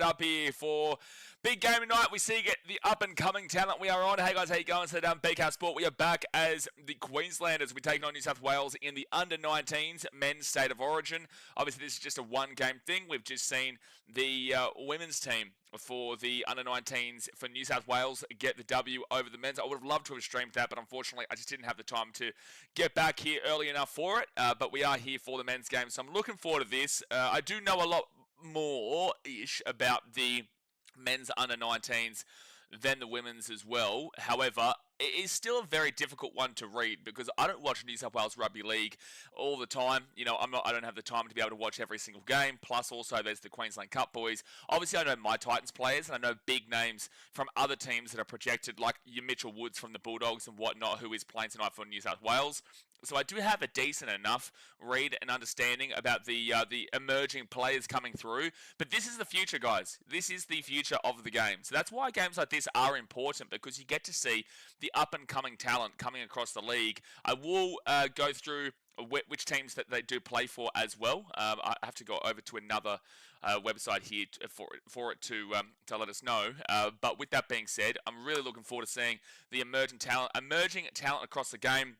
Up here for big game tonight. We see the up-and-coming talent we are on. Hey guys, how you going? So down BK Sport, we are back as the Queenslanders. We take on New South Wales in the under-19s men's state of origin. Obviously, this is just a one-game thing. We've just seen the women's team for the under-19s for New South Wales get the W over the men's. I would have loved to have streamed that, but unfortunately, I just didn't have the time to get back here early enough for it. But we are here for the men's game, so I'm looking forward to this. I do know a lot more-ish about the men's under-19s than the women's as well. However, it is still a very difficult one to read because I don't watch New South Wales Rugby League all the time. You know, I don't have the time to be able to watch every single game. Plus, also, there's the Queensland Cup boys. Obviously, I know my Titans players, and I know big names from other teams that are projected, like your Mitchell Woods from the Bulldogs and whatnot, who is playing tonight for New South Wales. So I do have a decent enough read and understanding about the emerging players coming through. But this is the future, guys. This is the future of the game. So that's why games like this are important, because you get to see the up-and-coming talent coming across the league. I will go through which teams that they do play for as well. I have to go over to another website here for it to let us know. But with that being said, I'm really looking forward to seeing the emerging talent across the game.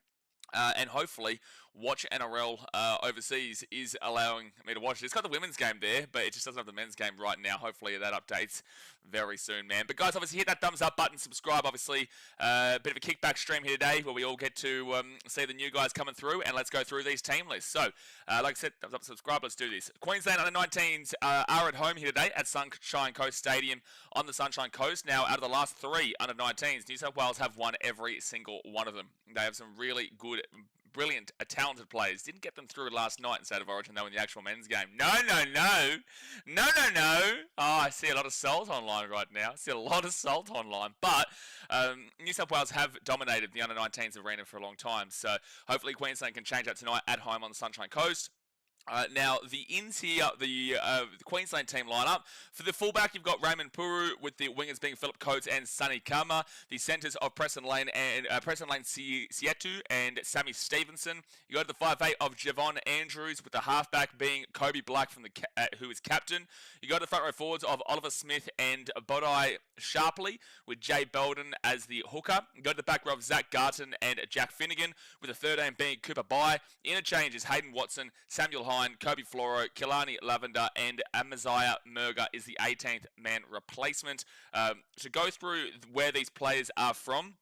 And hopefully watch NRL overseas is allowing me to watch it. It's got the women's game there, but it just doesn't have the men's game right now. Hopefully that updates very soon, man. But guys, obviously hit that thumbs up button, subscribe, obviously. A bit of a kickback stream here today where we all get to see the new guys coming through, and let's go through these team lists. So, like I said, thumbs up, subscribe, let's do this. Queensland under-19s are at home here today at Sunshine Coast Stadium on the Sunshine Coast. Now, out of the last three under-19s, New South Wales have won every single one of them. They have some really good, brilliant, talented players. Didn't get them through last night in State of Origin, though, in the actual men's game. No. Oh, I see a lot of salt online right now. But New South Wales have dominated the under-19s arena for a long time. So hopefully Queensland can change that tonight at home on the Sunshine Coast. Now, the ins here, the Queensland team lineup. For the fullback, you've got Raymond Puru, with the wingers being Philip Coates and Sonny Kama. The centres of Preston Lane Sietu and Sammy Stevenson. You go to the 5'8" of Javon Andrews, with the halfback being Kobe Black, from who is captain. You go to the front row forwards of Oliver Smith and Bodai Sharpley, with Jay Belden as the hooker. You go to the back row of Zach Garton and Jack Finnegan, with the third aim being Cooper Bai. Interchange is Hayden Watson, Samuel Hine, Kobe Floro, Kilani Lavender, and Amaziah Murga is the 18th man replacement. To go through where these players are from,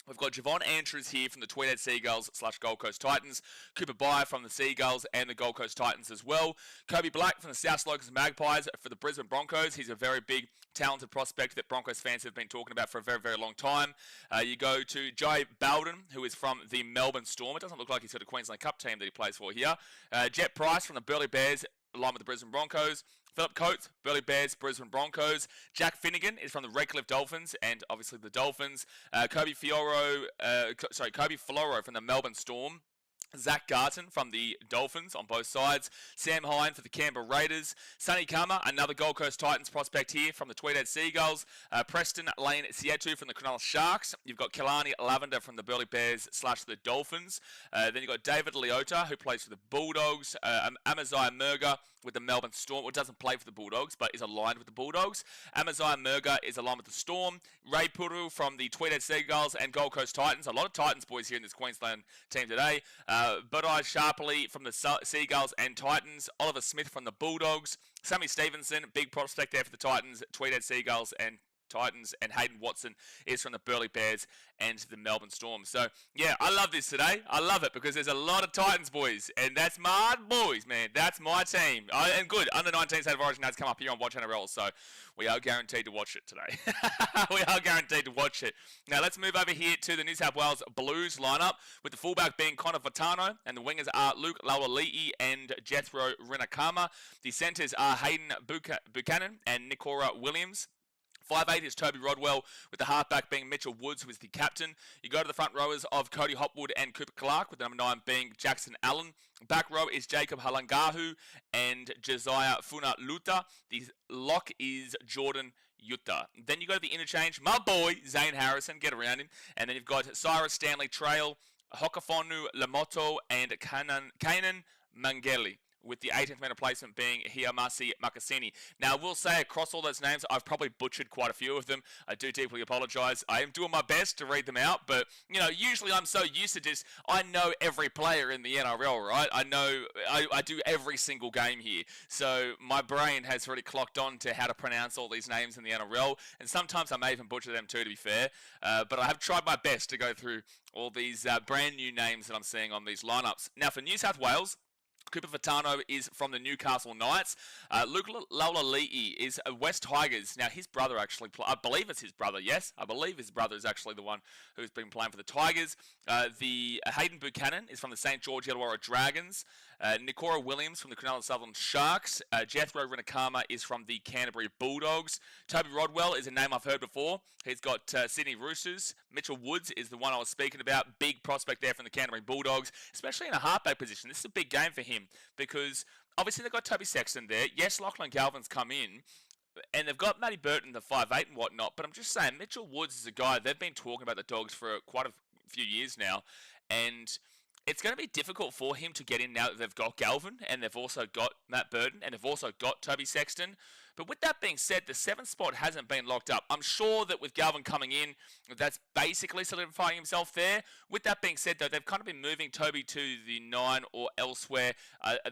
we've got Javon Andrews here from the Tweedhead Seagulls / Gold Coast Titans. Cooper Bai from the Seagulls and the Gold Coast Titans as well. Kobe Black from the South Slocums Magpies for the Brisbane Broncos. He's a very big, talented prospect that Broncos fans have been talking about for a very, very long time. You go to Jai Bowden, who is from the Melbourne Storm. It doesn't look like he's got a Queensland Cup team that he plays for here. Jet Price from the Burleigh Bears, along with the Brisbane Broncos. Philip Coates, Burleigh Bears, Brisbane Broncos. Jack Finnegan is from the Redcliffe Dolphins and obviously the Dolphins. Kobe Floro from the Melbourne Storm. Zach Garton from the Dolphins on both sides. Sam Hine for the Canberra Raiders. Sonny Kama, another Gold Coast Titans prospect here from the Tweedhead Seagulls. Preston Lane Sietu from the Cronulla Sharks. You've got Kilani Lavender from the Burleigh Bears / the Dolphins. Then you've got David Leota, who plays for the Bulldogs. Amaziah Murga with the Melbourne Storm. Well, doesn't play for the Bulldogs, but is aligned with the Bulldogs. Amaziah Murga is aligned with the Storm. Ray Puru from the Tweedhead Seagulls and Gold Coast Titans. A lot of Titans boys here in this Queensland team today. Bodai Sharpley from the Seagulls and Titans. Oliver Smith from the Bulldogs. Sammy Stevenson, big prospect there for the Titans, Tweedhead Seagulls and Titans, and Hayden Watson is from the Burleigh Bears and the Melbourne Storm. So, yeah, I love this today. I love it because there's a lot of Titans boys, and that's my boys, man. That's my team. And good, under-19 State of Origin has come up here on Watch NRL, so we are guaranteed to watch it today. We are guaranteed to watch it. Now, let's move over here to the New South Wales Blues lineup, with the fullback being Connor Vitano, and the wingers are Luke Lawali'i and Jethro Rinakama. The centres are Hayden Buchanan and Nikora Williams. 5'8" is Toby Rodwell, with the halfback being Mitchell Woods, who is the captain. You go to the front rowers of Cody Hopwood and Cooper Clark, with the number 9 being Jackson Allen. Back row is Jacob Halangahu and Josiah Funaluta. The lock is Jordan Yuta. Then you go to the interchange, my boy, Zane Harrison, get around him. And then you've got Cyrus Stanley Trail, Hokafonu Lamoto, and Kanan Mangeli, with the 18th man replacement being Hiamasi Makasini. Now, I will say across all those names, I've probably butchered quite a few of them. I do deeply apologise. I am doing my best to read them out, but, you know, usually I'm so used to just, I know every player in the NRL, right? I know, I do every single game here. So my brain has already clocked on to how to pronounce all these names in the NRL, and sometimes I may even butcher them too, to be fair. But I have tried my best to go through all these brand new names that I'm seeing on these lineups. Now, for New South Wales, Cooper Fatano is from the Newcastle Knights. Luke Laulali'i is West Tigers. Now, his brother actually, I believe it's his brother, yes? I believe his brother is actually the one who's been playing for the Tigers. The Hayden Buchanan is from the St. George Illawarra Dragons. Nikora Williams from the Cronulla Sutherland Sharks. Jethro Rinakama is from the Canterbury Bulldogs. Toby Rodwell is a name I've heard before. He's got Sydney Roosters. Mitchell Woods is the one I was speaking about. Big prospect there from the Canterbury Bulldogs, especially in a halfback position. This is a big game for him because obviously they've got Toby Sexton there. Yes, Lachlan Galvin's come in. And they've got Matty Burton, the 5'8" and whatnot. But I'm just saying, Mitchell Woods is a guy, they've been talking about the Dogs for quite a few years now. And it's going to be difficult for him to get in now that they've got Galvin, and they've also got Matt Burton, and they've also got Toby Sexton. But with that being said, the 7th spot hasn't been locked up. I'm sure that with Galvin coming in, that's basically solidifying himself there. With that being said, though, they've kind of been moving Toby to the 9 or elsewhere.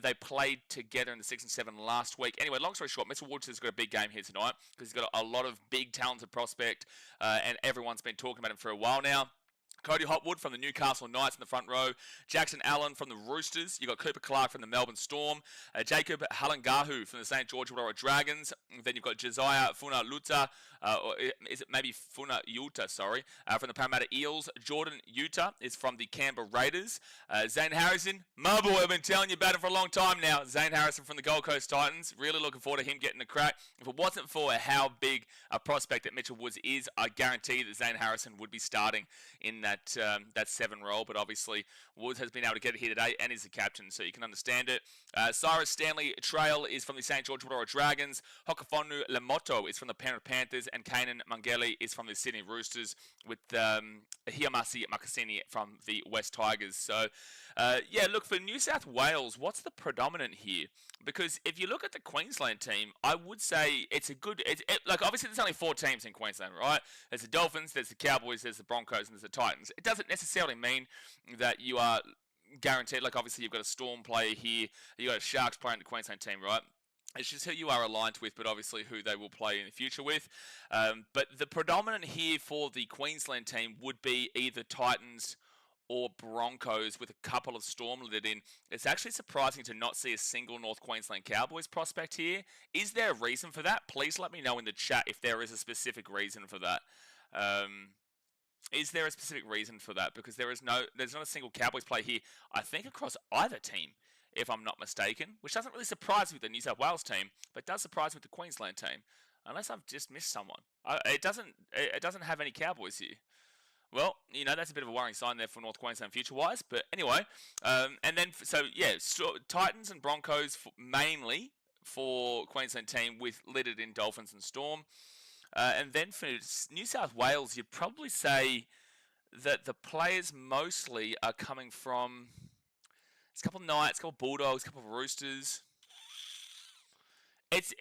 They played together in the 6 and 7 last week. Anyway, long story short, Mitchell Woods has got a big game here tonight because he's got a lot of big, talented prospect, and everyone's been talking about him for a while now. Cody Hotwood from the Newcastle Knights in the front row. Jackson Allen from the Roosters. You've got Cooper Clark from the Melbourne Storm. Jacob Halangahu from the St. George Illawarra Dragons. Then you've got Josiah Funa-Luta, or is it maybe Funa-Yuta, sorry, from the Parramatta Eels. Jordan Utah is from the Canberra Raiders. Zane Harrison, my boy, I've been telling you about it for a long time now. Zane Harrison from the Gold Coast Titans. Really looking forward to him getting a crack. If it wasn't for how big a prospect that Mitchell Woods is, I guarantee that Zane Harrison would be starting in that 7 role, but obviously Woods has been able to get it here today and is the captain, so you can understand it. Cyrus Stanley Trail is from the St. George Illawarra Dragons. Hokafonu Lemoto is from the Penrith Panthers, and Kanan Mangeli is from the Sydney Roosters, with Hiamasi Makasini from the West Tigers. So, yeah, look, for New South Wales, what's the predominant here? Because if you look at the Queensland team, I would say it's a good... like, obviously, there's only 4 teams in Queensland, right? There's the Dolphins, there's the Cowboys, there's the Broncos, and there's the Titans. It doesn't necessarily mean that you are guaranteed. Like, obviously, you've got a Storm player here. You've got a Sharks player in the Queensland team, right? It's just who you are aligned with, but obviously who they will play in the future with. But the predominant here for the Queensland team would be either Titans or Broncos, with a couple of Storm lit in. It's actually surprising to not see a single North Queensland Cowboys prospect here. Is there a reason for that? Please let me know in the chat if there is a specific reason for that. Is there a specific reason for that? Because there's not a single Cowboys play here, I think, across either team, if I'm not mistaken, which doesn't really surprise me with the New South Wales team, but does surprise me with the Queensland team, unless I've just missed someone. It doesn't have any Cowboys here. Well, you know, that's a bit of a worrying sign there for North Queensland future-wise, but anyway, and then, so yeah, so Titans and Broncos mainly for Queensland team, with littered in Dolphins and Storm. And then for New South Wales, you'd probably say that the players mostly are coming from... It's a couple of Knights, a couple of Bulldogs, a couple of Roosters. It's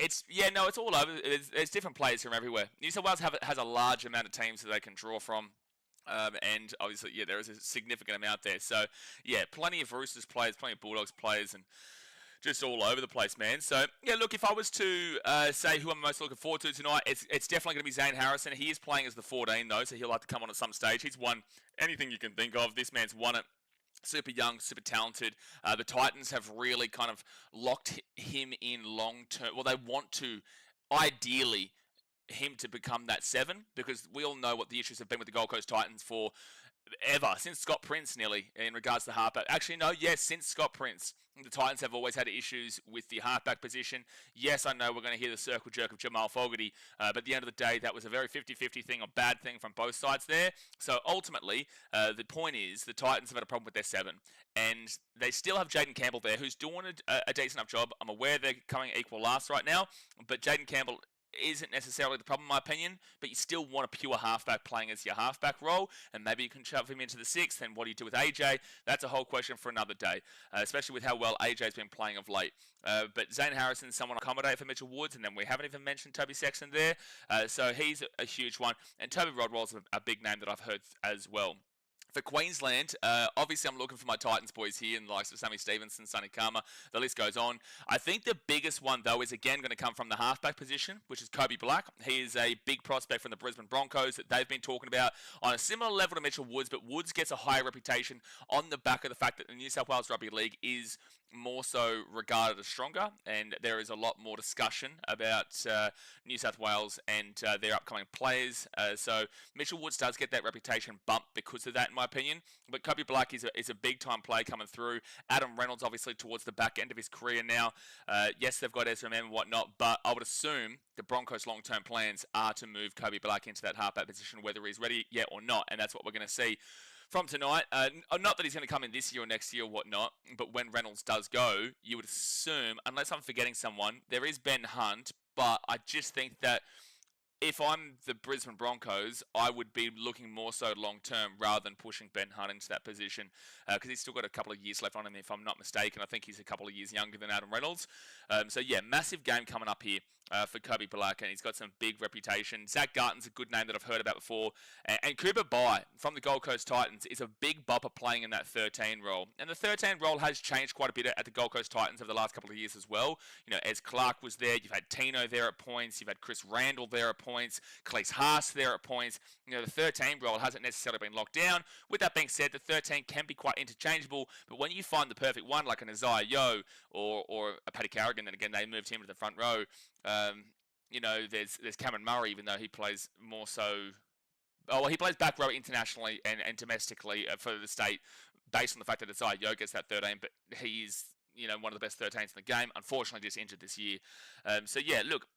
all over. There's different players from everywhere. New South Wales has a large amount of teams that they can draw from. And obviously, yeah, there is a significant amount there. So, yeah, plenty of Roosters players, plenty of Bulldogs players, and just all over the place, man. So, yeah, look, if I was to say who I'm most looking forward to tonight, it's definitely going to be Zane Harrison. He is playing as the 14, though, so he'll have to come on at some stage. He's won anything you can think of. This man's won it. Super young, super talented. The Titans have really kind of locked him in long term. Well, they want to, ideally, him to become that 7, because we all know what the issues have been with the Gold Coast Titans for ever, since Scott Prince nearly, in regards to halfback. Actually, no, yes, since Scott Prince. The Titans have always had issues with the halfback position. Yes, I know we're going to hear the circle jerk of Jamal Fogarty, but at the end of the day, that was a very 50-50 thing, a bad thing from both sides there. So ultimately, the point is, the Titans have had a problem with their 7, and they still have Jaden Campbell there, who's doing a decent enough job. I'm aware they're coming equal last right now, but Jaden Campbell isn't necessarily the problem in my opinion, but you still want a pure halfback playing as your halfback role, and maybe you can shove him into the 6th, then what do you do with AJ? That's a whole question for another day, especially with how well AJ's been playing of late. But Zane Harrison's someone to accommodate for Mitchell Woods, and then we haven't even mentioned Toby Sexton there, so he's a huge one, and Toby Rodwell's a big name that I've heard as well. For Queensland, obviously I'm looking for my Titans boys here, and the likes of Sammy Stevenson, Sonny Kama, the list goes on. I think the biggest one, though, is again going to come from the halfback position, which is Kobe Black. He is a big prospect from the Brisbane Broncos that they've been talking about on a similar level to Mitchell Woods, but Woods gets a higher reputation on the back of the fact that the New South Wales Rugby League is more so regarded as stronger, and there is a lot more discussion about New South Wales and their upcoming players. So Mitchell Woods does get that reputation bump because of that, in my opinion. But Kobe Black is a big-time play coming through. Adam Reynolds, obviously, towards the back end of his career now. Yes, they've got SRM and whatnot, but I would assume the Broncos' long-term plans are to move Kobe Black into that halfback position, whether he's ready yet or not, and that's what we're going to see from tonight. Not that he's going to come in this year or next year or whatnot, but when Reynolds does go, you would assume, unless I'm forgetting someone, there is Ben Hunt, but I just think that if I'm the Brisbane Broncos, I would be looking more so long-term rather than pushing Ben Hunt into that position because he's still got a couple of years left on him, if I'm not mistaken. I think he's a couple of years younger than Adam Reynolds. So, yeah, massive game coming up here for Kobe Black, and he's got some big reputation. Zach Garton's a good name that I've heard about before. And Cooper Bai from the Gold Coast Titans is a big bopper playing in that 13 role. And the 13 role has changed quite a bit at the Gold Coast Titans over the last couple of years as well. You know, Ez Clark was there. You've had Tino there at points. You've had Chris Randall there at points. Khalees Haas there at points. You know, the 13 role hasn't necessarily been locked down. With that being said, the 13 can be quite interchangeable, but when you find the perfect one, like an Isaiah Yeo or a Paddy Carrigan, then again, they moved him to the front row. You know, there's Cameron Murray, even though he plays more so... Oh, well, he plays back row internationally and domestically for the state, based on the fact that Isaiah Yeo gets that 13, but he is, you know, one of the best 13s in the game. Unfortunately, just injured this year. So, yeah, look,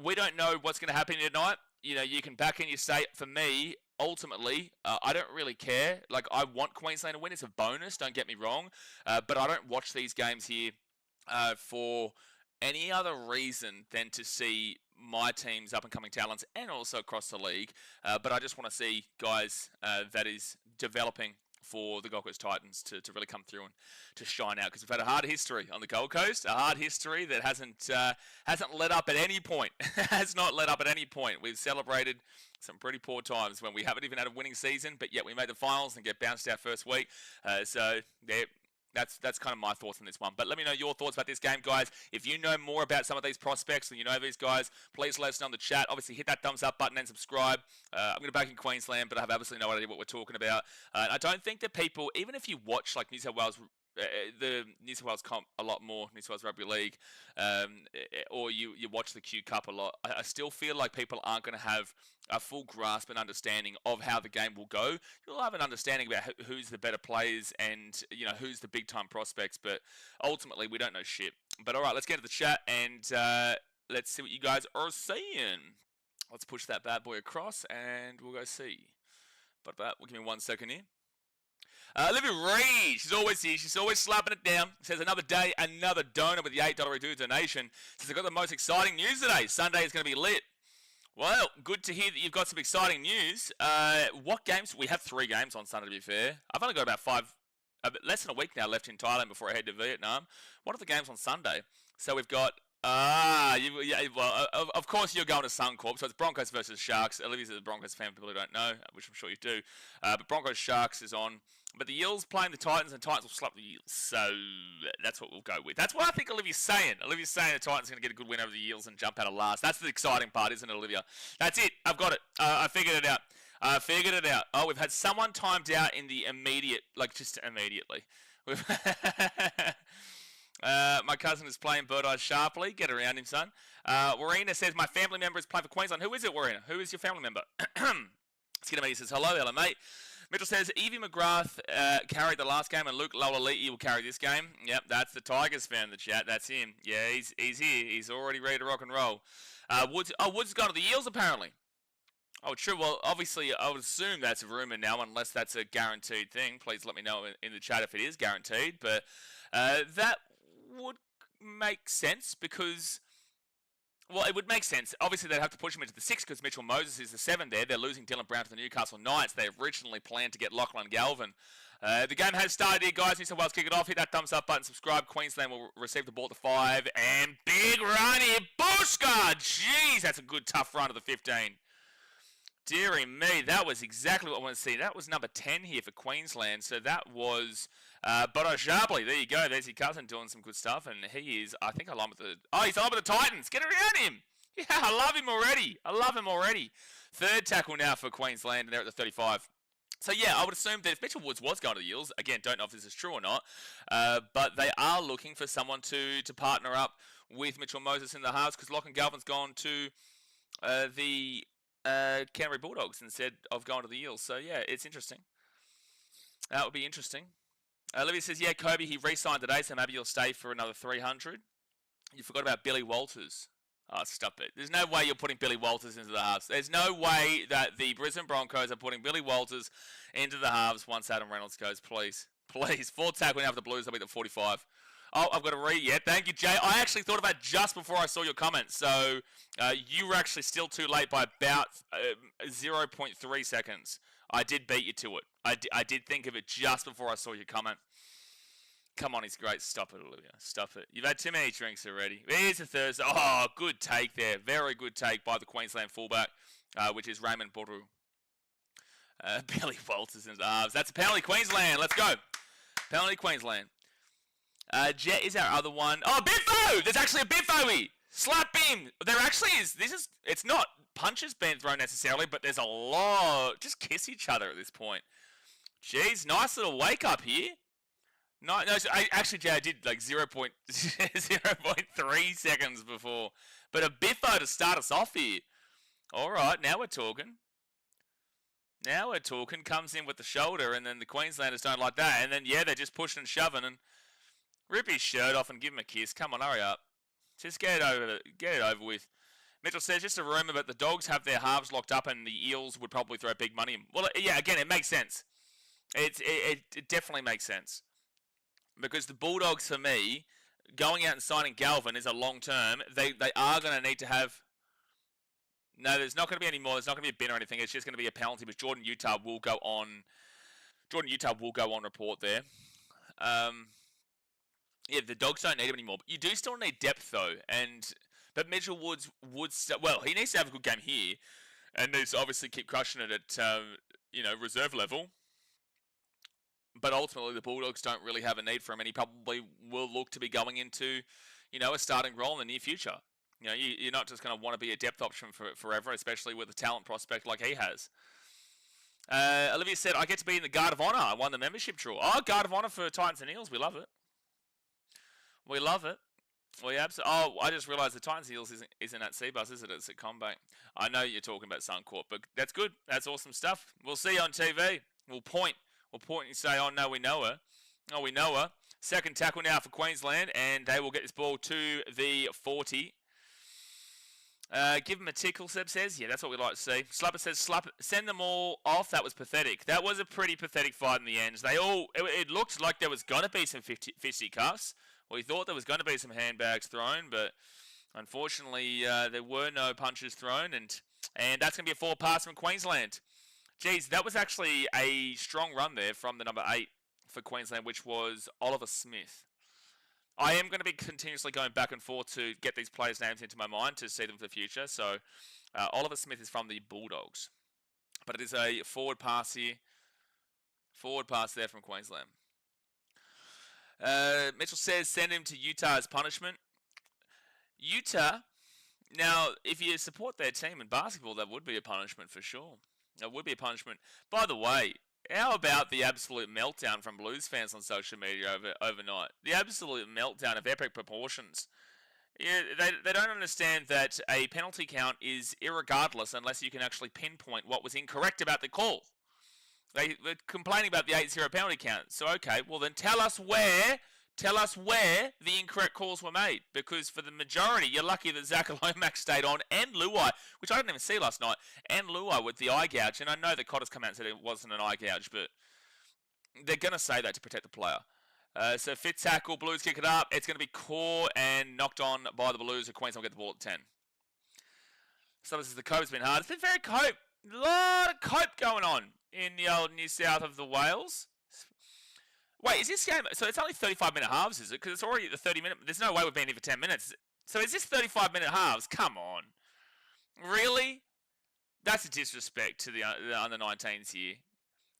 we don't know what's going to happen tonight. You know, you can back in your state. For me, ultimately, I don't really care. Like, I want Queensland to win. It's a bonus, don't get me wrong. But I don't watch these games here for any other reason than to see my team's up-and-coming talents and also across the league. But I just want to see guys that is developing for the Gold Coast Titans to really come through and to shine out, because we've had a hard history on the Gold Coast, a hard history that hasn't let up at any point. Has not let up at any point. We've celebrated some pretty poor times when we haven't even had a winning season, but yet we made the finals and get bounced out first week. So yeah, that's kind of my thoughts on this one. But let me know your thoughts about this game, guys. If you know more about some of these prospects and you know these guys, please let us know in the chat. Obviously, hit that thumbs up button and subscribe. I'm going to back in Queensland, but I have absolutely no idea what we're talking about. I don't think that people, even if you watch like New South Wales, the New South Wales comp a lot more, New South Wales Rugby League, or you watch the Q Cup a lot, I still feel like people aren't going to have a full grasp and understanding of how the game will go. You'll have an understanding about who's the better players and, you know, who's the big time prospects, but ultimately we don't know shit. But all right, let's get to the chat and let's see what you guys are saying. Let's push that bad boy across and we'll go see. But we'll give me 1 second here. Olivia Reed, she's always here. She's always slapping it down. Says another day, another donor with the $8 redo donation. Says I've got the most exciting news today. Sunday is going to be lit. Well, good to hear that you've got some exciting news. What games? We have 3 games on Sunday, to be fair. I've only got about less than a week now left in Thailand before I head to Vietnam. What are the games on Sunday? So we've got... of course you're going to Suncorp, so it's Broncos versus Sharks. Olivia's a Broncos fan, people who don't know, which I'm sure you do. But Broncos Sharks is on. But the Eels playing the Titans, and the Titans will slap the Eels. So that's what we'll go with. That's what I think Olivia's saying. Olivia's saying the Titans are going to get a good win over the Eels and jump out of last. That's the exciting part, isn't it, Olivia? That's it. I've got it. I figured it out. Oh, we've had someone timed out in the immediate, like just immediately. My cousin is playing Bird Eyes sharply. Get around him, son. Warina says, my family member is playing for Queensland. Who is it, Warina? Who is your family member? Skinner says, hello, Ella, mate. Mitchell says, Evie McGrath carried the last game and Luke Lolaliti will carry this game. Yep, that's the Tigers fan in the chat. That's him. Yeah, he's here. He's already ready to rock and roll. Woods has gone to the Eels, apparently. Oh, true. Well, obviously, I would assume that's a rumour now, unless that's a guaranteed thing. Please let me know in the chat if it is guaranteed. But that would make sense because, Well, it would make sense. Obviously, they'd have to push him into the 6 because Mitchell Moses is the 7 there. They're losing Dylan Brown to the Newcastle Knights. They originally planned to get Lachlan Galvin. The game has started here, guys. New South Wales kick it off. Hit that thumbs up button. Subscribe. Queensland will receive the ball to 5. And big run here. Bushka! Jeez, that's a good, tough run to the 15. Deary me, that was exactly what I want to see. That was number 10 here for Queensland. So that was Bodo Sharpley. There you go. There's your cousin doing some good stuff. And he is, I think, aligned with the... Oh, he's aligned with the Titans. Get around him. Yeah, I love him already. Third tackle now for Queensland, and they're at the 35. So, yeah, I would assume that if Mitchell Woods was going to the Eels, again, don't know if this is true or not, but they are looking for someone to partner up with Mitchell Moses in the halves because Lachlan Galvin's gone to the Canterbury Bulldogs instead of going to the Eels. So, yeah, it's interesting. That would be interesting. Olivia says, yeah, Kobe, he re-signed today, so maybe he'll stay for another 300. You forgot about Billy Walters. Oh, stop it. There's no way you're putting Billy Walters into the halves. There's no way that the Brisbane Broncos are putting Billy Walters into the halves once Adam Reynolds goes. Please. Please. Fourth tackle now for the Blues. They'll be at 45. Oh, I've got to read. Yeah, thank you, Jay. I actually thought of that just before I saw your comment. So you were actually still too late by about 0.3 seconds. I did beat you to it. I did think of it just before I saw your comment. Come on, he's great. Stop it, Olivia. Stop it. You've had too many drinks already. Here's the Thursday. Oh, good take there. Very good take by the Queensland fullback, which is Raymond Boru. Billy Walters in his arms. That's a penalty, Queensland. Let's go. Penalty, Queensland. Jet is our other one. Oh, Biffo! There's actually a Biffo-y. Slap him. There actually is. It's not punches being thrown necessarily, but there's a lot. Just kiss each other at this point. Jeez, nice little wake up here. No, actually, Jay, I did like 0.3 seconds before. But a Biffo to start us off here. All right, now we're talking. Comes in with the shoulder, and then the Queenslanders don't like that. And then, yeah, they're just pushing and shoving and rip his shirt off and give him a kiss. Come on, hurry up. Just get it over with. Mitchell says, just a rumour, but the Dogs have their halves locked up and the Eels would probably throw big money in. Well, yeah, again, it makes sense. It definitely makes sense. Because the Bulldogs, for me, going out and signing Galvin is a long term. They are going to need to have... No, there's not going to be any more. There's not going to be a bin or anything. It's just going to be a penalty, but Jordan Utah will go on report there. Yeah, the Dogs don't need him anymore. But you do still need depth, though. But Mitchell Woods he needs to have a good game here. And needs to obviously keep crushing it at, reserve level. But ultimately, the Bulldogs don't really have a need for him, and he probably will look to be going into, a starting role in the near future. You're not just going to want to be a depth option for forever, especially with a talent prospect like he has. Olivia said, I get to be in the Guard of Honour. I won the membership draw. Oh, Guard of Honour for Titans and Eels. We love it. I just realised the Titans Eels isn't at Seabus, is it? It's at Combank. I know you're talking about Suncorp, but that's good. That's awesome stuff. We'll see you on TV. We'll point and say, oh, no, we know her. Second tackle now for Queensland, and they will get this ball to the 40. Give them a tickle, Seb says. Yeah, that's what we'd like to see. Slapper says, send them all off. That was pathetic. That was a pretty pathetic fight in the end. It looked like there was going to be some fisticuffs. We thought there was going to be some handbags thrown, but unfortunately there were no punches thrown, and that's going to be a forward pass from Queensland. Geez, that was actually a strong run there from the number 8 for Queensland, which was Oliver Smith. I am going to be continuously going back and forth to get these players' names into my mind to see them for the future. So Oliver Smith is from the Bulldogs. But it is a forward pass here. Forward pass there from Queensland. Mitchell says, send him to Utah as punishment. Utah, now, if you support their team in basketball, that would be a punishment for sure. That would be a punishment. By the way, how about the absolute meltdown from Blues fans on social media overnight? The absolute meltdown of epic proportions. Yeah, they don't understand that a penalty count is irregardless unless you can actually pinpoint what was incorrect about the call. They were complaining about the 8-0 penalty count. So, okay, well then tell us where the incorrect calls were made. Because for the majority, you're lucky that Zach Lomax stayed on, and Luai, which I didn't even see last night, and Luai with the eye gouge. And I know that Cotter's come out and said it wasn't an eye gouge, but they're going to say that to protect the player. So fifth tackle, Blues kick it up. It's going to be caught and knocked on by the Blues. The Queensland will get the ball at 10. Someone says the cope's been hard. It's been very cope. A lot of cope going on in the old New South of the Wales. Wait, is this game... So it's only 35-minute halves, is it? Because it's already at the 30-minute... There's no way we've been here for 10 minutes. So is this 35-minute halves? Come on. Really? That's a disrespect to the under-19s here.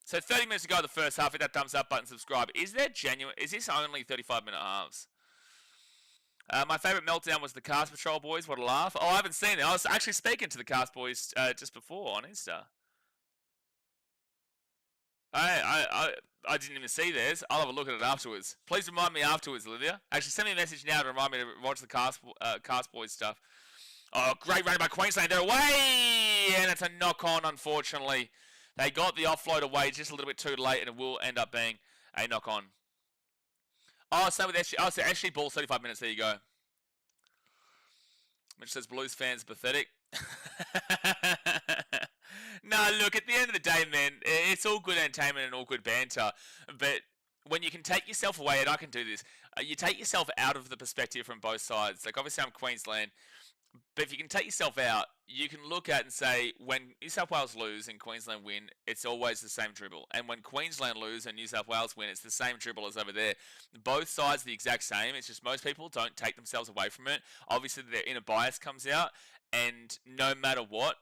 So 30 minutes to go in the first half. Hit that thumbs up button, subscribe. Is this only 35-minute halves? My favourite meltdown was the Cast Patrol boys. What a laugh. Oh, I haven't seen it. I was actually speaking to the Cast boys just before on Insta. I didn't even see theirs. I'll have a look at it afterwards. Please remind me afterwards, Olivia. Actually, send me a message now to remind me to watch the Cast boys stuff. Oh, great running by Queensland. They're away! And it's a knock-on, unfortunately. They got the offload away just a little bit too late, and it will end up being a knock-on. Oh, same with Ashley. Oh, so Ashley Ball, 35 minutes. There you go. Mitch says Blues fans pathetic. No, look, at the end of the day, man, it's all good entertainment and all good banter. But when you can take yourself away, and I can do this, you take yourself out of the perspective from both sides. Like, obviously, I'm Queensland. But if you can take yourself out, you can look at and say, when New South Wales lose and Queensland win, it's always the same dribble. And when Queensland lose and New South Wales win, it's the same dribble as over there. Both sides are the exact same. It's just most people don't take themselves away from it. Obviously, their inner bias comes out. And no matter what,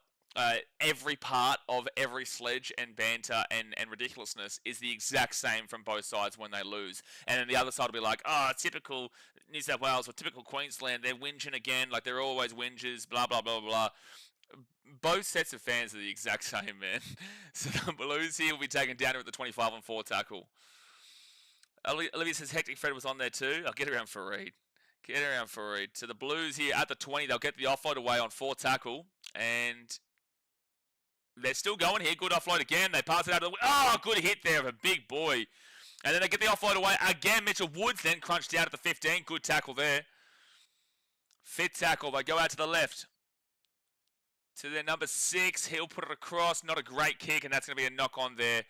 every part of every sledge and banter and ridiculousness is the exact same from both sides when they lose. And then the other side will be like, oh, typical New South Wales or typical Queensland, they're whinging again, like they're always whingers, blah, blah, blah, blah. Both sets of fans are the exact same, man. So the Blues here will be taken down with the 25 on 4 tackle. Olivia says Hectic Fred was on there too. I'll get around for a read. Get around for a read. So the Blues here at the 20, they'll get the offload away on 4 tackle. And they're still going here. Good offload again. They pass it out of the... Oh, good hit there of a big boy. And then they get the offload away again. Mitchell Woods then crunched down at the 15. Good tackle there. Fit tackle. They go out to the left. To their number 6. He'll put it across. Not a great kick. And that's going to be a knock on there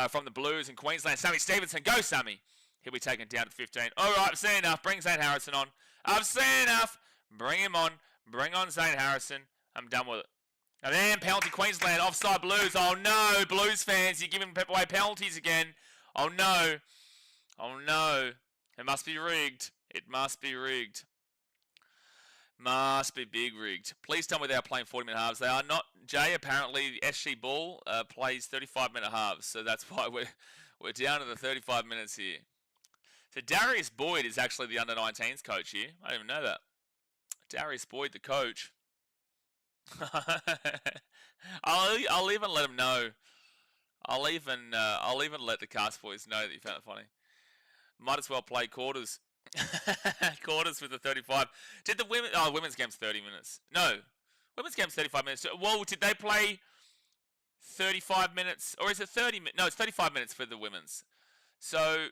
from the Blues in Queensland. Sammy Stevenson. Go, Sammy. He'll be taken down to 15. All right, I've seen enough. Bring Zane Harrison on. I've seen enough. Bring him on. Bring on Zane Harrison. I'm done with it. And then penalty Queensland. Offside Blues. Oh, no. Blues fans, you're giving away penalties again. Oh, no. Oh, no. It must be rigged. It must be rigged. Must be big rigged. Please tell me they are playing 40-minute halves. They are not. Jay, apparently, the SG Ball plays 35-minute halves. So that's why we're down to the 35 minutes here. So Darius Boyd is actually the under-19s coach here. I didn't even know that. Darius Boyd, the coach. I'll even let him know. I'll even let the Cast boys know that you found it funny. Might as well play quarters. Quarters with the 35. Did the women? Oh, women's game's 30 minutes. No, women's game's 35 minutes. Well, did they play 35 minutes, or is it 30 minutes? No, it's 35 minutes for the women's. So,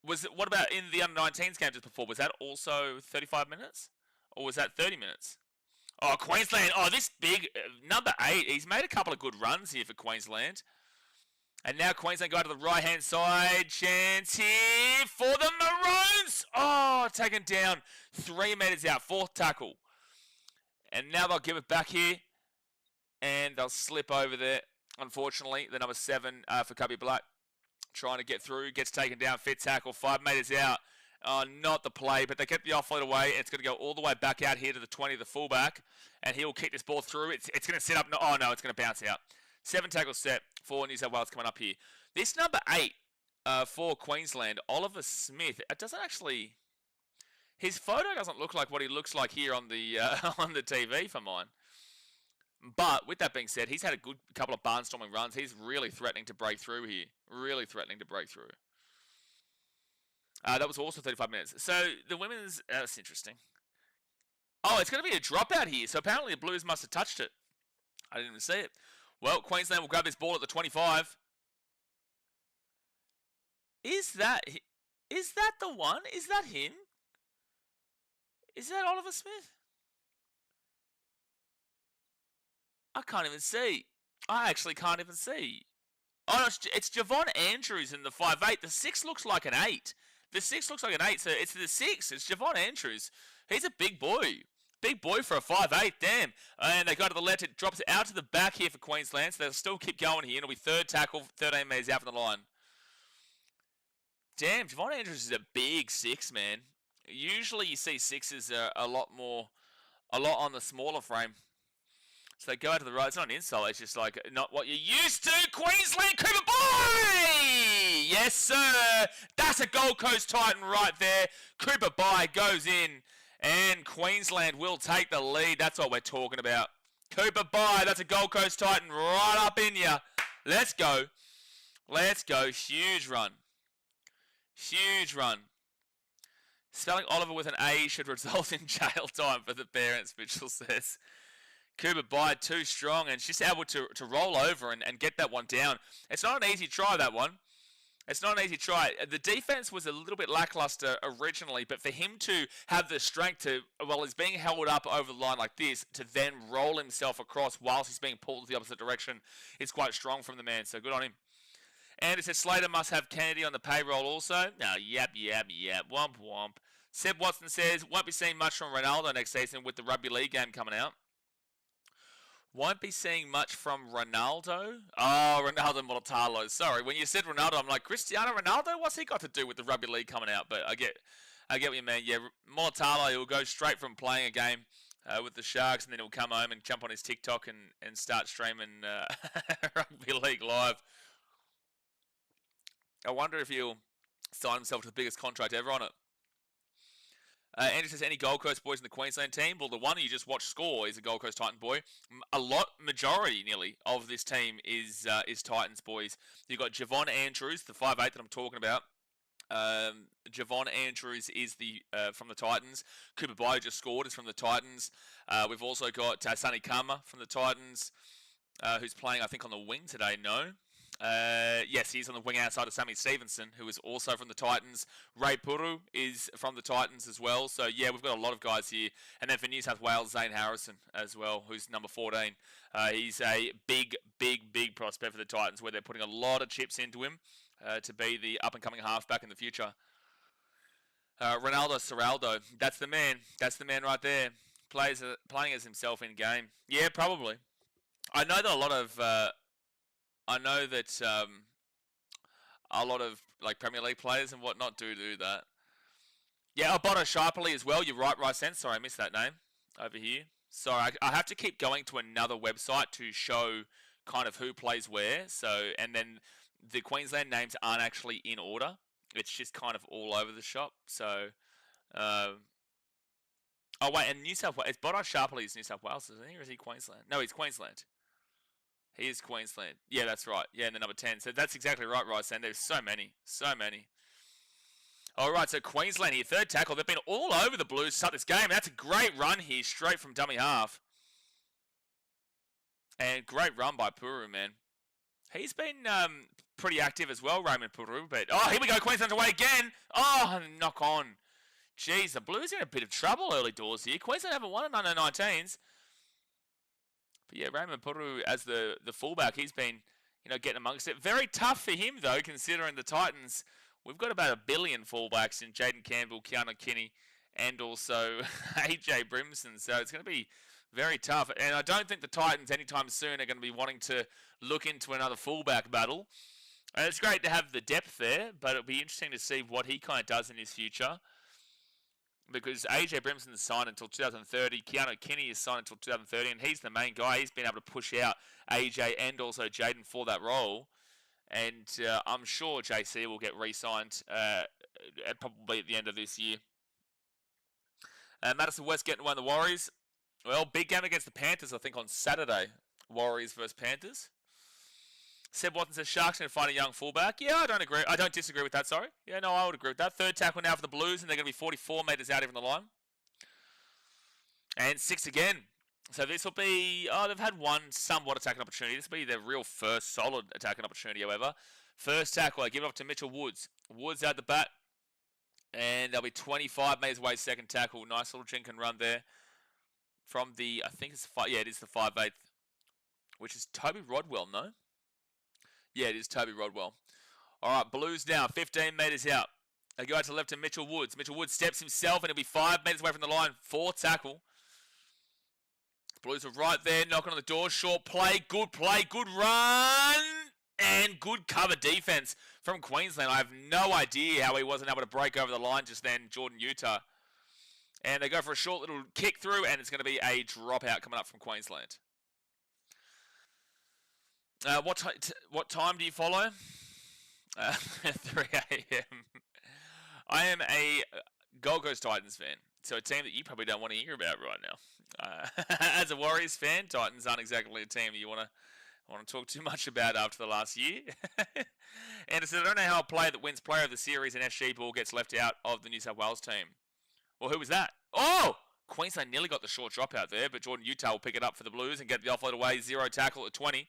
what about in the under-19s game just before? Was that also 35 minutes, or was that 30 minutes? Oh, Queensland. Oh, this big number 8. He's made a couple of good runs here for Queensland. And now Queensland go to the right-hand side. Chance here for the Maroons. Oh, taken down 3 metres out. 4th tackle. And now they'll give it back here. And they'll slip over there. Unfortunately, the number 7 for Cubby Black. Trying to get through. Gets taken down. Fit tackle. 5 metres out. Oh, not the play, but they get the offload away. And it's going to go all the way back out here to the 20, the fullback. And he'll kick this ball through. It's going to sit up. Oh, no, it's going to bounce out. 7 tackle set for New South Wales coming up here. This number 8 for Queensland, Oliver Smith. It doesn't actually... His photo doesn't look like what he looks like here on the on the TV for mine. But with that being said, he's had a good couple of barnstorming runs. He's really threatening to break through here. Really threatening to break through. That was also 35 minutes. So the women's... that's interesting. Oh, it's going to be a dropout here. So apparently the Blues must have touched it. I didn't even see it. Well, Queensland will grab this ball at the 25. Is that the one? Is that him? Is that Oliver Smith? I can't even see. I actually can't even see. Oh, no, it's Javon Andrews in the 5'8". The 6 looks like an 8. The 6 looks like an 8, so it's the 6. It's Javon Andrews. He's a big boy. Big boy for a 5'8", damn. And they go to the left, it drops out to the back here for Queensland, so they'll still keep going here. It'll be third tackle, 13 metres out from the line. Damn, Javon Andrews is a big 6, man. Usually you see 6s a lot on the smaller frame. So they go out to the right. It's not an insult. It's just like not what you're used to. Queensland Cooper Boy! Yes, sir. That's a Gold Coast Titan right there. Cooper Boy goes in, and Queensland will take the lead. That's what we're talking about. Cooper Boy, that's a Gold Coast Titan right up in you. Let's go. Let's go. Huge run. Huge run. Spelling Oliver with an A should result in jail time for the parents, Mitchell says. Cooper Boy too strong, and she's able to roll over and get that one down. It's not an easy try, that one. It's not an easy try. The defense was a little bit lackluster originally, but for him to have the strength to, while he's being held up over the line like this, to then roll himself across whilst he's being pulled the opposite direction is quite strong from the man, so good on him. And it says Slater must have Kennedy on the payroll also. No, yap. Womp womp. Seb Watson says, won't be seeing much from Ronaldo next season with the rugby league game coming out. Won't be seeing much from Ronaldo. Oh, Ronaldo Mortalo. Sorry, when you said Ronaldo, I'm like, Cristiano Ronaldo? What's he got to do with the rugby league coming out? But I get what you mean. Yeah, Mortalo, he'll go straight from playing a game with the Sharks, and then he'll come home and jump on his TikTok and start streaming rugby league live. I wonder if he'll sign himself to the biggest contract ever on it. Andrew says, any Gold Coast boys in the Queensland team? Well, the one you just watched score is a Gold Coast Titan boy. Majority nearly of this team is Titans boys. You've got Javon Andrews, the 5'8" that I'm talking about. Javon Andrews is the from the Titans. Cooper Boy just scored, is from the Titans. We've also got Sunny Kama from the Titans, who's playing, I think, on the wing today. No. Yes, he's on the wing outside of Sammy Stevenson, who is also from the Titans. Ray Puru is from the Titans as well. So, yeah, we've got a lot of guys here. And then for New South Wales, Zane Harrison as well, who's number 14. He's a big prospect for the Titans, where they're putting a lot of chips into him to be the up-and-coming halfback in the future. Ronaldo Serraldo, that's the man. That's the man right there. Playing as himself in game. Yeah, probably. I know that a lot of like Premier League players and whatnot do that. Yeah, Bono Sharpley as well. You're right, Sense. Sorry, I missed that name over here. Sorry, I have to keep going to another website to show kind of who plays where. So, and then the Queensland names aren't actually in order. It's just kind of all over the shop. So, oh wait, and New South Wales. Bono Sharpley is New South Wales, isn't he? Or is he Queensland? No, he's Queensland. He is Queensland. Yeah, that's right. Yeah, and the number 10. So that's exactly right, Ryson. There's so many. All right, so Queensland here, third tackle. They've been all over the Blues to start this game. That's a great run here, straight from dummy half. And great run by Puru, man. He's been pretty active as well, Raymond Puru. But, oh, here we go. Queensland's away again. Oh, knock on. Jeez, the Blues are in a bit of trouble early doors here. Queensland haven't won in under 19s. But yeah, Raymond Puru as the fullback, he's been, getting amongst it. Very tough for him, though, considering the Titans. We've got about 1 billion fullbacks in Jaden Campbell, Keanu Kinney, and also AJ Brimson. So it's going to be very tough. And I don't think the Titans anytime soon are going to be wanting to look into another fullback battle. And it's great to have the depth there, but it'll be interesting to see what he kind of does in his future. Because AJ Brimson is signed until 2030, Keanu Kinney is signed until 2030, and he's the main guy. He's been able to push out AJ and also Jaden for that role. And I'm sure JC will get re-signed probably at the end of this year. Madison West getting one of the Warriors. Well, big game against the Panthers, I think, on Saturday. Warriors versus Panthers. Seb Watson says Sharks going to find a young fullback. Yeah, I don't disagree with that, sorry. Yeah, no, I would agree with that. Third tackle now for the Blues, and they're going to be 44 metres out even the line. And 6 again. So this will be, they've had one somewhat attacking opportunity. This will be their real first solid attacking opportunity, however. First tackle, I give it up to Mitchell Woods. Woods out the bat. And they'll be 25 metres away, second tackle. Nice little jink and run there. From the, I think it's, it is the 5'8", which is Toby Rodwell, no? Yeah, it is Toby Rodwell. All right, Blues now, 15 metres out. They go out to the left to Mitchell Woods. Mitchell Woods steps himself, and he'll be 5 metres away from the line. Fourth tackle. Blues are right there, knocking on the door. Short play, good run, and good cover defense from Queensland. I have no idea how he wasn't able to break over the line just then, Jordan Utah. And they go for a short little kick through, and it's going to be a dropout coming up from Queensland. What time do you follow? 3 a.m. I am a Gold Coast Titans fan, so a team that you probably don't want to hear about right now. As a Warriors fan, Titans aren't exactly a team you want to talk too much about after the last year. And it said, I don't know how a player that wins Player of the Series in SG Ball gets left out of the New South Wales team. Well, who was that? Oh! Queensland nearly got the short dropout there, but Jordan Utah will pick it up for the Blues and get the offload away. 0 tackle at 20.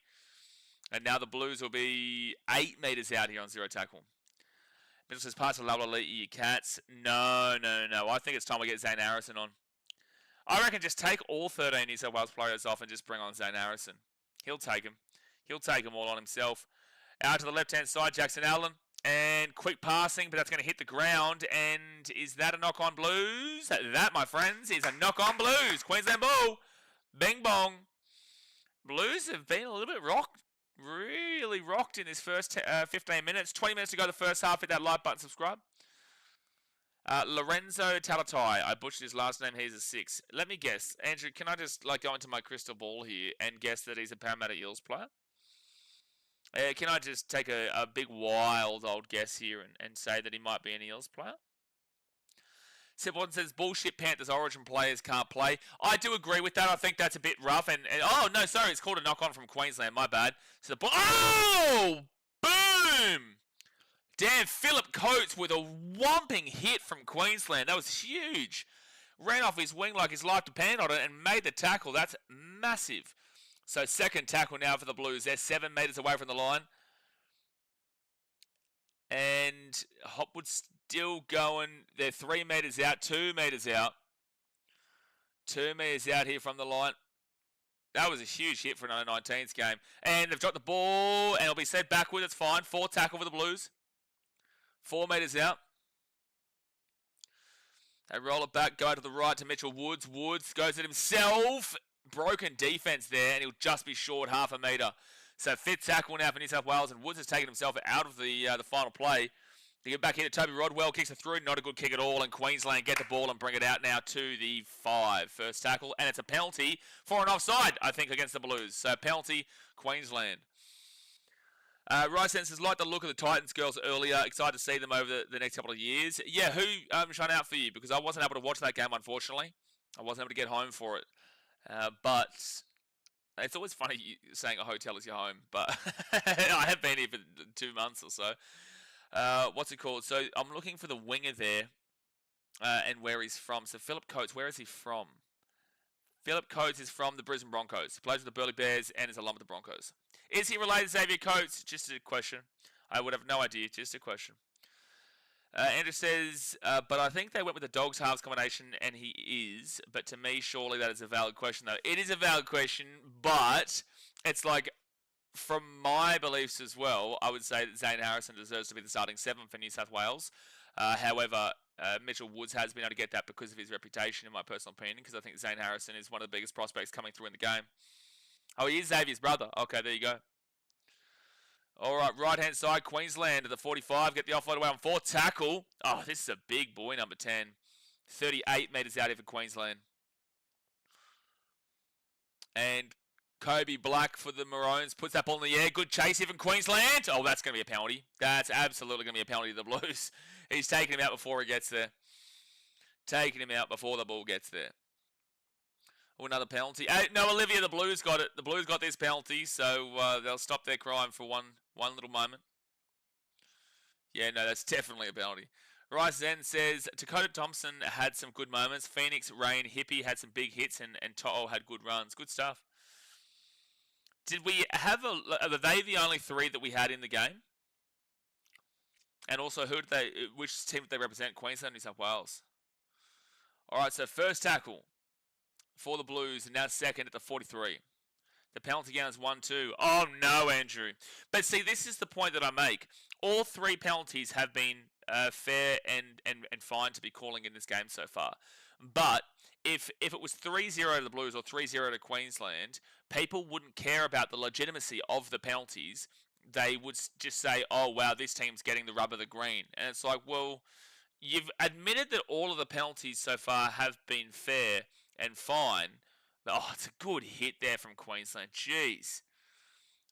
And now the Blues will be 8 metres out here on 0 tackle. Mitchell says, parts of Lala you cats. No. I think it's time we get Zane Harrison on. I reckon just take all 13 New South Wales players off and just bring on Zane Harrison. He'll take him. He'll take them all on himself. Out to the left-hand side, Jackson Allen. And quick passing, but that's going to hit the ground. And is that a knock-on Blues? That, my friends, is a knock-on Blues. Queensland ball. Bing bong. Blues have been a little bit rocked. Really rocked in this first 15 minutes. 20 minutes to go the first half. Hit that like button, subscribe. Lorenzo Talatai. I butchered his last name. He's a 6. Let me guess. Andrew, can I just go into my crystal ball here and guess that he's a Parramatta Eels player? Can I just take a big wild old guess here and say that he might be an Eels player? Sipwon says, bullshit Panthers origin players can't play. I do agree with that. I think that's a bit rough. And oh, no, sorry. It's called a knock-on from Queensland. My bad. So oh! Boom! Damn, Phillip Coates with a whomping hit from Queensland. That was huge. Ran off his wing like his life depended on it and made the tackle. That's massive. So second tackle now for the Blues. They're 7 metres away from the line. And Hopwood's still going. They're 3 metres out, 2 metres out. 2 metres out here from the line. That was a huge hit for an under-19s game. And they've dropped the ball, and it'll be set backward. It's fine. 4 tackle for the Blues. 4 metres out. They roll it back, go to the right to Mitchell Woods. Woods goes at himself. Broken defense there, and he'll just be short half a metre. So 5th tackle now for New South Wales, and Woods has taken himself out of the final play. They get back here to Toby Rodwell, kicks it through, not a good kick at all, and Queensland get the ball and bring it out now to the 5. First tackle, and it's a penalty for an offside, I think, against the Blues. So penalty, Queensland. Rice says, like the look of the Titans girls earlier, excited to see them over the next couple of years. Yeah, who shone out for you? Because I wasn't able to watch that game, unfortunately. I wasn't able to get home for it. But it's always funny saying a hotel is your home, but I have been here for 2 months or so. What's it called? So I'm looking for the winger there and where he's from. So Phillip Coates, where is he from? Phillip Coates is from the Brisbane Broncos. He plays with the Burleigh Bears and is alum with the Broncos. Is he related to Xavier Coates? Just a question. I would have no idea. Just a question. Andrew says, but I think they went with the Dogs halves combination, and he is. But to me, surely that is a valid question, though. It is a valid question, but it's like, from my beliefs as well, I would say that Zane Harrison deserves to be the starting 7 for New South Wales. However, Mitchell Woods has been able to get that because of his reputation, in my personal opinion, because I think Zane Harrison is one of the biggest prospects coming through in the game. Oh, he is Xavier's brother. Okay, there you go. All right, right-hand side, Queensland at the 45. Get the offload away on 4th tackle. Oh, this is a big boy, number 10. 38 metres out here for Queensland. And Kobe Black for the Maroons puts that ball in the air. Good chase here from Queensland. Oh, that's going to be a penalty. That's absolutely going to be a penalty to the Blues. He's taking him out before he gets there. Taking him out before the ball gets there. Oh, another penalty. No, Olivia, the Blues got it. The Blues got this penalty, so they'll stop their crime for one little moment. Yeah, no, that's definitely a penalty. Rice then says, Dakota Thompson had some good moments. Phoenix, Rain, Hippie had some big hits, and To'o had good runs. Good stuff. Did we have are they the only 3 that we had in the game? And also, which team did they represent? Queensland, New South Wales. All right, so first tackle for the Blues, and now second at the 43. The penalty count is 1-2. Oh, no, Andrew. But see, this is the point that I make. All 3 penalties have been fair and fine to be calling in this game so far. But if it was 3-0 to the Blues or 3-0 to Queensland, people wouldn't care about the legitimacy of the penalties. They would just say, oh, wow, this team's getting the rub of the green. And it's like, well, you've admitted that all of the penalties so far have been fair and fine. But, oh, it's a good hit there from Queensland. Jeez.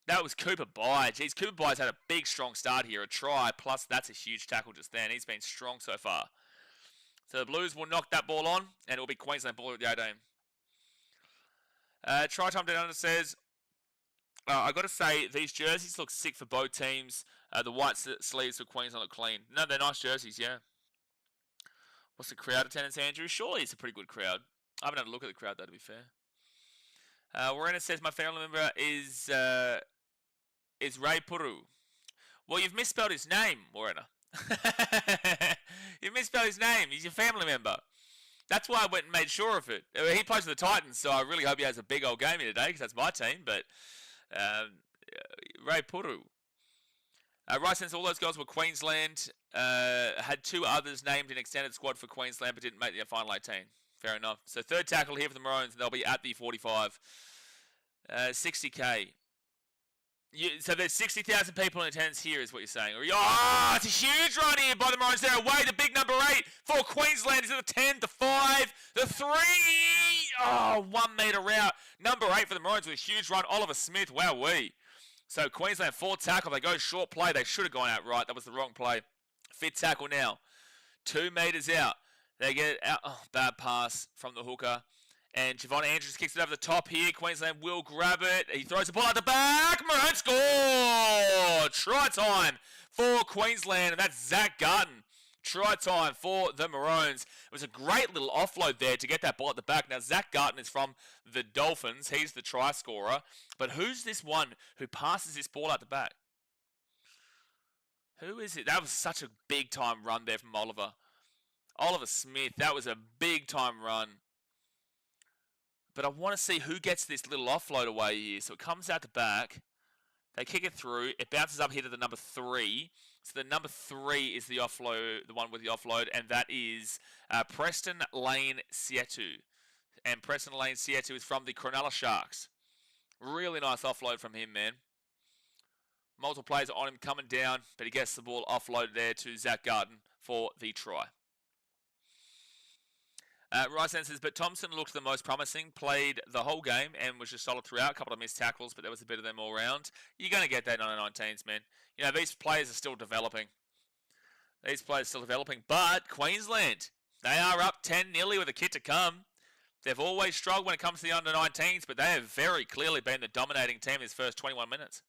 That was Cooper Bye. Jeez, Cooper Bye's had a big, strong start here. A try, plus that's a huge tackle just then. He's been strong so far. So the Blues will knock that ball on, and it will be Queensland ball at the 18. Try time down under says, I got to say, these jerseys look sick for both teams. The white sleeves for Queensland look clean. No, they're nice jerseys, yeah. What's the crowd attendance, Andrew? Surely it's a pretty good crowd. I haven't had a look at the crowd, though, to be fair. Warren says, my family member is Ray Puru. Well, you've misspelled his name, Warren. You misspelled his name. He's your family member. That's why I went and made sure of it. He plays for the Titans, so I really hope he has a big old game here today, because that's my team. But Ray Puru. Right, since all those goals were Queensland, had two others named in extended squad for Queensland, but didn't make the final 18. Fair enough. So third tackle here for the Maroons, and they'll be at the 45. 60K. So there's 60,000 people in attendance here, is what you're saying. Oh, it's a huge run here by the Maroons. They're away. The big number 8 for Queensland is at the 10, the 5, the 3. Oh, 1 metre out. Number 8 for the Maroons with a huge run. Oliver Smith, wowee. So Queensland, 4th tackle. They go short play. They should have gone out right. That was the wrong play. 5th tackle now. 2 metres out. They get it out. Oh, bad pass from the hooker. And Javon Andrews kicks it over the top here. Queensland will grab it. He throws the ball out the back. Maroons score! Try time for Queensland. And that's Zach Garton. Try time for the Maroons. It was a great little offload there to get that ball at the back. Now, Zach Garton is from the Dolphins. He's the try scorer. But who's this one who passes this ball out the back? Who is it? That was such a big-time run there from Oliver. Oliver Smith. That was a big-time run. But I want to see who gets this little offload away here. So it comes out the back. They kick it through. It bounces up here to the number 3. So the number 3 is the offload, the one with the offload, and that is Preston Lane Sietu. And Preston Lane Sietu is from the Cronulla Sharks. Really nice offload from him, man. Multiple players on him coming down, but he gets the ball offloaded there to Zach Garton for the try. Rice says, but Thompson looked the most promising, played the whole game and was just solid throughout. A couple of missed tackles, but there was a bit of them all round. You're going to get that on the 19s, man. You know, these players are still developing. But Queensland, they are up 10-0 with a kit to come. They've always struggled when it comes to the under-19s, but they have very clearly been the dominating team in his first 21 minutes.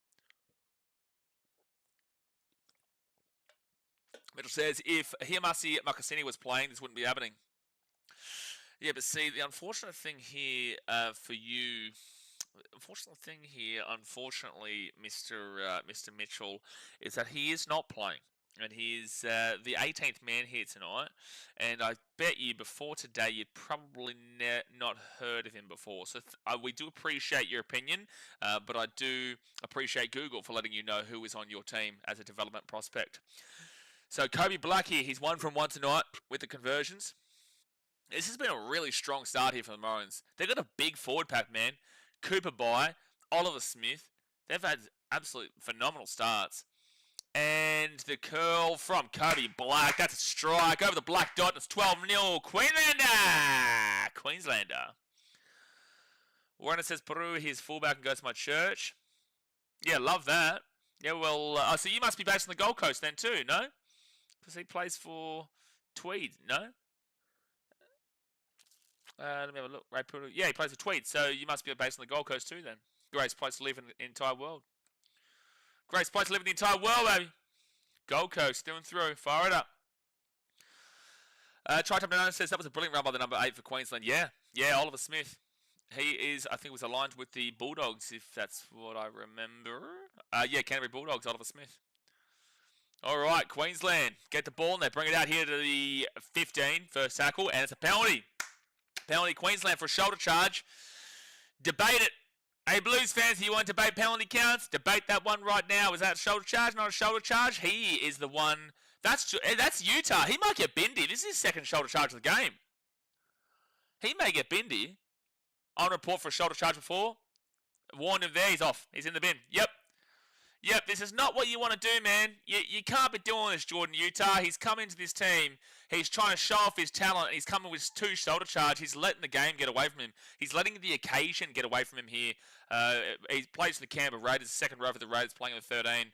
Mitchell says, if Hiamasi Makasini was playing, this wouldn't be happening. Yeah, but see, the unfortunate thing here for you, unfortunately, Mr. Mitchell, is that he is not playing. And he is the 18th man here tonight. And I bet you before today, you'd probably not heard of him before. So we do appreciate your opinion, but I do appreciate Google for letting you know who is on your team as a development prospect. So Kobe Black here, he's 1 from 1 tonight with the conversions. This has been a really strong start here for the Maroons. They've got a big forward pack, man. Cooper Bye, Oliver Smith. They've had absolute phenomenal starts. And the curl from Kobe Black. That's a strike over the black dot. It's 12-0. Queenslander. Warren says, Peru, he's fullback and goes to my church. Yeah, love that. Yeah, well, so you must be based on the Gold Coast then too, no? Because he plays for Tweed, no? Let me have a look. Ray Puru. Yeah, he plays for Tweed, so you must be based on the Gold Coast too then. Greatest place to live in the entire world. Greatest place to live in the entire world, baby. Gold Coast, through and through. Fire it up. Tri-Top Banana says that was a brilliant run by the number 8 for Queensland. Yeah, Oliver Smith. He is, I think, was aligned with the Bulldogs, if that's what I remember. Yeah, Canterbury Bulldogs, Oliver Smith. All right, Queensland get the ball and they bring it out here to the 15, first tackle, and it's a penalty. Penalty Queensland for a shoulder charge. Debate it. Hey, Blues fans, you want to debate penalty counts? Debate that one right now. Is that a shoulder charge, not a shoulder charge? He is the one. That's Utah. He might get bindy. This is his second shoulder charge of the game. He may get binned here. On report for a shoulder charge before. Warned him there. He's off. He's in the bin. Yep, this is not what you want to do, man. You can't be doing this, Jordan Utah. He's come into this team. He's trying to show off his talent, and he's coming with 2 shoulder charge. He's letting the game get away from him. He's letting the occasion get away from him here. He plays for the Canberra Raiders, second row for the Raiders, playing with 13.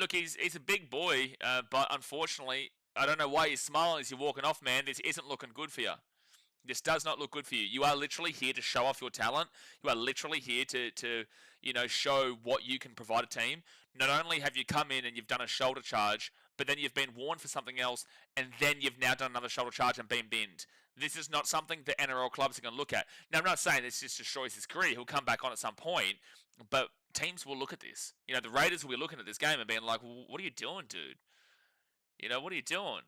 Look, he's a big boy, but unfortunately, I don't know why you're smiling as you're walking off, man. This isn't looking good for you. This does not look good for you. You are literally here to show off your talent. You are literally here to show what you can provide a team. Not only have you come in and you've done a shoulder charge, but then you've been warned for something else, and then you've now done another shoulder charge and been binned. This is not something that NRL clubs are going to look at. Now, I'm not saying this just destroys his career. He'll come back on at some point, but teams will look at this. The Raiders will be looking at this game and being like, well, what are you doing, dude? What are you doing?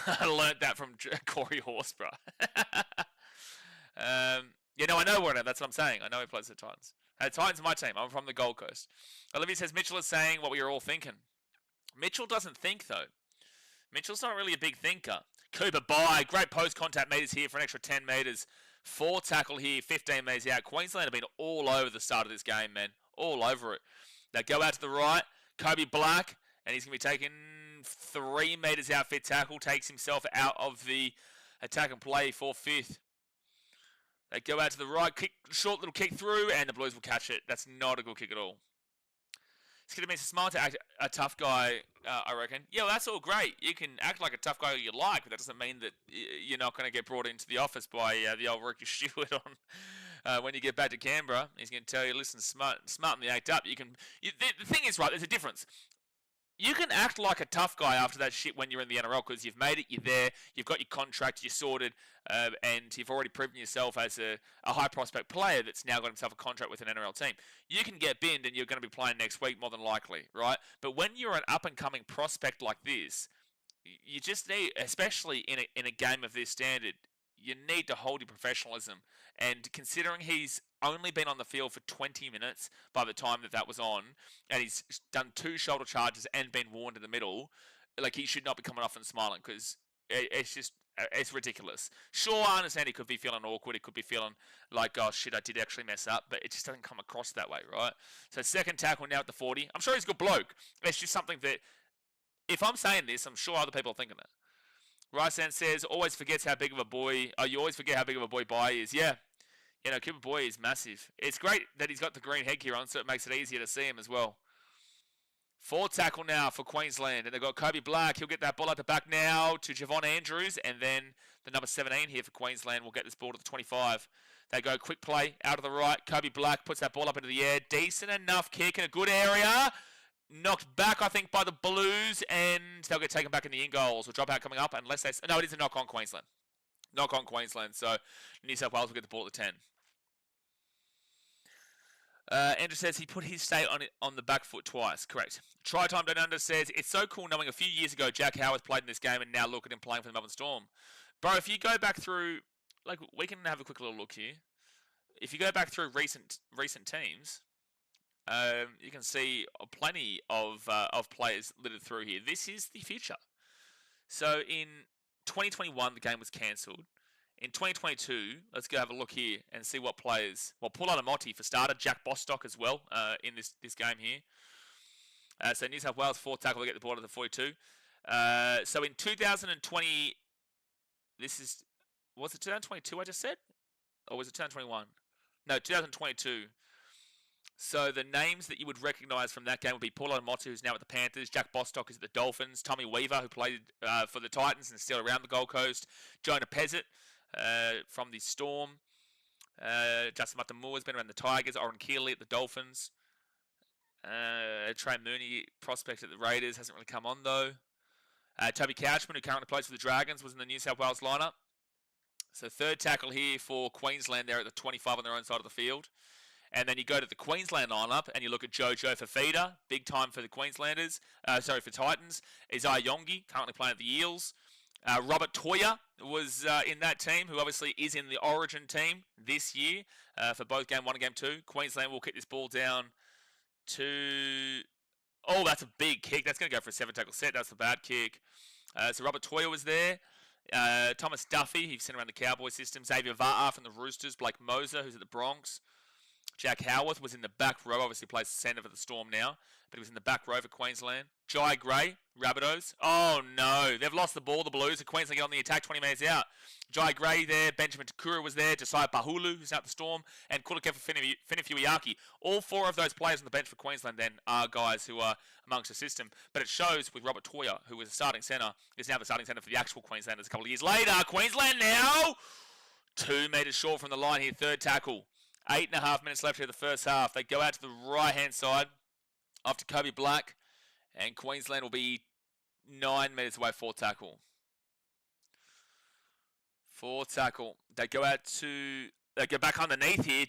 I learned that from Corey Horse, bro. I know Warner. That's what I'm saying. I know he plays the Titans. Titans are my team. I'm from the Gold Coast. Olivia says Mitchell is saying what we are all thinking. Mitchell doesn't think, though. Mitchell's not really a big thinker. Cooper by. Great post-contact meters here for an extra 10 meters. 4 tackle here, 15 meters out. Queensland have been all over the start of this game, man. All over it. They go out to the right. Kobe Black, and he's going to be taking 3 meters out fit tackle. Takes himself out of the attack and play for 5th. They go out to the right, short little kick through, and the Blues will catch it. That's not a good kick at all. It's going to be smart to act a tough guy, I reckon. Yeah, well, that's all great. You can act like a tough guy you like, but that doesn't mean that you're not going to get brought into the office by the old Ricky Stewart on when you get back to Canberra. He's going to tell you, listen, smarten the act up. The thing is, right, there's a difference. You can act like a tough guy after that shit when you're in the NRL because you've made it, you're there, you've got your contract, you're sorted, and you've already proven yourself as a high prospect player that's now got himself a contract with an NRL team. You can get binned and you're going to be playing next week more than likely, right? But when you're an up-and-coming prospect like this, you just need, especially in a game of this standard, you need to hold your professionalism. And considering he's only been on the field for 20 minutes by the time that was on, and he's done 2 shoulder charges and been warned in the middle, like he should not be coming off and smiling because it's ridiculous. Sure, I understand he could be feeling awkward. He could be feeling like, oh shit, I did actually mess up, but it just doesn't come across that way, right? So second tackle now at the 40. I'm sure he's a good bloke. It's just something that, if I'm saying this, I'm sure other people are thinking that. Rysan says, always forgets how big of a boy, you always forget how big of a boy Bai is. Yeah. Cooper Boy is massive. It's great that he's got the green headgear on, so it makes it easier to see him as well. 4 tackle now for Queensland, and they've got Kobe Black. He'll get that ball at the back now to Javon Andrews, and then the number 17 here for Queensland will get this ball to the 25. They go quick play out of the right. Kobe Black puts that ball up into the air. Decent enough kick in a good area. Knocked back, I think, by the Blues, and they'll get taken back in the in-goals. Or drop out coming up, unless they... No, it is a knock on Queensland. Knock on Queensland, so New South Wales will get the ball at the 10. Andrew says he put his state on the back foot twice. Correct. Try Time Down Under says, it's so cool knowing a few years ago Jack Howard played in this game and now look at him playing for the Melbourne Storm. Bro, if you go back through... Like, we can have a quick little look here. If you go back through recent teams... you can see plenty of players littered through here. This is the future. So in 2021, the game was cancelled. In 2022, let's go have a look here and see what players... Well, Paul Adamotti for starter, Jack Bostock as well in this game here. So New South Wales, 4th tackle, they get the ball to the 42. So in 2020... This is... Was it 2022 I just said? Or was it 2021? No, 2022. So the names that you would recognise from that game would be Paul Adamotti, who's now at the Panthers. Jack Bostock is at the Dolphins. Tommy Weaver, who played for the Titans and is still around the Gold Coast. Jonah Pezzett from the Storm. Justin Matamua has been around the Tigers. Oren Keeley at the Dolphins. Trey Mooney, prospect at the Raiders, hasn't really come on though. Toby Couchman, who currently plays for the Dragons, was in the New South Wales lineup. So 3rd tackle here for Queensland. They're at the 25 on their own side of the field. And then you go to the Queensland lineup and you look at Jojo Fafita, big time for the Queenslanders. For Titans. Isaiah Yongi, currently playing at the Eels. Robert Toya was in that team, who obviously is in the Origin team this year for both Game 1 and Game 2. Queensland will kick this ball down to... Oh, that's a big kick. That's going to go for a 7-tackle set. That's the bad kick. So Robert Toya was there. Thomas Duffy, he's sent around the Cowboy system. Xavier Va'a from the Roosters. Blake Moser, who's at the Bronx. Jack Howarth was in the back row. Obviously plays centre for the Storm now, but he was in the back row for Queensland. Jai Gray, Rabbitohs. Oh no, they've lost the ball, the Blues. The Queensland get on the attack 20 minutes out. Jai Gray there, Benjamin Takura was there, Josiah Pahulu, who's out the Storm, and Kulakefa Finifuiaki. All four of those players on the bench for Queensland then are guys who are amongst the system. But it shows with Robert Toya, who was a starting centre, is now the starting centre for the actual Queenslanders a couple of years later. Queensland now 2 metres short from the line here, third tackle. 8.5 minutes left here in the first half. They go out to the right-hand side after Kobe Black, and Queensland will be 9 metres away, fourth tackle. Fourth tackle. They go back underneath here.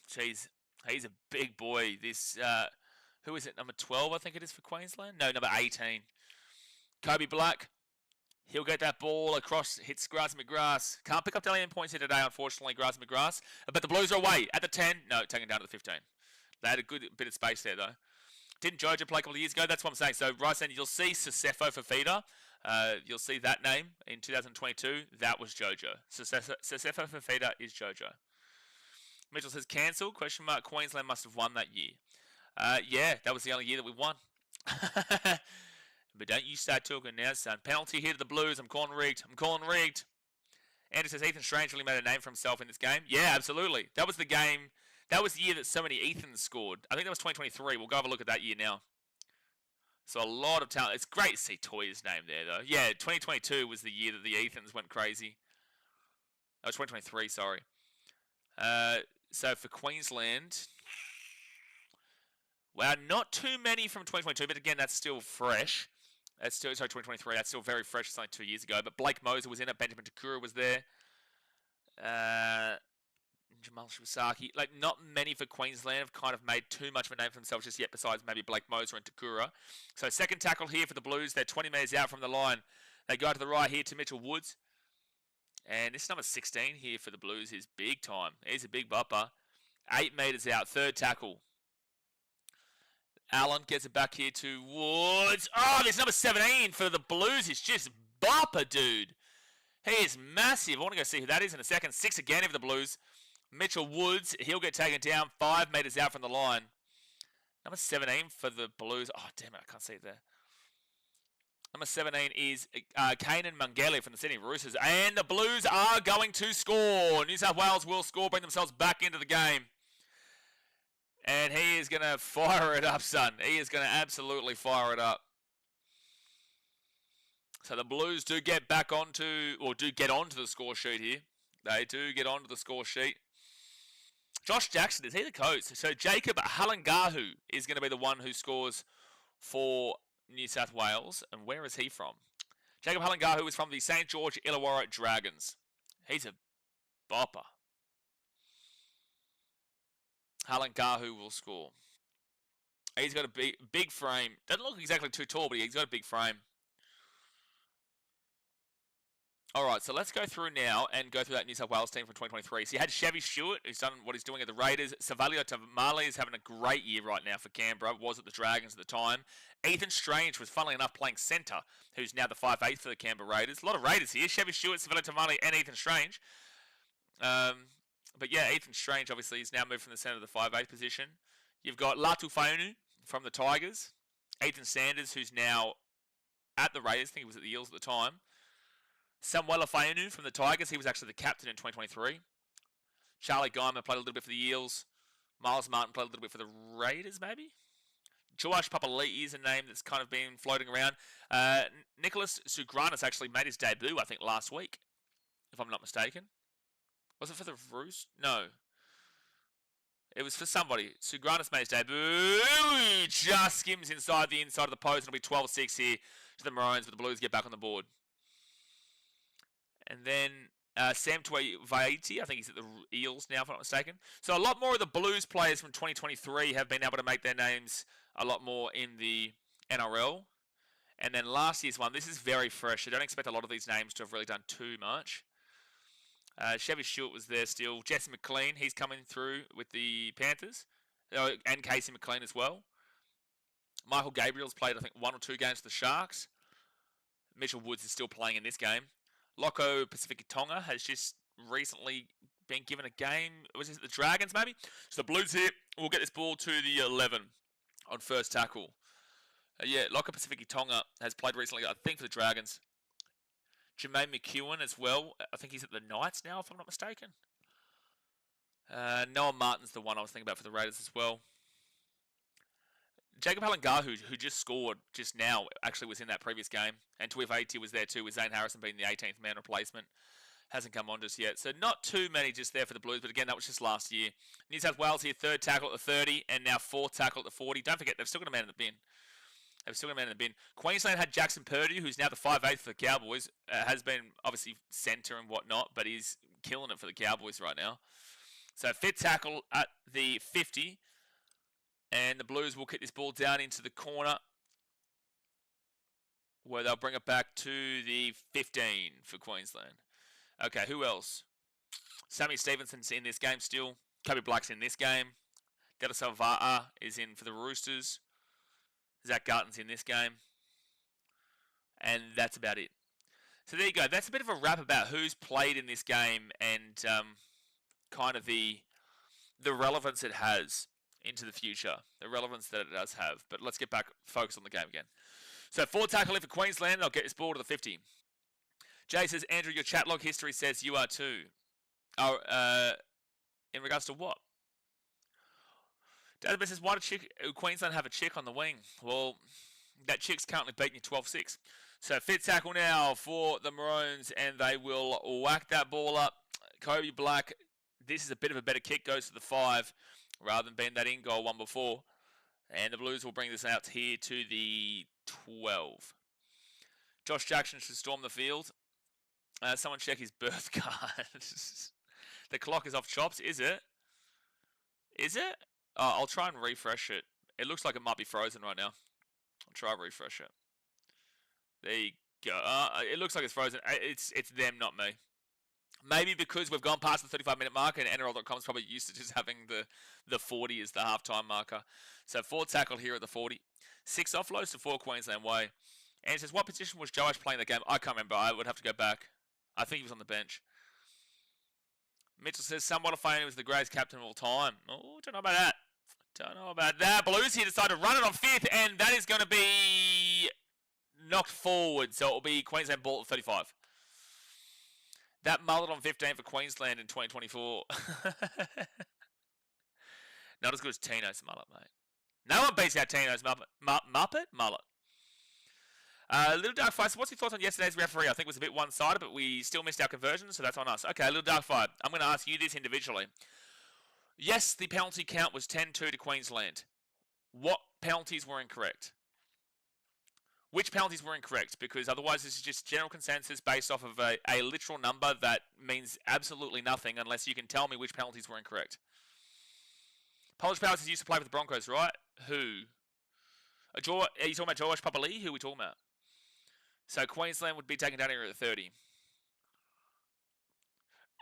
Jeez, he's a big boy. This, who is it? Number 12, I think it is for Queensland? No, number 18. Kobe Black. He'll get that ball across, hits Grass McGrath. Can't pick up Dalian points here today, unfortunately, Grass McGrath. But the Blues are away at the 10. No, taken down to the 15. They had a good bit of space there, though. Didn't Jojo play a couple of years ago? That's what I'm saying. So, right then, you'll see Sesefo Fafita. You'll see that name in 2022. That was Jojo. Sesefo Fafita is Jojo. Mitchell says, cancel? Question mark. Queensland must have won that year. Yeah, that was the only year that we won. But don't you start talking now, son. Penalty here to the Blues. I'm calling rigged. Andy says, Ethan Strange really made a name for himself in this game. Yeah, absolutely. That was the game. That was the year that so many Ethans scored. I think that was 2023. We'll go have a look at that year now. So a lot of talent. It's great to see Toya's name there, though. Yeah, 2022 was the year that the Ethans went crazy. Oh, 2023, sorry. So for Queensland... Wow, not too many from 2022, but again, that's still fresh. That's still, sorry, 2023, that's still very fresh. It's only 2 years ago. But Blake Moser was in it. Benjamin Takura was there. Jamal Shiwasaki. Like, not many for Queensland have kind of made too much of a name for themselves just yet, besides maybe Blake Moser and Takura. So, second tackle here for the Blues. They're 20 metres out from the line. They go to the right here to Mitchell Woods. And this number 16 here for the Blues is big time. He's a big bupper. 8 metres out. Third tackle. Allen gets it back here to Woods. Oh, this number 17 for the Blues is just bopper, dude. He is massive. I want to go see who that is in a second. 6 again for the Blues. Mitchell Woods, he'll get taken down 5 metres out from the line. Number 17 for the Blues. Oh, damn it, I can't see it there. Number 17 is Kanan Mangeli from the Sydney Roosters. And the Blues are going to score. New South Wales will score, bring themselves back into the game. And he is going to fire it up, son. He is going to absolutely fire it up. So the Blues do get back onto, or do get onto the score sheet here. They do get onto the score sheet. Josh Jackson, is he the coach? So Jacob Halangahu is going to be the one who scores for New South Wales. And where is he from? Jacob Halangahu is from the St. George Illawarra Dragons. He's a bopper. Halangahu will score. He's got a big frame. Doesn't look exactly too tall, but he's got a big frame. All right, so let's go through now and go through that New South Wales team from 2023. So you had Chevy Stewart, who's done what he's doing at the Raiders. Savalio Tamale is having a great year right now for Canberra. Was at the Dragons at the time. Ethan Strange was, funnily enough, playing centre, who's now the 5'8" for the Canberra Raiders. A lot of Raiders here. Chevy Stewart, Savalio Tamale, and Ethan Strange. But yeah, Ethan Strange obviously is now moved from the centre to the 5'8" position. You've got Latu Fainu from the Tigers. Ethan Sanders, who's now at the Raiders. I think he was at the Eels at the time. Samuela Fainu from the Tigers. He was actually the captain in 2023. Charlie Guyman played a little bit for the Eels. Miles Martin played a little bit for the Raiders, maybe? Joash Papali'i is a name that's kind of been floating around. Nicholas Sugranis actually made his debut, I think, last week, if I'm not mistaken. Was it for the Roos? No. It was for somebody. Sugranis made his debut. He just skims inside of the post. It'll be 12-6 here to the Maroons, but the Blues get back on the board. And then Sam Tuivasa, I think he's at the Eels now, if I'm not mistaken. So a lot more of the Blues players from 2023 have been able to make their names a lot more in the NRL. And then last year's one, this is very fresh. I don't expect a lot of these names to have really done too much. Chevy Stewart was there still. Jesse McLean, he's coming through with the Panthers. And Casey McLean as well. Michael Gabriel's played, I think, 1 or 2 games for the Sharks. Mitchell Woods is still playing in this game. Loco Pacific Tonga has just recently been given a game. Was it the Dragons, maybe? So the Blues here will get this ball to the 11 on first tackle. Yeah, Loco Pacific Tonga has played recently, I think, for the Dragons. Jermaine McEwen as well. I think he's at the Knights now, if I'm not mistaken. Noah Martin's the one I was thinking about for the Raiders as well. Jacob Halangahu, who just scored just now, actually was in that previous game. And Tuivasa was there too, with Zane Harrison being the 18th man replacement. Hasn't come on just yet. So not too many just there for the Blues, but again, that was just last year. New South Wales here, third tackle at the 30, and now fourth tackle at the 40. Don't forget, they've still got a man in the bin. Queensland had Jackson Purdue, who's now the 5'8" for the Cowboys. Has been, obviously, centre and whatnot, but he's killing it for the Cowboys right now. So fifth tackle at the 50. And the Blues will kick this ball down into the corner, where they'll bring it back to the 15 for Queensland. Okay, who else? Sammy Stevenson's in this game still. Kobe Black's in this game. Dela Salva'a is in for the Roosters. Zach Garton's in this game. And that's about it. So there you go. That's a bit of a wrap about who's played in this game and kind of the relevance it has into the future. The relevance that it does have. But let's get back focused on the game again. So four tackle in for Queensland. I'll get this ball to the 50. Jay says, Andrew, your chat log history says you are too. Oh, in regards to what? Database says, why did Queensland have a chick on the wing? Well, that chick's currently beating you 12-6. So fifth tackle now for the Maroons, and they will whack that ball up. Kobe Black, this is a bit of a better kick, goes to the 5, rather than being that in-goal one before. And the Blues will bring this out here to the 12. Josh Jackson should storm the field. Someone check his birth card. The clock is off chops, is it? Is it? I'll try and refresh it. It looks like it might be frozen right now. I'll try and refresh it. There you go. It looks like it's frozen. It's them, not me. Maybe because we've gone past the 35-minute mark and NRL.com is probably used to just having the 40 as the halftime marker. So fourth tackle here at the 40. 6 offloads to 4 Queensland way. And it says, what position was Joash playing the game? I can't remember. I would have to go back. I think he was on the bench. Mitchell says, somewhat famous was the greatest captain of all time. Oh, don't know about that. Don't know about that. Blues here decide to run it on fifth, and that is going to be knocked forward. So it will be Queensland ball at 35. That mullet on 15 for Queensland in 2024. Not as good as Tino's mullet, mate. No one beats out Tino's Muppet mullet. Little Dark Fire, so what's your thoughts on yesterday's referee? I think it was a bit one-sided, but we still missed our conversion, so that's on us. Okay, Little Dark Fire, I'm going to ask you this individually. Yes, the penalty count was 10-2 to Queensland. What penalties were incorrect? Which penalties were incorrect? Because otherwise this is just general consensus based off of a literal number that means absolutely nothing unless you can tell me which penalties were incorrect. Polish Powers used to play with the Broncos, right? Who? Are you talking about George Papali? Who are we talking about? So Queensland would be taken down here at 30.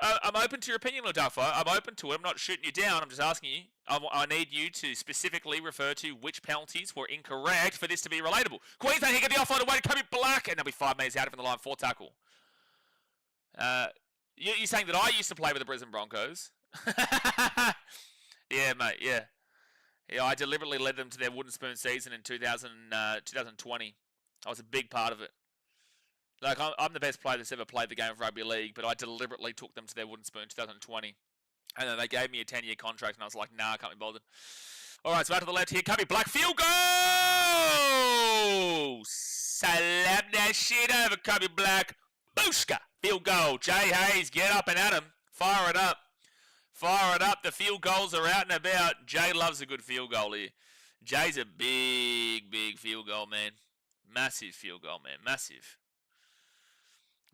I'm open to your opinion, Ladafo. I'm open to it. I'm not shooting you down. I'm just asking you. I need you to specifically refer to which penalties were incorrect for this to be relatable. Queensland, he got the offload away to Kobe Black, and they'll be 5 metres out of the line, 4 tackle. You're saying that I used to play with the Brisbane Broncos? Yeah, mate, yeah. Yeah, I deliberately led them to their wooden spoon season in 2020. I was a big part of it. Like, I'm the best player that's ever played the game of rugby league, but I deliberately took them to their wooden spoon in 2020. And then they gave me a 10-year contract, and I was like, nah, I can't be bothered. All right, so out to the left here, Kobe Black, field goal! Slap that shit over, Kobe Black. Booshka! Field goal. Jay Hayes, get up and at him. Fire it up. Fire it up. The field goals are out and about. Jay loves a good field goal here. Jay's a big, big field goal, man. Massive field goal, man. Massive.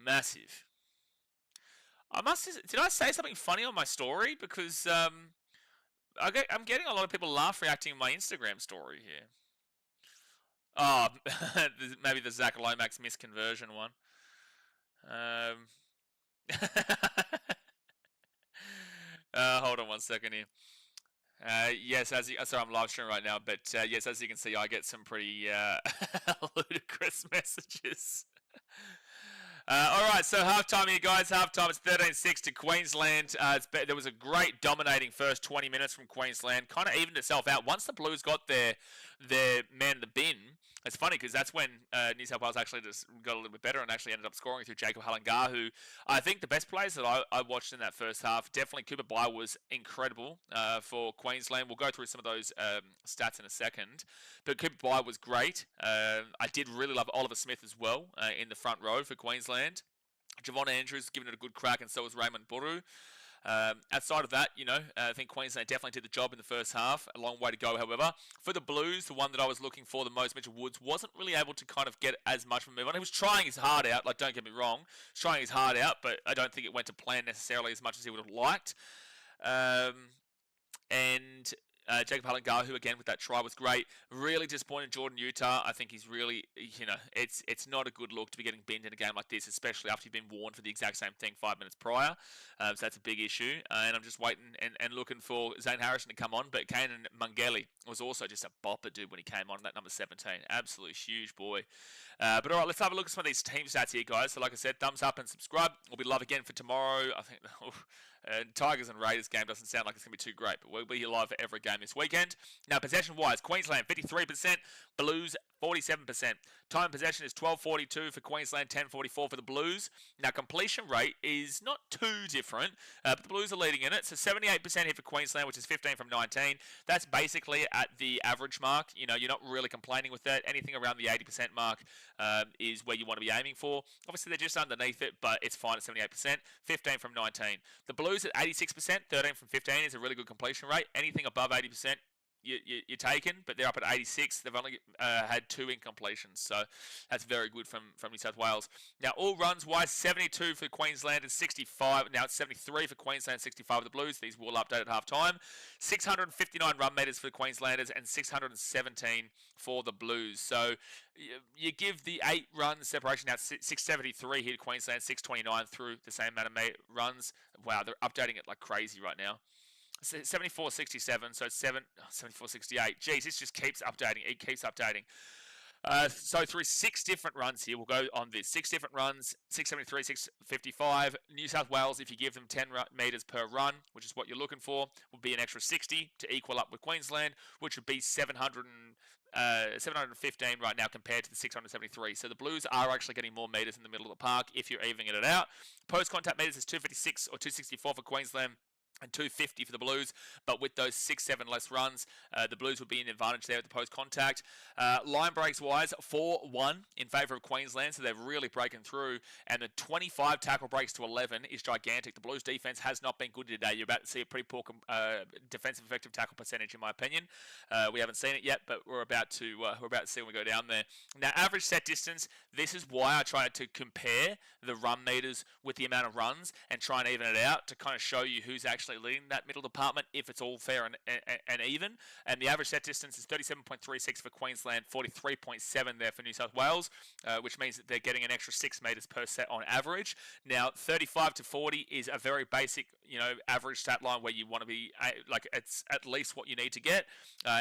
Massive. Did I say something funny on my story? Because I'm getting a lot of people laugh reacting to my Instagram story here. Oh, maybe the Zach Lomax misconversion one. Hold on one second here. Yes, sorry, I'm live streaming right now, but yes, as you can see, I get some pretty ludicrous messages. All right, so halftime here, guys. Halftime is 13-6 to Queensland. There was a great dominating first 20 minutes from Queensland. Kind of evened itself out. Once the Blues got their man in the bin, it's funny because that's when New South Wales actually just got a little bit better and actually ended up scoring through Jacob Hallengar, who I think the best players that I watched in that first half, definitely Cooper Bye was incredible for Queensland. We'll go through some of those stats in a second. But Cooper Bye was great. I did really love Oliver Smith as well in the front row for Queensland. Javon Andrews giving it a good crack, and so was Raymond Buru. Outside of that, I think Queensland definitely did the job in the first half. A long way to go, however. For the Blues, the one that I was looking for the most, Mitchell Woods, wasn't really able to kind of get as much of a move on. He was trying his heart out, like, don't get me wrong. He was trying his heart out, but I don't think it went to plan necessarily as much as he would have liked. Jacob Hallengar, who again with that try was great. Really disappointed Jordan Utah. I think he's really, it's not a good look to be getting binned in a game like this, especially after you've been warned for the exact same thing 5 minutes prior. So that's a big issue. And I'm just waiting and looking for Zane Harrison to come on. But Kanan Mungeli was also just a bopper, dude, when he came on, that number 17. Absolute huge boy. But all right, let's have a look at some of these team stats here, guys. So like I said, thumbs up and subscribe. We'll be live again for tomorrow. I think Tigers and Raiders game doesn't sound like it's going to be too great, but we'll be live for every game this weekend. Now, possession-wise, Queensland 53%, Blues 47%. Time possession is 12:42 for Queensland, 10:44 for the Blues. Now, completion rate is not too different, but the Blues are leading in it. So 78% here for Queensland, which is 15 from 19. That's basically at the average mark. You're not really complaining with that. Anything around the 80% mark is where you want to be aiming for. Obviously, they're just underneath it, but it's fine at 78%. 15 from 19. The Blues at 86%, 13 from 15 is a really good completion rate. Anything above 80%, you're taken, but they're up at 86. They've only had 2 incompletions, so that's very good from New South Wales. Now, all runs wise, 72 for Queensland and 65. Now it's 73 for Queensland, 65 for the Blues. These will update at half time. 659 run meters for the Queenslanders and 617 for the Blues. So you give the 8 runs separation now. 673 here to Queensland, 629 through the same amount of runs. Wow, they're updating it like crazy right now. 74.67, so it's 74.68. Geez, this just keeps updating. It keeps updating. So through 6 different runs here, we'll go on this. 6 different runs, 673, 655. New South Wales, if you give them 10 metres per run, which is what you're looking for, will be an extra 60 to equal up with Queensland, which would be 715 right now compared to the 673. So the Blues are actually getting more metres in the middle of the park if you're evening it out. Post-contact metres is 256 or 264 for Queensland and 250 for the Blues, but with those 6-7 less runs, the Blues would be in advantage there at the post-contact. Line breaks wise, 4-1 in favour of Queensland, so they're really breaking through, and the 25 tackle breaks to 11 is gigantic. The Blues defence has not been good today. You're about to see a pretty poor defensive effective tackle percentage, in my opinion. We haven't seen it yet, but we're about to see when we go down there. Now, average set distance, this is why I try to compare the run meters with the amount of runs and try and even it out to kind of show you who's actually leading that middle department if it's all fair and even. And the average set distance is 37.36 for Queensland, 43.7 there for New South Wales, which means that they're getting an extra 6 metres per set on average. Now, 35 to 40 is a very basic, average stat line where you want to be, like, it's at least what you need to get.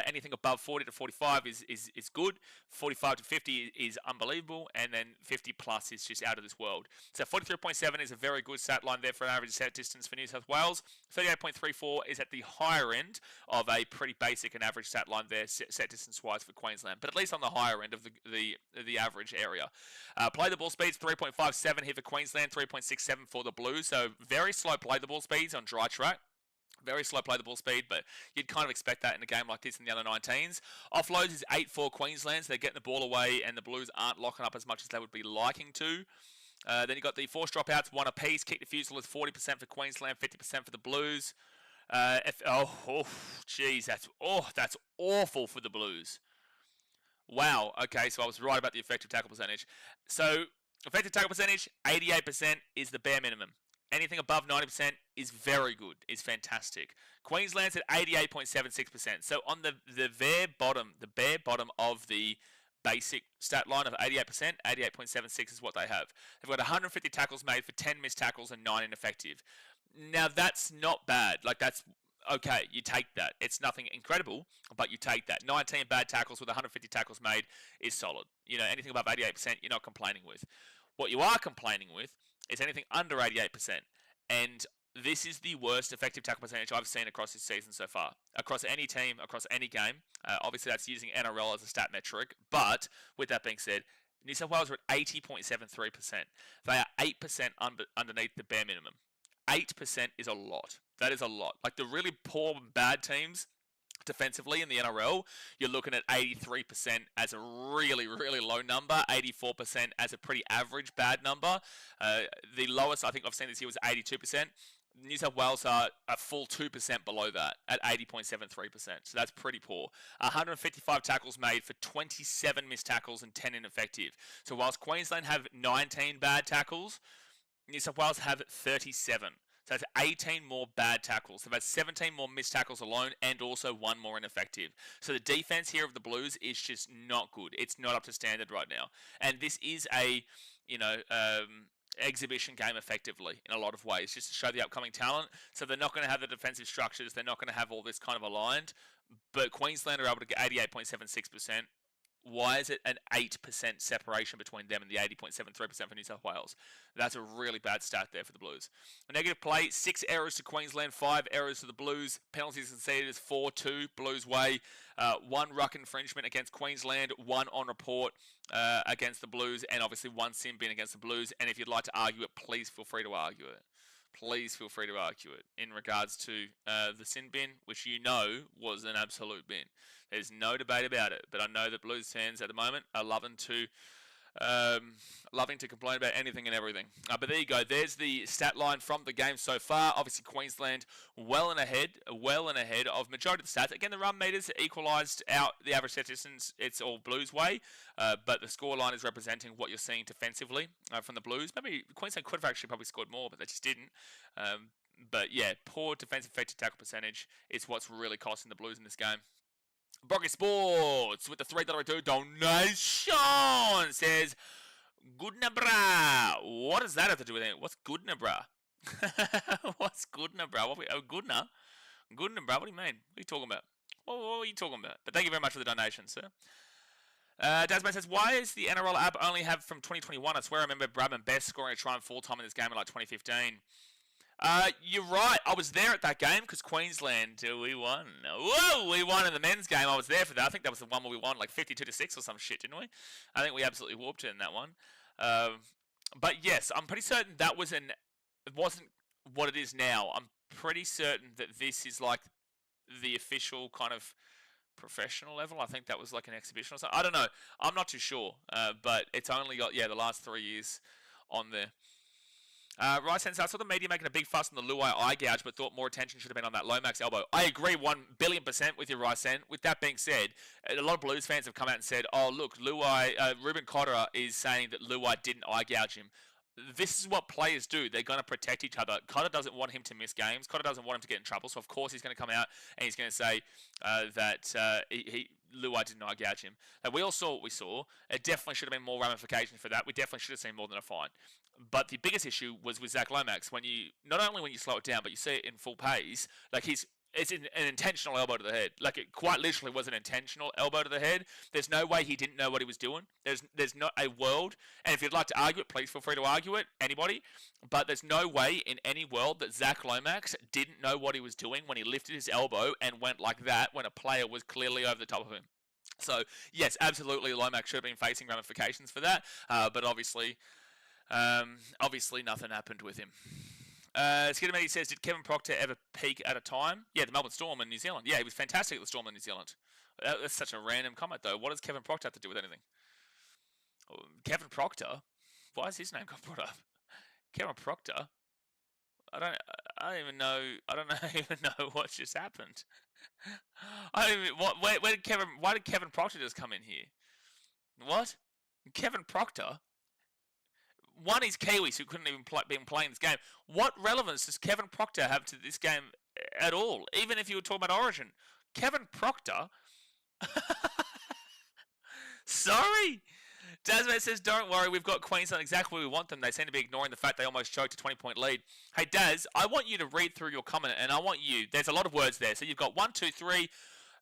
Anything above 40 to 45 is good. 45 to 50 is unbelievable, and then 50 plus is just out of this world. So 43.7 is a very good stat line there for an average set distance for New South Wales. 38.34 is at the higher end of a pretty basic and average stat line there, set distance-wise for Queensland, but at least on the higher end of the average area. Play the ball speeds, 3.57 here for Queensland, 3.67 for the Blues, so very slow play the ball speeds on dry track. Very slow play the ball speed, but you'd kind of expect that in a game like this in the under 19s. Offloads is 8 for Queensland, so they're getting the ball away, and the Blues aren't locking up as much as they would be liking to. Then you've got the forced dropouts, 1 apiece. Kick defusal is 40% for Queensland, 50% for the Blues. Geez, that's awful for the Blues. Wow, okay, so I was right about the effective tackle percentage. So, effective tackle percentage, 88% is the bare minimum. Anything above 90% is very good, is fantastic. Queensland's at 88.76%. So on the bare bottom of the basic stat line of 88%, 88.76 is what they have. They've got 150 tackles made for 10 missed tackles and 9 ineffective. Now that's not bad. Like, that's okay, you take that. It's nothing incredible, but you take that. 19 bad tackles with 150 tackles made is solid. Anything above 88% you're not complaining with. What you are complaining with is anything under 88%. And this is the worst effective tackle percentage I've seen across this season so far. Across any team, across any game. Obviously, that's using NRL as a stat metric. But with that being said, New South Wales are at 80.73%. They are 8% underneath the bare minimum. 8% is a lot. That is a lot. Like the really poor and bad teams defensively in the NRL, you're looking at 83% as a really, really low number, 84% as a pretty average bad number. The lowest I think I've seen this year was 82%. New South Wales are a full 2% below that at 80.73%. So that's pretty poor. 155 tackles made for 27 missed tackles and 10 ineffective. So whilst Queensland have 19 bad tackles, New South Wales have 37. So that's 18 more bad tackles. They've had 17 more missed tackles alone and also one more ineffective. So the defense here of the Blues is just not good. It's not up to standard right now. And this is a, exhibition game effectively in a lot of ways, just to show the upcoming talent. So they're not going to have the defensive structures. They're not going to have all this kind of aligned. But Queensland are able to get 88.76%. Why is it an 8% separation between them and the 80.73% for New South Wales? That's a really bad stat there for the Blues. A negative play, 6 errors to Queensland, 5 errors to the Blues. Penalties conceded is 4-2 Blues way. 1 ruck infringement against Queensland, 1 on report against the Blues, and obviously 1 sin bin against the Blues. And if you'd like to argue it, please feel free to argue it. Please feel free to argue it in regards to the sin bin, which was an absolute bin. There's no debate about it. But I know that Blues fans at the moment are loving to complain about anything and everything. But there you go. There's the stat line from the game so far. Obviously, Queensland well and ahead of majority of the stats. Again, the run meters equalised out the average set distance. It's all Blues way. But the scoreline is representing what you're seeing defensively from the Blues. Maybe Queensland could have actually probably scored more, but they just didn't. But yeah, poor defensive effective tackle percentage is what's really costing the Blues in this game. Brocky Sports with the $3.02 donation says, Goodna bra. What does that have to do with it? What's Goodna bra? What's Goodna bra? Goodna? Goodna bra? What do you mean? What are you talking about? What are you talking about? But thank you very much for the donation, sir. Dasman says, why is the NRL app only have from 2021? I swear I remember Bradman Best scoring a try and full-time in this game in like 2015. You're right. I was there at that game because Queensland, we won. Whoa, we won in the men's game. I was there for that. I think that was the one where we won like 52-6 or some shit, didn't we? I think we absolutely whooped it in that one. But yes, I'm pretty certain that was it wasn't what it is now. I'm pretty certain that this is like the official kind of professional level. I think that was like an exhibition or something. I don't know. I'm not too sure. But it's only got, the last 3 years on there. Rice, I saw the media making a big fuss on the Luai eye gouge, but thought more attention should have been on that Lomax elbow. I agree 1,000,000,000% with you, Rice. With that being said, a lot of Blues fans have come out and said, oh, look, Ruben Cotter is saying that Luai didn't eye gouge him. This is what players do. They're going to protect each other. Cotter doesn't want him to miss games. Cotter doesn't want him to get in trouble. So, of course, he's going to come out and he's going to say that Luai didn't eye gouge him. And we all saw what we saw. It definitely should have been more ramifications for that. We definitely should have seen more than a fine. But the biggest issue was with Zach Lomax. Not only when you slow it down, but you see it in full pace. Like it's an intentional elbow to the head. Like it quite literally was an intentional elbow to the head. There's no way he didn't know what he was doing. There's not a world. And if you'd like to argue it, please feel free to argue it, anybody. But there's no way in any world that Zach Lomax didn't know what he was doing when he lifted his elbow and went like that when a player was clearly over the top of him. So yes, absolutely, Lomax should have been facing ramifications for that. But obviously nothing happened with him. Skidamedi says, did Kevin Proctor ever peak at a time? Yeah, the Melbourne Storm in New Zealand. Yeah, he was fantastic at the Storm in New Zealand. That's such a random comment, though. What does Kevin Proctor have to do with anything? Kevin Proctor? Why is his name got brought up? Kevin Proctor? I don't even know what just happened. Why did Kevin Proctor just come in here? What? Kevin Proctor? One is Kiwis who couldn't even been playing this game. What relevance does Kevin Proctor have to this game at all? Even if you were talking about Origin. Kevin Proctor? Sorry? Dasman says, don't worry, we've got Queensland exactly where we want them. They seem to be ignoring the fact they almost choked a 20-point lead. Hey, Daz, I want you to read through your comment, and I want you, there's a lot of words there. So you've got 1, 2, 3,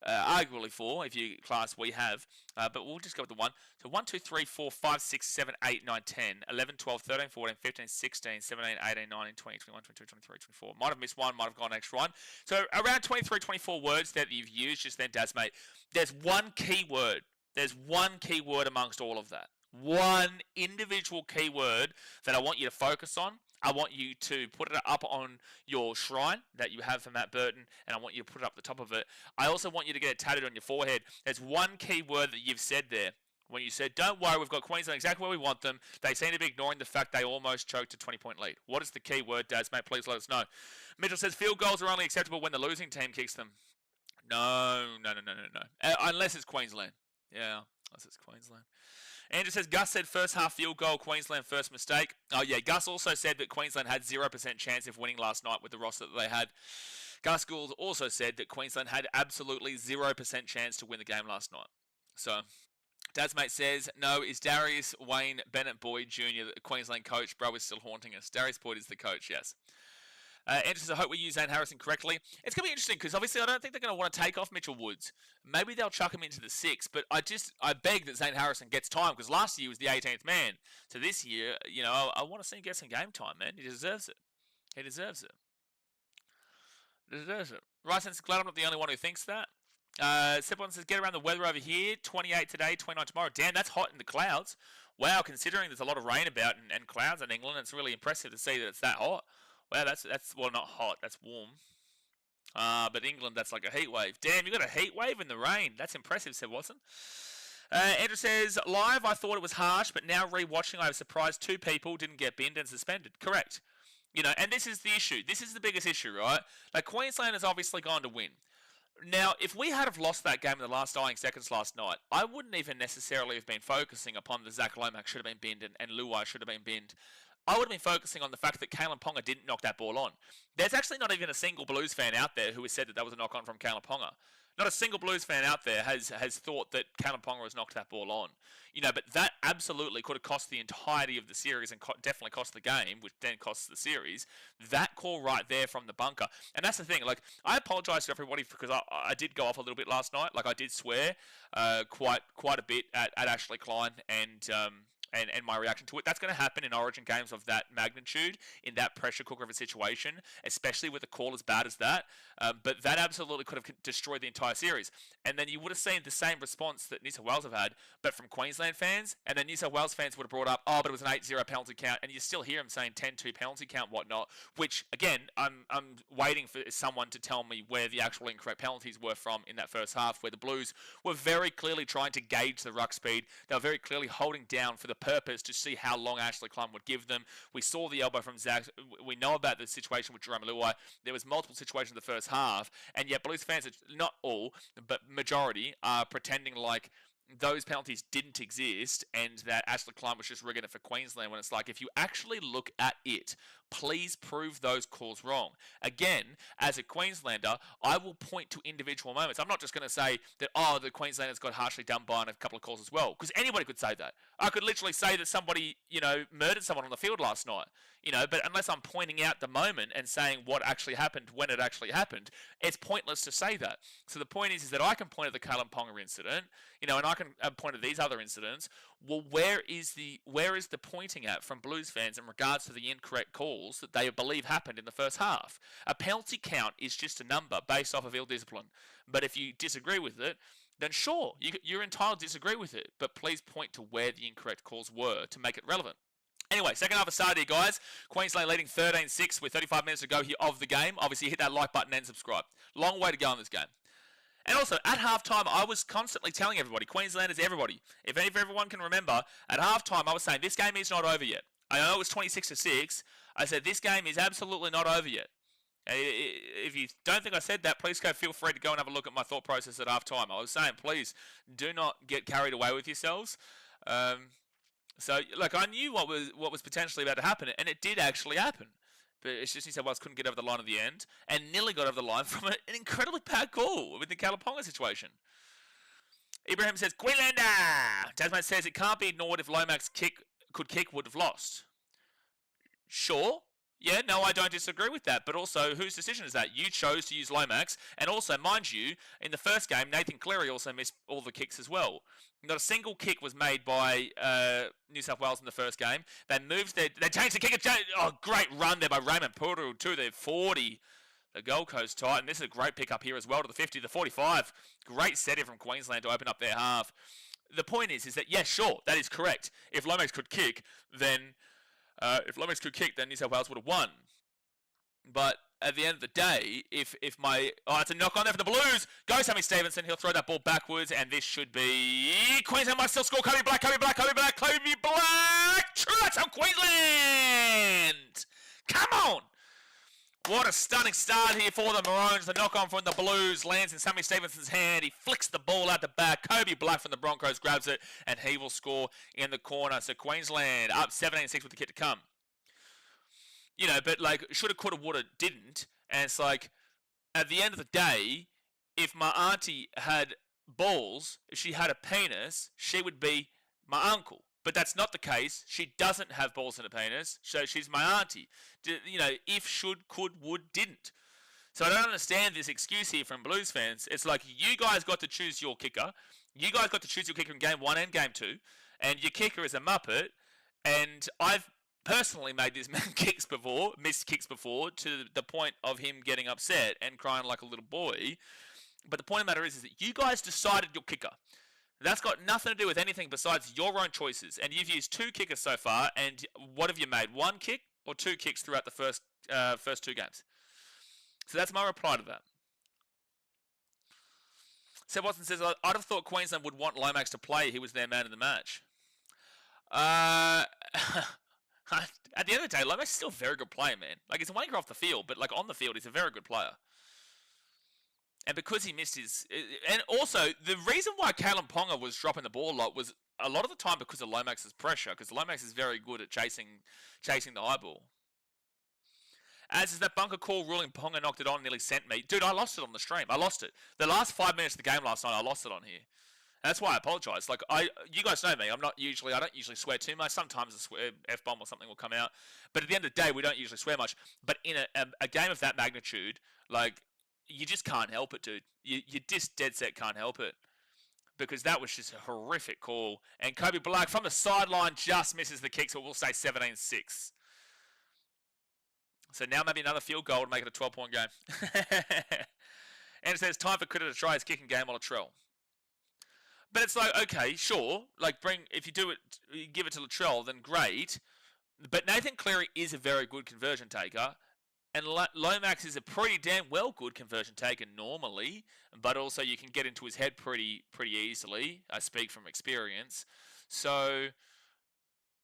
arguably 4 if you class we have, but we'll just go with the 1. So 1, 2, 3, 4, 5, 6, 7, 8, 9, 10, 11, 12, 13, 14, 15, 16, 17, 18, 19, 20, 21, 22, 23, 24. Might have missed one, might have gone extra one. So around 23, 24 words that you've used just then, Daz, mate. There's one key word. There's one key word amongst all of that. One individual keyword that I want you to focus on. I want you to put it up on your shrine that you have for Matt Burton, and I want you to put it up the top of it. I also want you to get it tatted on your forehead. There's one key word that you've said there. When you said, don't worry, we've got Queensland exactly where we want them. They seem to be ignoring the fact they almost choked a 20-point lead. What is the key word, Daz, mate? Please let us know. Mitchell says, field goals are only acceptable when the losing team kicks them. No. Unless it's Queensland. Yeah, unless it's Queensland. Andrew says, Gus said first half field goal, Queensland first mistake. Oh, yeah, Gus also said that Queensland had 0% chance of winning last night with the roster that they had. Gus Gould also said that Queensland had absolutely 0% chance to win the game last night. So, Dad's mate says, no, is Darius Wayne Bennett Boyd Jr. the Queensland coach? Bro is still haunting us. Darius Boyd is the coach, yes. Andrew says, I hope we use Zane Harrison correctly. It's going to be interesting because obviously I don't think they're going to want to take off Mitchell Woods. Maybe they'll chuck him into the 6, but I beg that Zane Harrison gets time because last year he was the 18th man. So this year, I want to see him get some game time, man. He deserves it. He deserves it. Right, since glad I'm not the only one who thinks that. Sepon says, get around the weather over here. 28 today, 29 tomorrow. Damn, that's hot in the clouds. Wow, considering there's a lot of rain about and clouds in England, it's really impressive to see that it's that hot. Wow, that's well, not hot, that's warm. But England, that's like a heat wave. Damn, you got a heat wave in the rain. That's impressive, said Watson. Andrew says, live, I thought it was harsh, but now re-watching, I was surprised 2 people didn't get binned and suspended. Correct. And this is the issue. This is the biggest issue, right? Like, Queensland has obviously gone to win. Now, if we had have lost that game in the last dying seconds last night, I wouldn't even necessarily have been focusing upon the Zach Lomax should have been binned and Luai should have been binned. I would have been focusing on the fact that Kalen Ponga didn't knock that ball on. There's actually not even a single Blues fan out there who has said that was a knock-on from Kalen Ponga. Not a single Blues fan out there has thought that Kalen Ponga has knocked that ball on. But that absolutely could have cost the entirety of the series and definitely cost the game, which then costs the series. That call right there from the bunker. And that's the thing. Like, I apologise to everybody because I did go off a little bit last night. Like, I did swear quite a bit at Ashley Klein and my reaction to it. That's going to happen in Origin games of that magnitude, in that pressure cooker of a situation, especially with a call as bad as that. But that absolutely could have destroyed the entire series. And then you would have seen the same response that New South Wales have had, but from Queensland fans. And then New South Wales fans would have brought up, oh, but it was an 8-0 penalty count. And you still hear them saying 10-2 penalty count, whatnot, which, again, I'm waiting for someone to tell me where the actual incorrect penalties were from in that first half, where the Blues were very clearly trying to gauge the ruck speed. They were very clearly holding down for the purpose to see how long Ashley Clum would give them. We saw the elbow from Zach. We know about the situation with Jerome Luai. There was multiple situations in the first half, and yet Blues fans, not all, but majority, are pretending like those penalties didn't exist and that Ashley Klein was just rigging it for Queensland, when it's like, if you actually look at it, please prove those calls wrong. Again, as a Queenslander, I will point to individual moments. I'm not just going to say that, oh, the Queenslanders got harshly done by on a couple of calls as well, because anybody could say that. I could literally say that somebody, murdered someone on the field last night, but unless I'm pointing out the moment and saying what actually happened when it actually happened, it's pointless to say that. So the point is that I can point at the Kalen Ponga incident, and I can point at these other incidents. Well, where is the pointing at from Blues fans in regards to the incorrect calls that they believe happened in the first half? A penalty count is just a number based off of ill discipline. But if you disagree with it, then sure, you're entitled to disagree with it. But please point to where the incorrect calls were to make it relevant. Anyway, second half of Saturday, guys. Queensland leading 13-6 with 35 minutes to go here of the game. Obviously, hit that like button and subscribe. Long way to go in this game. And also, at halftime, I was constantly telling everybody, Queenslanders, everybody, if everyone can remember, at halftime, I was saying, this game is not over yet. I know it was 26-6. I said, this game is absolutely not over yet. If you don't think I said that, please feel free to go and have a look at my thought process at halftime. I was saying, please, do not get carried away with yourselves. So, look, I knew what was potentially about to happen, and it did actually happen. But it's just New South Wales couldn't get over the line at the end, and nearly got over the line from an incredibly bad call with the Kalaponga situation. Ibrahim says, Queenslander! Tasman says it can't be ignored if Lomax would have lost. Sure, Yeah, no, I don't disagree with that. But also, whose decision is that? You chose to use Lomax. And also, mind you, in the first game, Nathan Cleary also missed all the kicks as well. Not a single kick was made by New South Wales in the first game. They changed the kick. Oh, great run there by Raymond Puru to the 40. The Gold Coast Titan. This is a great pick up here as well to the 50, the 45. Great set here from Queensland to open up their half. The point is that, yes, sure, that is correct. If Lomax could kick, then New South Wales would have won. But at the end of the day, if it's a knock on there for the Blues. Go Sammy Stevenson. He'll throw that ball backwards, and this should be Queensland might still score. Kobe Black. True, that's on Queensland. Come on. What a stunning start here for the Maroons. The knock-on from the Blues lands in Sammy Stevenson's hand. He flicks the ball out the back. Kobe Black from the Broncos grabs it, and he will score in the corner. So Queensland up 17-6 with the kick to come. You know, but like, shoulda, coulda, woulda, didn't. And it's like, at the end of the day, if my auntie had balls, if she had a penis, she would be my uncle. But that's not the case. She doesn't have balls in her penis, so she's my auntie. You know, if, should, could, would, didn't. So I don't understand this excuse here from Blues fans. It's like, you guys got to choose your kicker. You guys got to choose your kicker in Game 1 and Game 2. And your kicker is a muppet. And I've personally made this man missed kicks before, to the point of him getting upset and crying like a little boy. But the point of the matter is that you guys decided your kicker. That's got nothing to do with anything besides your own choices. And you've used 2 kickers so far, and what have you made? 1 kick or 2 kicks throughout the first 2 games? So that's my reply to that. Seb Watson says, I'd have thought Queensland would want Lomax to play. He was their man in the match. At the end of the day, Lomax is still a very good player, man. Like, he's a wanker off the field, but like on the field, he's a very good player. And because he missed his... And also, the reason why Kalen Ponga was dropping the ball a lot was a lot of the time because of Lomax's pressure, because Lomax is very good at chasing the high ball. As is that bunker call ruling Ponga knocked it on, nearly sent me. Dude, I lost it on the stream. I lost it. The last 5 minutes of the game last night, I lost it on here. And that's why I apologise. Like, you guys know me. I don't usually swear too much. Sometimes a F-bomb or something will come out. But at the end of the day, we don't usually swear much. But in a game of that magnitude, like... you just can't help it, dude. You just dead set can't help it. Because that was just a horrific call. And Kobe Black from the sideline just misses the kick, so we'll say 17-6. So now maybe another field goal to make it a 12-point game. And it says, time for Critter to try his kicking game on Latrell. But it's like, okay, sure. Like, if you do it, you give it to Latrell, then great. But Nathan Cleary is a very good conversion taker. And Lomax is a pretty damn well good conversion taker normally, but also you can get into his head pretty easily. I speak from experience. So,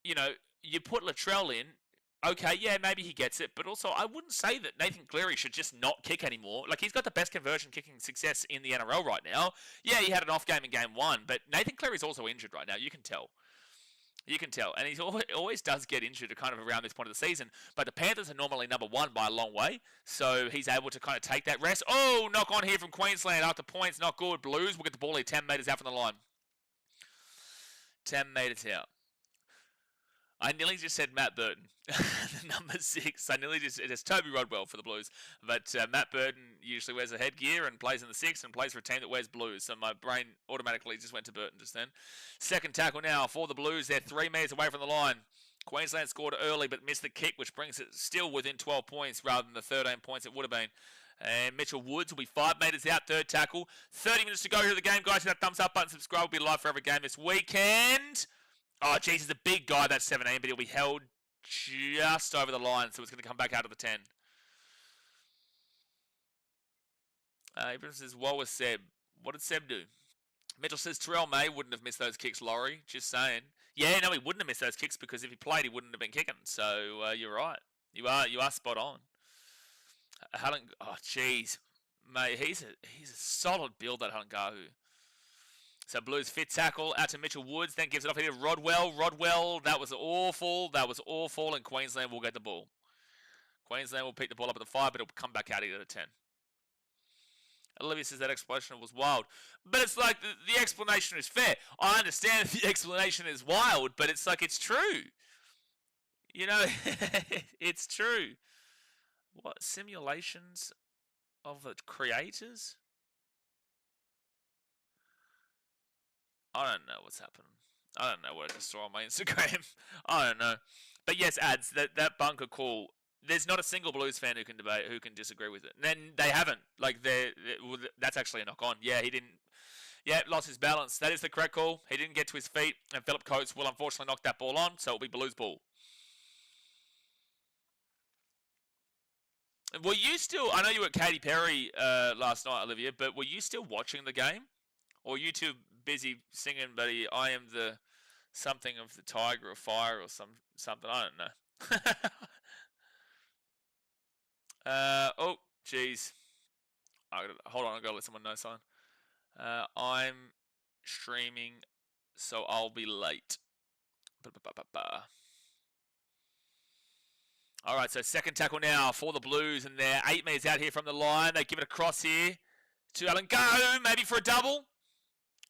you know, you put Latrell in, okay, yeah, maybe he gets it, but also I wouldn't say that Nathan Cleary should just not kick anymore. Like, he's got the best conversion kicking success in the NRL right now. Yeah, he had an off game in Game 1, but Nathan Cleary's also injured right now, you can tell. You can tell. And he always does get injured kind of around this point of the season. But the Panthers are normally number 1 by a long way. So he's able to kind of take that rest. Oh, knock on here from Queensland after points. Not good. Blues will get the ball here 10 metres out from the line. 10 metres out. I nearly just said Matt Burton, number 6. I nearly just... It's Toby Rodwell for the Blues. But Matt Burton usually wears a headgear and plays in the 6 and plays for a team that wears blues. So my brain automatically just went to Burton just then. Second tackle now for the Blues. They're 3 metres away from the line. Queensland scored early but missed the kick, which brings it still within 12 points rather than the 13 points it would have been. And Mitchell Woods will be 5 metres out, third tackle. 30 minutes to go here of the game, guys. Hit that thumbs up button, subscribe. We'll be live for every game this weekend. Oh, jeez, he's a big guy, that's 17, but he'll be held just over the line, so it's going to come back out of the 10. Abrams says, "What was Seb? What did Seb do?" Mitchell says, Terrell May wouldn't have missed those kicks, Laurie. Just saying. Yeah, no, he wouldn't have missed those kicks because if he played, he wouldn't have been kicking. So you're right. You are spot on. Oh, jeez. Mate, he's a solid build, that Hungahu. So Blues fit tackle out to Mitchell Woods, then gives it off here to Rodwell. Rodwell, that was awful. That was awful, and Queensland will get the ball. Queensland will pick the ball up at the 5, but it'll come back out here at the 10. Olivia says that explanation was wild. But it's like, the explanation is fair. I understand the explanation is wild, but it's like, it's true. You know, it's true. What? Simulations of the creators? I don't know what's happening. I don't know what I just saw on my Instagram. I don't know. But yes, ads, that bunker call, there's not a single Blues fan who can debate, who can disagree with it. And then they haven't. Like, that's actually a knock on. Yeah, he didn't. Yeah, lost his balance. That is the correct call. He didn't get to his feet, and Philip Coates will unfortunately knock that ball on, so it'll be Blues ball. Were you still? I know you were at Katy Perry last night, Olivia, but were you still watching the game, or were you too busy singing, "Buddy, I am the something of the tiger or fire" or something? I don't know. Oh, jeez. Hold on, I gotta let someone know something. I'm streaming, so I'll be late. All right, so second tackle now for the Blues, and they're 8 metres out here from the line. They give it across here to Allen. Go, maybe for a double.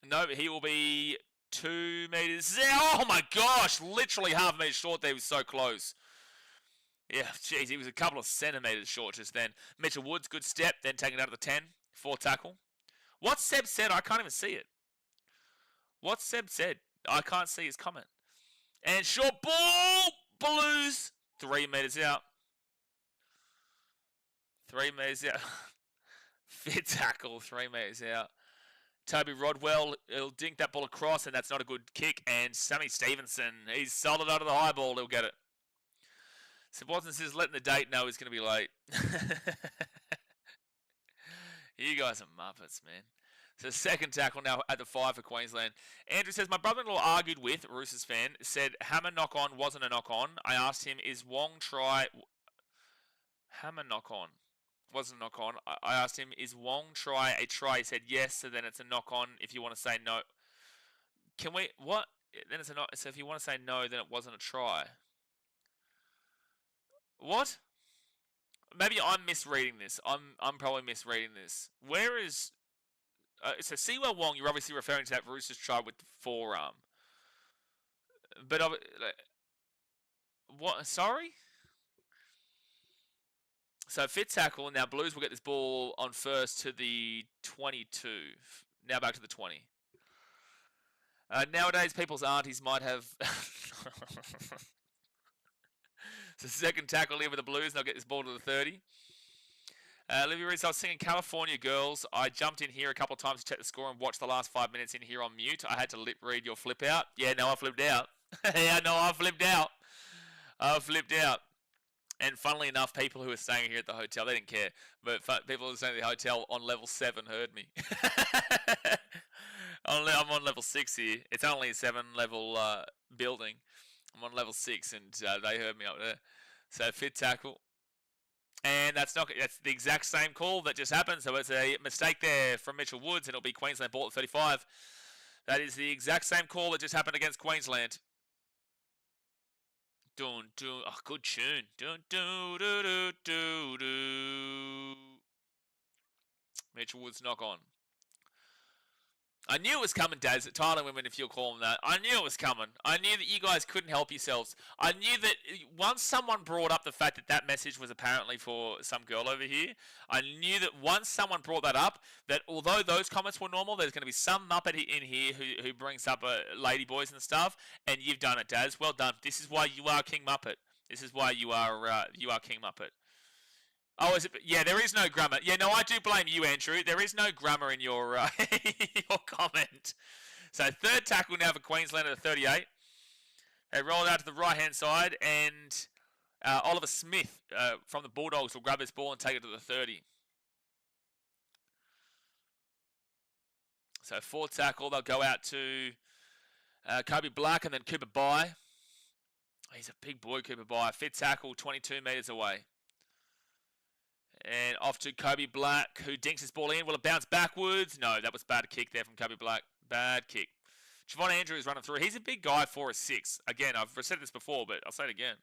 No, he will be 2 metres. Oh my gosh, literally half a metre short there. He was so close. Yeah, jeez, he was a couple of centimetres short just then. Mitchell Woods, good step, then taking it out of the 10. 4 tackle. What Seb said, I can't even see it. What Seb said, I can't see his comment. And short ball, Blues. 3 metres out. 3 metres out. Fit tackle, 3 metres out. Toby Rodwell, he'll dink that ball across, and that's not a good kick. And Sammy Stevenson, he's solid under the high ball, he'll get it. So Watson says letting the date know he's going to be late. You guys are muppets, man. So second tackle now at the 5 for Queensland. Andrew says, my brother-in-law argued with, Roosters fan, said Hammer knock-on wasn't a knock-on. I asked him, is Wong try... Hammer knock-on wasn't a knock-on. I asked him, is Wong try a try? He said yes, so then it's a knock-on if you want to say no. Can we... What? Then it's a knock... So if you want to say no, then it wasn't a try. What? Maybe I'm misreading this. I'm probably misreading this. Where is... so Siwa Wong, you're obviously referring to that Roosters try with the forearm. But what? Sorry. So fit tackle. Now Blues will get this ball on first to the 22. Now back to the 20. Nowadays, people's aunties might have. So second tackle here with the Blues. They'll get this ball to the 30. Olivia Reese, I was singing California Girls. I jumped in here a couple of times to check the score and watched the last 5 minutes in here on mute. I had to lip read your flip out. Yeah, no, I flipped out. Yeah, no, I flipped out. I flipped out. And funnily enough, people who were staying here at the hotel, they didn't care. But people who were staying at the hotel on level 7 heard me. I'm on level 6 here. It's only a 7-level building. I'm on level 6, and they heard me up there. So fit tackle. And that's the exact same call that just happened. So it's a mistake there from Mitchell Woods, and it'll be Queensland ball at 35. That is the exact same call that just happened against Queensland. Dun, dun. Oh, good tune. Dun, dun, dun, dun, dun, dun. Mitchell Woods knock on. I knew it was coming, Daz. Thailand women, if you'll call them that. I knew it was coming. I knew that you guys couldn't help yourselves. I knew that once someone brought up the fact that that message was apparently for some girl over here, I knew that once someone brought that up, that although those comments were normal, there's going to be some muppet in here who brings up lady boys and stuff, and you've done it, Daz. Well done. This is why you are King Muppet. This is why you are King Muppet. Oh, is it? Yeah, there is no grammar. Yeah, no, I do blame you, Andrew. There is no grammar in your your comment. So third tackle now for Queensland at the 38. They roll out to the right-hand side, and Oliver Smith from the Bulldogs will grab this ball and take it to the 30. So fourth tackle, they'll go out to Kobe Black and then Cooper Bye. He's a big boy, Cooper Bye. Fifth tackle, 22 metres away. And off to Kobe Black, who dinks his ball in. Will it bounce backwards? No, that was bad kick there from Kobe Black. Bad kick. Javon Andrews running through. He's a big guy for a 6. Again, I've said this before, but I'll say it again.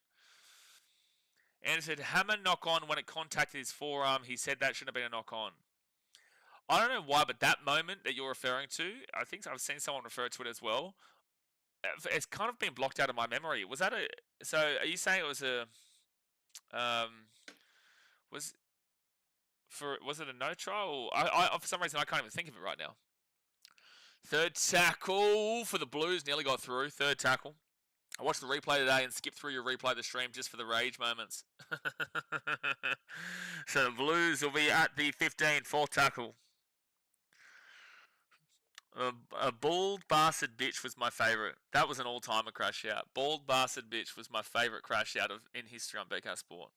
And it said, hammer knock on when it contacted his forearm. He said that shouldn't have been a knock on. I don't know why, but that moment that you're referring to, I think I've seen someone refer to it as well. It's kind of been blocked out of my memory. Was that a... So, are you saying it was a... Was it a no try? Or for some reason I can't even think of it right now. Third tackle for the Blues, nearly got through. Third tackle. I watched the replay today and skipped through your replay of the stream just for the rage moments. So the Blues will be at the 15, fourth tackle. A bald bastard bitch was my favourite. That was an all-timer crash out. Bald bastard bitch was my favourite crash out in history on BK Sport.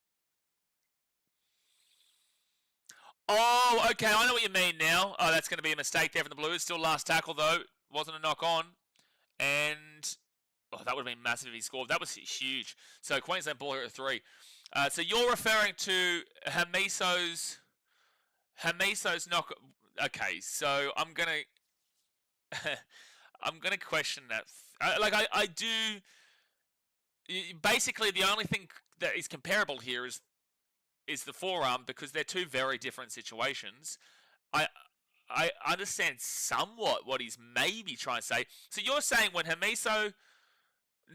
Oh, okay, I know what you mean now. Oh, that's going to be a mistake there from the Blues. Still last tackle, though. Wasn't a knock on. And, oh, that would have been massive if he scored. That was huge. So, Queensland ball here at 3. So, you're referring to Hamiso's knock. Okay, so I'm going to... I'm going to question that. I do... Basically, the only thing that is comparable here is the forearm, because they're two very different situations. I understand somewhat what he's maybe trying to say. So you're saying when Hamiso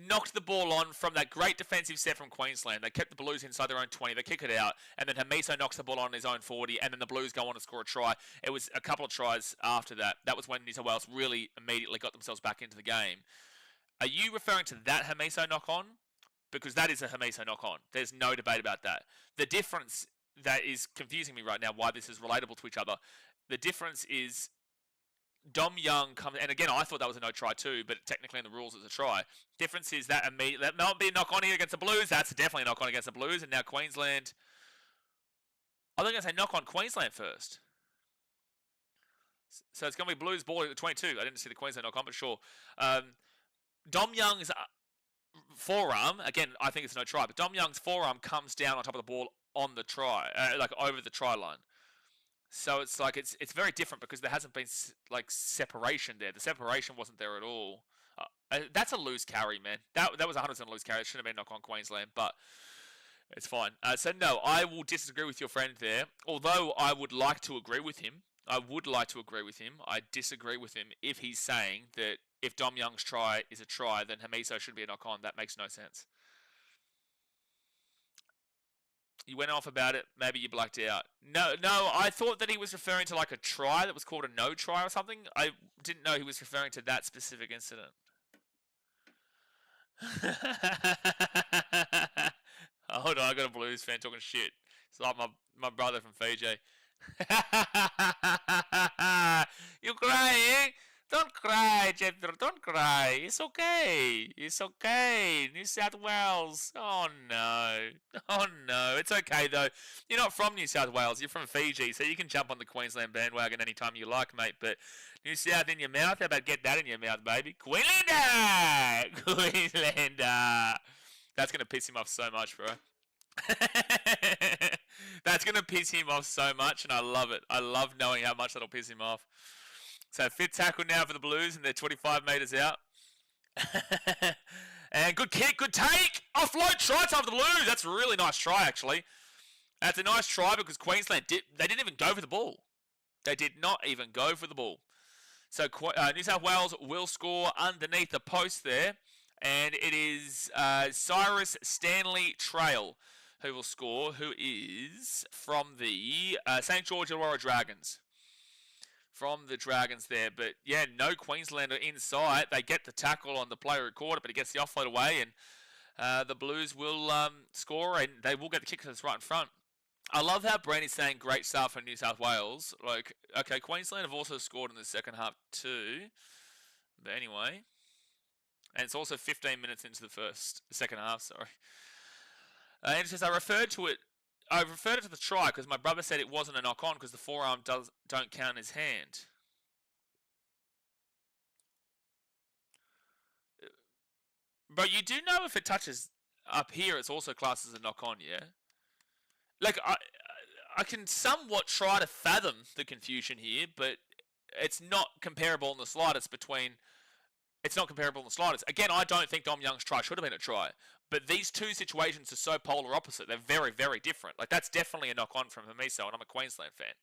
knocked the ball on from that great defensive set from Queensland, they kept the Blues inside their own 20, they kick it out, and then Hamiso knocks the ball on his own 40, and then the Blues go on to score a try. It was a couple of tries after that. That was when New South Wales really immediately got themselves back into the game. Are you referring to that Hamiso knock-on? Because that is a Hamiso knock-on. There's no debate about that. The difference that is confusing me right now, why this is relatable to each other, the difference is Dom Young comes, and again, I thought that was a no try too, but technically in the rules it's a try. Difference is that might be a knock-on here against the Blues. That's definitely a knock-on against the Blues, and now Queensland... I was going to say knock on Queensland first. So it's going to be Blues ball at the 22. I didn't see the Queensland knock-on, but sure. Dom Young's... forearm, again, I think it's no try, but Dom Young's forearm comes down on top of the ball on the try, like over the try line. So it's like it's very different because there hasn't been like separation there. The separation wasn't there at all. That's a loose carry, man. That was 100% loose carry. It shouldn't have been knock on Queensland, but it's fine. So no, I will disagree with your friend there. Although I would like to agree with him. I disagree with him if he's saying that if Dom Young's try is a try, then Hamiso should be a knock-on. That makes no sense. You went off about it. Maybe you blacked out. No, I thought that he was referring to like a try that was called a no try or something. I didn't know he was referring to that specific incident. Hold on, I got a Blues fan talking shit. It's like my brother from Fiji. You crying? Don't cry, Jethro. Don't cry. It's okay. It's okay. New South Wales. Oh no. It's okay though. You're not from New South Wales. You're from Fiji, so you can jump on the Queensland bandwagon anytime you like, mate. But New South in your mouth. How about get that in your mouth, baby? Queenslander. That's gonna piss him off so much, bro. That's going to piss him off so much, and I love it. I love knowing how much that'll piss him off. So, fifth tackle now for the Blues, and they're 25 metres out. And good kick, good take. Offload try time for the Blues. That's a really nice try, actually. That's a nice try because Queensland, they didn't even go for the ball. They did not even go for the ball. So, New South Wales will score underneath the post there. And it is Cyrus Stanley Trail who will score, who is from the St. George Illawarra Dragons. From the Dragons there. But, yeah, no Queenslander in sight. They get the tackle on the player who caught it, but he gets the offload away. And the Blues will score, and they will get the kick because it's right in front. I love how Brent is saying great start for New South Wales. Like, okay, Queensland have also scored in the second half too. But anyway... And it's also 15 minutes into the second half, sorry. And it says I referred to it to the try because my brother said it wasn't a knock-on because the forearm don't count his hand. But you do know if it touches up here, it's also classed as a knock-on, yeah? Like, I can somewhat try to fathom the confusion here, but it's not comparable in the slightest between... It's not comparable in the slightest. Again, I don't think Dom Young's try should have been a try. But these two situations are so polar opposite. They're very, very different. Like, that's definitely a knock-on from Hamiso, and I'm a Queensland fan.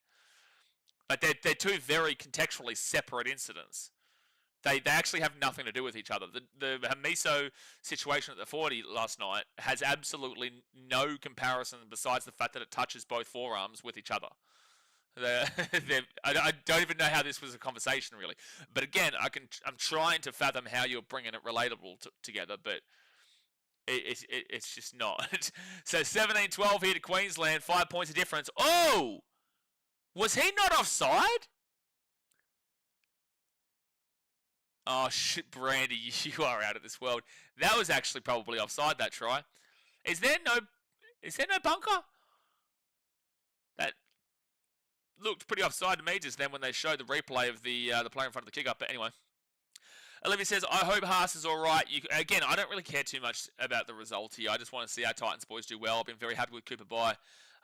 Like, they're two very contextually separate incidents. They actually have nothing to do with each other. The Hamiso situation at the 40 last night has absolutely no comparison besides the fact that it touches both forearms with each other. I don't even know how this was a conversation, really. But again, I'm trying to fathom how you're bringing it relatable together, but it's just not. So 17-12 here to Queensland, 5 points of difference. Oh! Was he not offside? Oh, shit, Brandy, you are out of this world. That was actually probably offside, that try. Is there no bunker? That looked pretty offside to me just then when they showed the replay of the player in front of the kick-up. But anyway. Olivia says, I hope Haas is all right. Again, I don't really care too much about the result here. I just want to see our Titans boys do well. I've been very happy with Cooper Bye.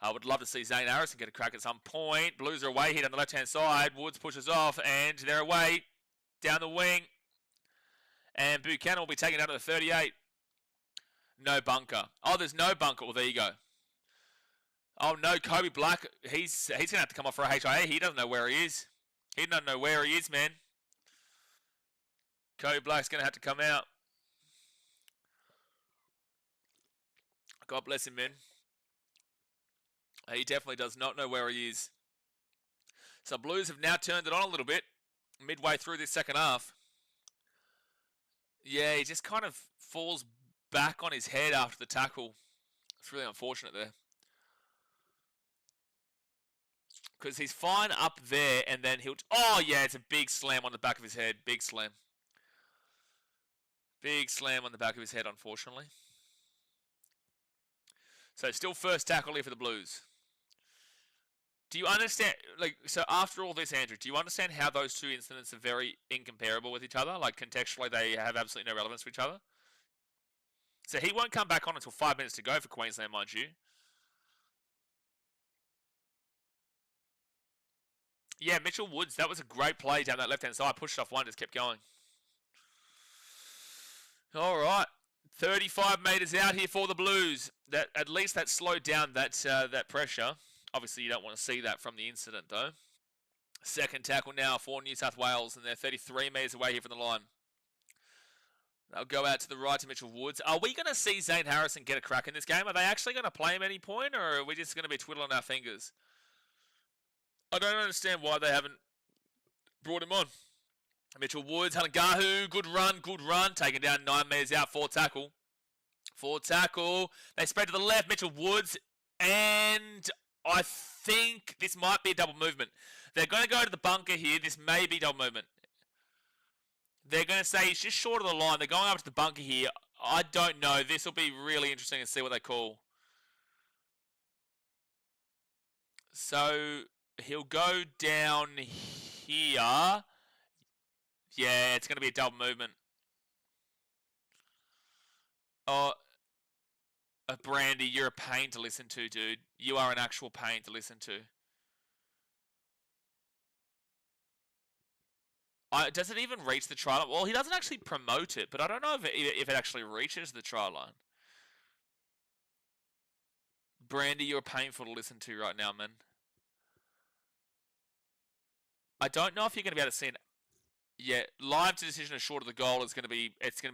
I would love to see Zane Harrison get a crack at some point. Blues are away here on the left-hand side. Woods pushes off, and they're away down the wing. And Buchanan will be taken out of the 38. No bunker. Oh, there's no bunker. Well, there you go. Oh, no, Kobe Black. He's going to have to come off for a HIA. He doesn't know where he is. He doesn't know where he is, man. Kobe Black's going to have to come out. God bless him, man. He definitely does not know where he is. So Blues have now turned it on a little bit midway through this second half. Yeah, he just kind of falls back on his head after the tackle. It's really unfortunate there. Because he's fine up there, and then he'll... Oh, yeah, it's a big slam on the back of his head. Big slam. Big slam on the back of his head, unfortunately. So still first tackle here for the Blues. Do you understand, so after all this, Andrew, do you understand how those two incidents are very incomparable with each other? Like, contextually, they have absolutely no relevance to each other? So he won't come back on until 5 minutes to go for Queensland, mind you. Yeah, Mitchell Woods, that was a great play down that left-hand side. Pushed off one, just kept going. All right. 35 metres out here for the Blues. At least that slowed down that pressure. Obviously, you don't want to see that from the incident, though. Second tackle now for New South Wales, and they're 33 metres away here from the line. They'll go out to the right to Mitchell Woods. Are we going to see Zane Harrison get a crack in this game? Are they actually going to play him at any point, or are we just going to be twiddling our fingers? I don't understand why they haven't brought him on. Mitchell Woods, Halangahu, good run. Taken down 9 metres out, four tackle. They spread to the left, Mitchell Woods, and I think this might be a double movement. They're going to go to the bunker here. This may be double movement. They're going to say he's just short of the line. They're going up to the bunker here. I don't know. This will be really interesting to see what they call. So he'll go down here. Yeah, it's going to be a double movement. Oh, Brandy, you're a pain to listen to, dude. You are an actual pain to listen to. Does it even reach the try line? Well, he doesn't actually promote it, but I don't know if it actually reaches the try line. Brandy, you're painful to listen to right now, man. I don't know if you're going to be able to see it. Yeah, live to decision is short of the goal. It's going to be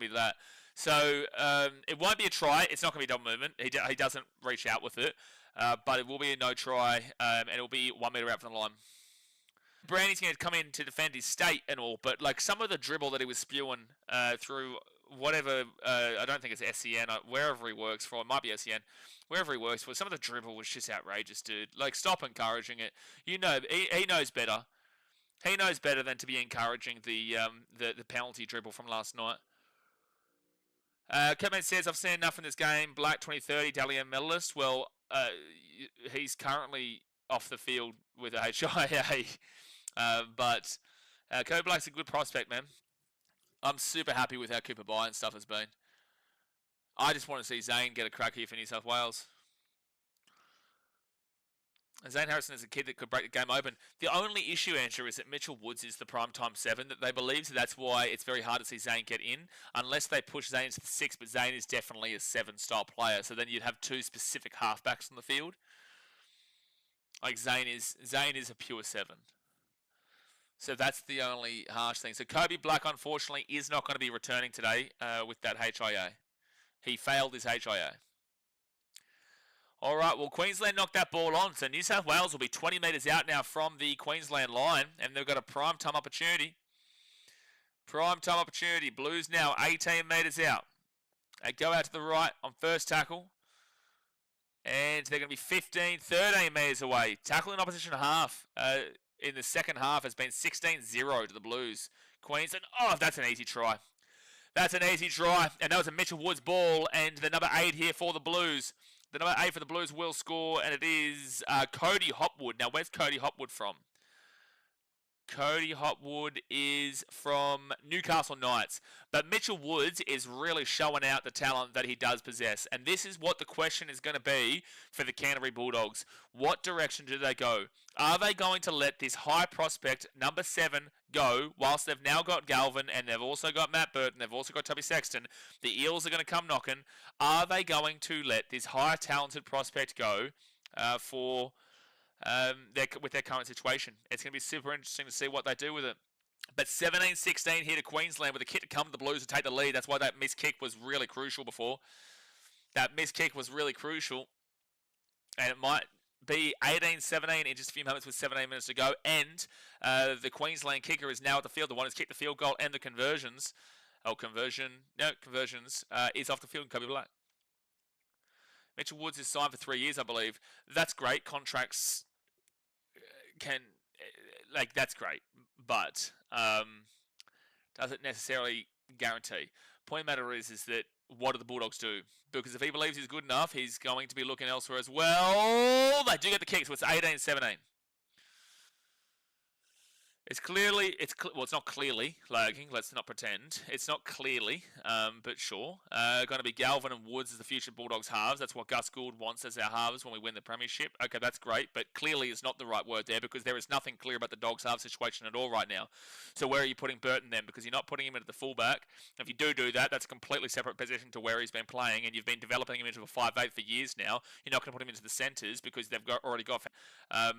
that. So it won't be a try. It's not going to be a double movement. He doesn't reach out with it, but it will be a no try, and it will be 1 metre out from the line. Brandy's going to come in to defend his state and all, but like some of the dribble that he was spewing through whatever, I don't think it's SEN, wherever he works for, it might be SEN, wherever he works for, some of the dribble was just outrageous, dude. Like, stop encouraging it. You know, he knows better. He knows better than to be encouraging the penalty dribble from last night. Kerman says, I've seen enough in this game. Black 2030, Dalian medalist. Well, he's currently off the field with a HIA. But Kobe Black's a good prospect, man. I'm super happy with how Cooper Bye and stuff has been. I just want to see Zane get a crack here for New South Wales. And Zane Harrison is a kid that could break the game open. The only issue, Andrew, is that Mitchell Woods is the primetime 7 that they believe, so that's why it's very hard to see Zane get in, unless they push Zane to the 6, but Zane is definitely a 7-style player, so then you'd have two specific halfbacks on the field. Like, Zane is a pure 7. So that's the only harsh thing. So Kobe Black, unfortunately, is not going to be returning today with that HIA. He failed his HIA. All right, well, Queensland knocked that ball on. So New South Wales will be 20 metres out now from the Queensland line, and they've got a prime time opportunity. Prime time opportunity. Blues now 18 metres out. They go out to the right on first tackle. And they're going to be 15, 13 metres away. Tackling opposition half in the second half has been 16-0 to the Blues. Queensland, oh, that's an easy try. That's an easy try. And that was a Mitchell Woods ball. And the number 8 here for the Blues. The number 8 for the Blues will score. And it is Cody Hopwood. Now, where's Cody Hopwood from? Cody Hopwood is from Newcastle Knights. But Mitchell Woods is really showing out the talent that he does possess. And this is what the question is going to be for the Canterbury Bulldogs. What direction do they go? Are they going to let this high prospect, number 7, go, whilst they've now got Galvin and they've also got Matt Burton, they've also got Toby Sexton, the Eels are going to come knocking. Are they going to let this high talented prospect go with their current situation? It's going to be super interesting to see what they do with it. But 17-16 here to Queensland with a kick to come to the Blues to take the lead. That's why that missed kick was really crucial before. That missed kick was really crucial. And it might be 18-17 in just a few moments with 17 minutes to go. And the Queensland kicker is now at the field. The one who's kicked the field goal and the conversions. Conversions is off the field. Kobe Black. Mitchell Woods is signed for 3 years, I believe. That's great. Contracts that's great, but doesn't necessarily guarantee. Point of the matter is that what do the Bulldogs do? Because if he believes he's good enough, he's going to be looking elsewhere as well. They do get the kick, so it's 18-17. It's not clearly lagging. Let's not pretend. It's not clearly, but sure. Going to be Galvin and Woods as the future Bulldogs halves. That's what Gus Gould wants as our halves when we win the premiership. Okay, that's great, but clearly is not the right word there because there is nothing clear about the Dogs half situation at all right now. So where are you putting Burton then? Because you're not putting him into the fullback. If you do that, that's a completely separate position to where he's been playing, and you've been developing him into a 5'8" for years now. You're not going to put him into the centres because they've already got.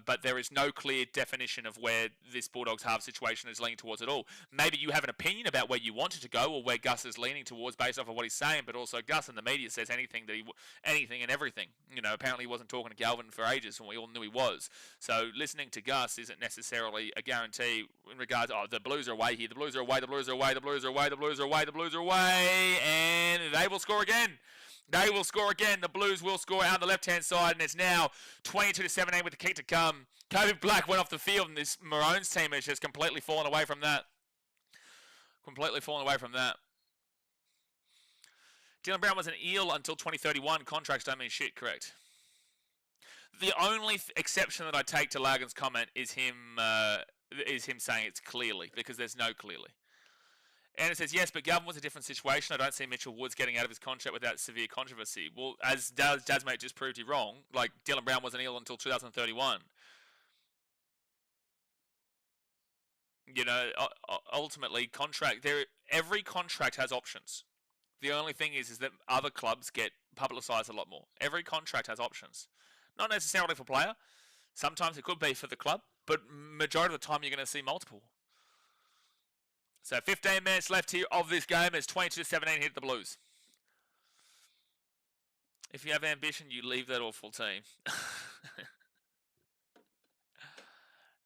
But there is no clear definition of where this Bulldogs half situation is leaning towards at all. Maybe you have an opinion about where you want it to go or where Gus is leaning towards based off of what he's saying, but also Gus in the media says anything and everything. You know, apparently he wasn't talking to Galvin for ages when we all knew he was. So listening to Gus isn't necessarily a guarantee in regards to, the Blues are away here, the Blues are away, the Blues are away, the Blues are away, the Blues are away, the Blues are away, and they will score again. They will score again. The Blues will score out on the left-hand side, and it's now 22-17 with the kick to come. Kobe Black went off the field, and this Maroons team has just completely fallen away from that. Dylan Brown was an Eel until 2031. Contracts don't mean shit, correct? The only exception that I take to Lagan's comment is him saying it's clearly, because there's no clearly. And it says, yes, but Galvin was a different situation. I don't see Mitchell Woods getting out of his contract without severe controversy. Well, as Dazmate just proved you wrong, like Dylan Brown was an Eel until 2031. You know, ultimately, every contract has options. The only thing is that other clubs get publicised a lot more. Every contract has options. Not necessarily for player. Sometimes it could be for the club, but majority of the time you're going to see multiple. So 15 minutes left here of this game. It's 22-17 hit the Blues. If you have ambition, you leave that awful team.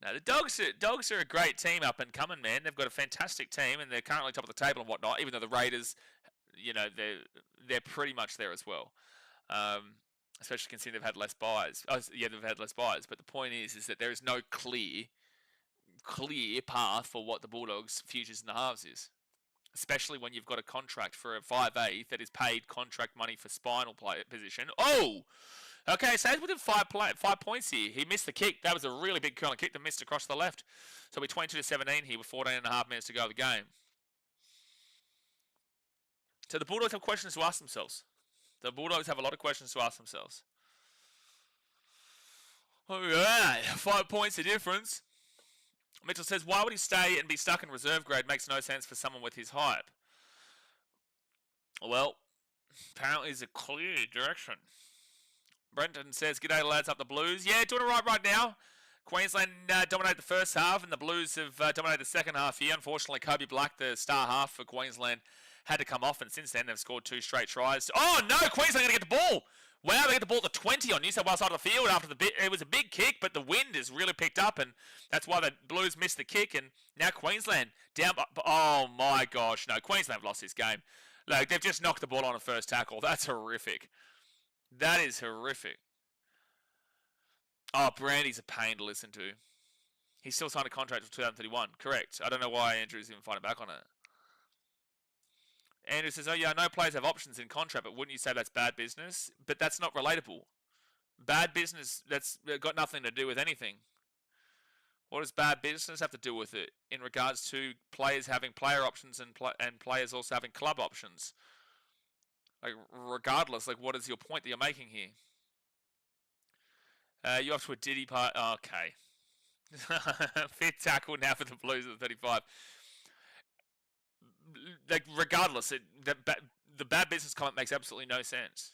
No, the Dogs are a great team up and coming, man. They've got a fantastic team, and they're currently top of the table and whatnot. Even though the Raiders, you know, they're pretty much there as well. Especially considering they've had less buys. Oh, yeah, they've had less buys. But the point is that there is no clear path for what the Bulldogs' futures in the halves is. Especially when you've got a contract for a 5'8" that is paid contract money for spinal player position. Oh! Okay, so he's within 5 points here. He missed the kick. That was a really big curling kick that missed across the left. So we're 22-17 here with 14.5 minutes to go of the game. So the Bulldogs have questions to ask themselves. The Bulldogs have a lot of questions to ask themselves. All right, 5 points of difference. Mitchell says, why would he stay and be stuck in reserve grade? Makes no sense for someone with his hype. Well, apparently there's a clear direction. Brenton says, g'day lads, up the Blues. Yeah, doing it right now. Queensland dominated the first half, and the Blues have dominated the second half here. Unfortunately, Kobe Black, the star half for Queensland, had to come off, and since then they've scored 2 straight tries. Oh no, Queensland going to get the ball. Wow, they get the ball at the 20 on New South Wales side of the field after it was a big kick, but the wind has really picked up, and that's why the Blues missed the kick, and now Queensland down by, oh my gosh, no, Queensland have lost this game. Like, they've just knocked the ball on a first tackle. That's horrific. That is horrific. Oh, Brandy's a pain to listen to. He's still signed a contract for 2031. Correct. I don't know why Andrew's even fighting back on it. Andrew says, oh yeah, I know players have options in contract, but wouldn't you say that's bad business? But that's not relatable. Bad business, that's got nothing to do with anything. What does bad business have to do with it in regards to players having player options and players also having club options? Like, regardless, like, what is your point that you're making here? You're off to a Diddy part. Oh, okay. Fifth tackle now for the Blues at 35. Like, regardless, the bad business comment makes absolutely no sense.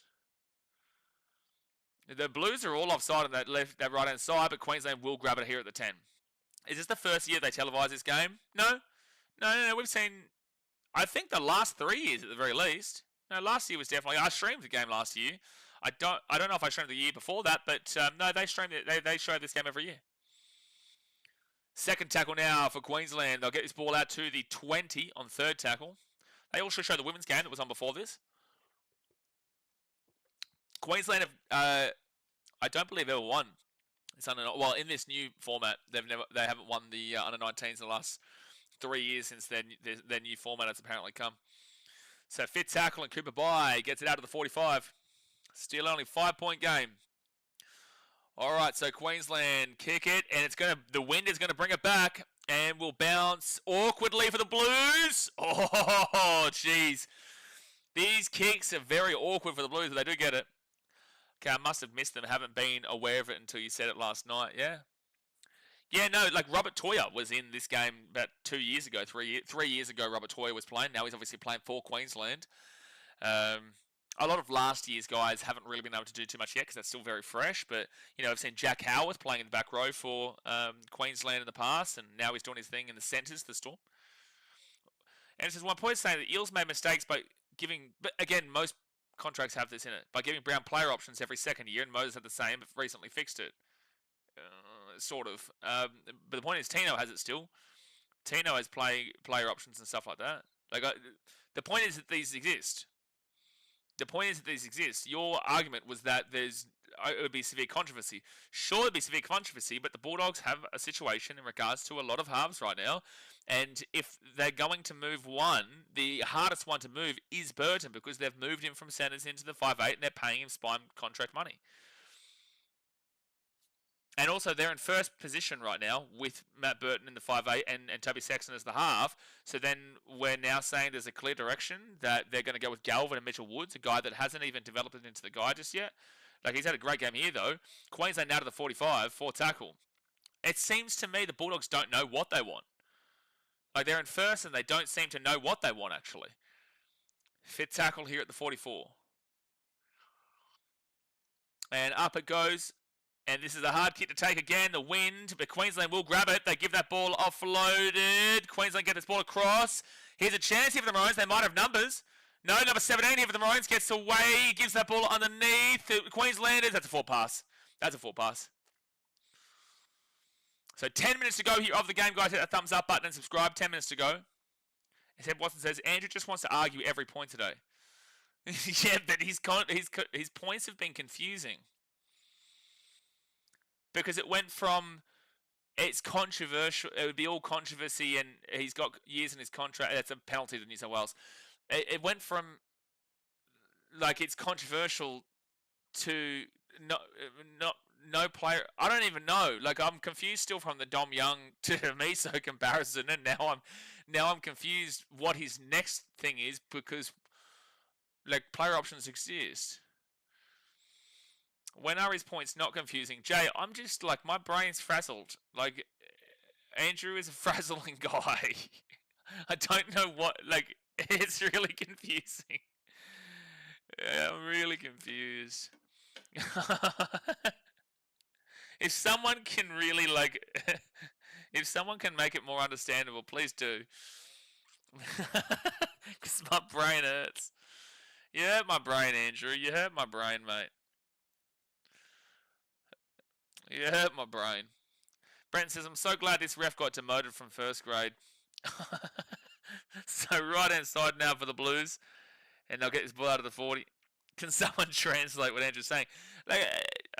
The Blues are all offside on that right hand side, but Queensland will grab it here at the 10. Is this the first year they televise this game? No. We've seen, I think, the last 3 years at the very least. No, last year was definitely. I streamed the game last year. I don't know if I streamed the year before that, but no, they streamed it. They show this game every year. Second tackle now for Queensland. They'll get this ball out to the 20 on third tackle. They also show the women's game that was on before this. Queensland have, I don't believe, ever won. Well, in this new format, they haven't won the under 19s in the last 3 years since their new format has apparently come. So fifth tackle and Cooper Bye gets it out to the 45. Still only 5-point game. All right, so Queensland kick it, and the wind is gonna bring it back, and will bounce awkwardly for the Blues. Oh, jeez, these kicks are very awkward for the Blues, but they do get it. Okay, I must have missed them. Haven't been aware of it until you said it last night. Yeah. Yeah, no, like Robert Toyer was in this game about 2 years ago, 3 years ago. Robert Toyer was playing. Now he's obviously playing for Queensland. A lot of last year's guys haven't really been able to do too much yet because that's still very fresh. But, you know, I've seen Jack Howarth playing in the back row for Queensland in the past, and now he's doing his thing in the centres, the Storm. And it says, one point saying that Eels made mistakes by giving, but again, most contracts have this in it, by giving Brown player options every second year, and Moses had the same, but recently fixed it. Sort of. But the point is, Tino has it still. Tino has player options and stuff like that. Like, the point is that these exist. Your argument was that it would be severe controversy. Sure, it'd be severe controversy, but the Bulldogs have a situation in regards to a lot of halves right now. And if they're going to move one, the hardest one to move is Burton, because they've moved him from centres into the 5'8", and they're paying him spine contract money. And also, they're in first position right now with Matt Burton in the 5'8" and Toby Sexton as the half. So then we're now saying there's a clear direction that they're going to go with Galvin and Mitchell Woods, a guy that hasn't even developed it into the guy just yet. Like, he's had a great game here, though. Queensland now to the 45, 4 tackle. It seems to me the Bulldogs don't know what they want. Like, they're in first and they don't seem to know what they want, actually. Fifth tackle here at the 44. And up it goes. And this is a hard kick to take again, the wind, but Queensland will grab it. They give that ball offloaded. Queensland get this ball across. Here's a chance here for the Maroons. They might have numbers. No, number 17 here for the Maroons gets away, gives that ball underneath. Queenslanders, that's a 4 pass. That's a 4 pass. So 10 minutes to go here of the game, guys. Hit that thumbs up button and subscribe. 10 minutes to go. Seb Watson says, Andrew just wants to argue every point today. Yeah, but his points have been confusing. Because it went from, it's controversial, it would be all controversy, and he's got years in his contract. That's a penalty to New South Wales. It went from, like, it's controversial to no player. I don't even know. Like, I'm confused still from the Dom Young to Miso comparison, and now I'm confused what his next thing is, because, like, player options exist. When are his points not confusing? Jay, I'm just, like, my brain's frazzled. Like, Andrew is a frazzling guy. I don't know what, like, it's really confusing. Yeah, I'm really confused. If someone can really, like, if someone can make it more understandable, please do. Because my brain hurts. You hurt my brain, Andrew. You hurt my brain, mate. You hurt my brain. Brent says, I'm so glad this ref got demoted from first grade. So right hand side now for the Blues. And they'll get this ball out of the 40. Can someone translate what Andrew's saying? Like,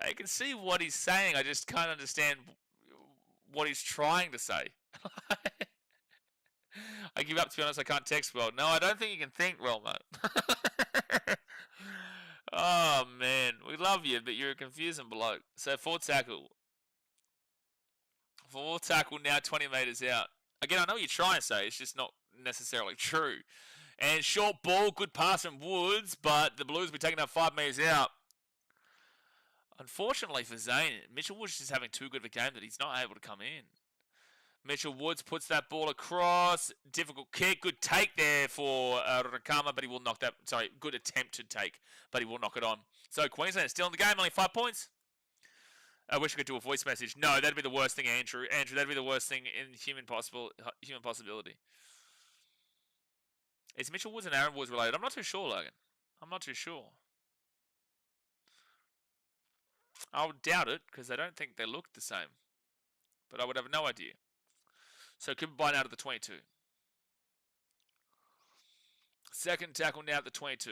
I can see what he's saying. I just can't understand what he's trying to say. I give up, to be honest. I can't text well. No, I don't think you can think well, mate. Oh, man. We love you, but you're a confusing bloke. So, fourth tackle. Fourth tackle now 20 metres out. Again, I know what you're trying to say. It's just not necessarily true. And short ball, good pass from Woods, but the Blues will be taking that 5 metres out. Unfortunately for Zane, Mitchell Woods is just having too good of a game that he's not able to come in. Mitchell Woods puts that ball across. Difficult kick. Good take there for Rakama, but he will knock that. Sorry, good attempt to take, but he will knock it on. So Queensland is still in the game, only 5 points. I wish I could do a voice message. No, that'd be the worst thing, Andrew. Andrew, that'd be the worst thing in human possibility. Is Mitchell Woods and Aaron Woods related? I'm not too sure, Logan. I'm not too sure. I would doubt it, because I don't think they look the same. But I would have no idea. So Cooper Biden out of the 22. Second tackle now at the 22.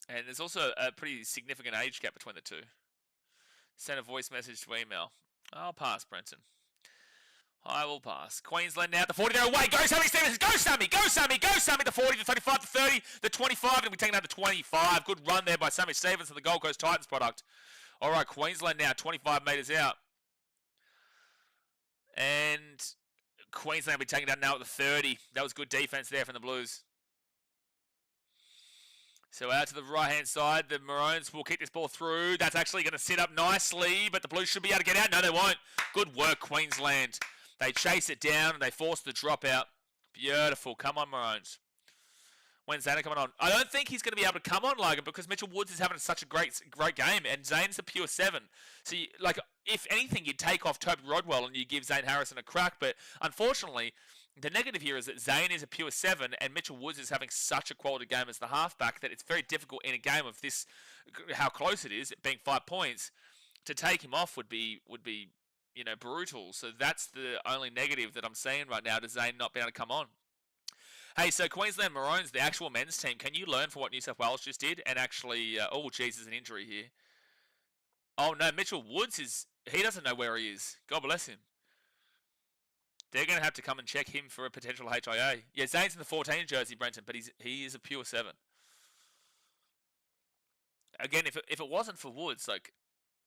And there's also a pretty significant age gap between the two. Send a voice message to email. I'll pass, Brenton. I will pass. Queensland now at the 40. They're away. Go, Sammy Stevenson. Go, Sammy. Go, Sammy. Go, Sammy. The 40, the 35, the 30, the 25. And we're taking out the 25. Good run there by Sammy Stevenson, the Gold Coast Titans product. All right, Queensland now 25 metres out. And Queensland will be taking that now at the 30. That was good defense there from the Blues. So out to the right-hand side, the Maroons will kick this ball through. That's actually going to sit up nicely, but the Blues should be able to get out. No, they won't. Good work, Queensland. They chase it down, and they force the drop out. Beautiful. Come on, Maroons. When's Zane coming on? I don't think he's going to be able to come on, Logan, because Mitchell Woods is having such a great game, and Zane's a pure 7. So, if anything, you'd take off Toby Rodwell and you give Zane Harrison a crack, but unfortunately, the negative here is that Zane is a pure 7, and Mitchell Woods is having such a quality game as the halfback that it's very difficult in a game of this, how close it is, it being 5 points, to take him off would be brutal. So that's the only negative that I'm seeing right now, to Zane not being able to come on. Hey, so Queensland Maroons, the actual men's team, can you learn from what New South Wales just did and actually... oh, geez, there's an injury here. Oh, no, Mitchell Woods he doesn't know where he is. God bless him. They're going to have to come and check him for a potential HIA. Yeah, Zane's in the 14 jersey, Brenton, but he is a pure 7. Again, if it wasn't for Woods,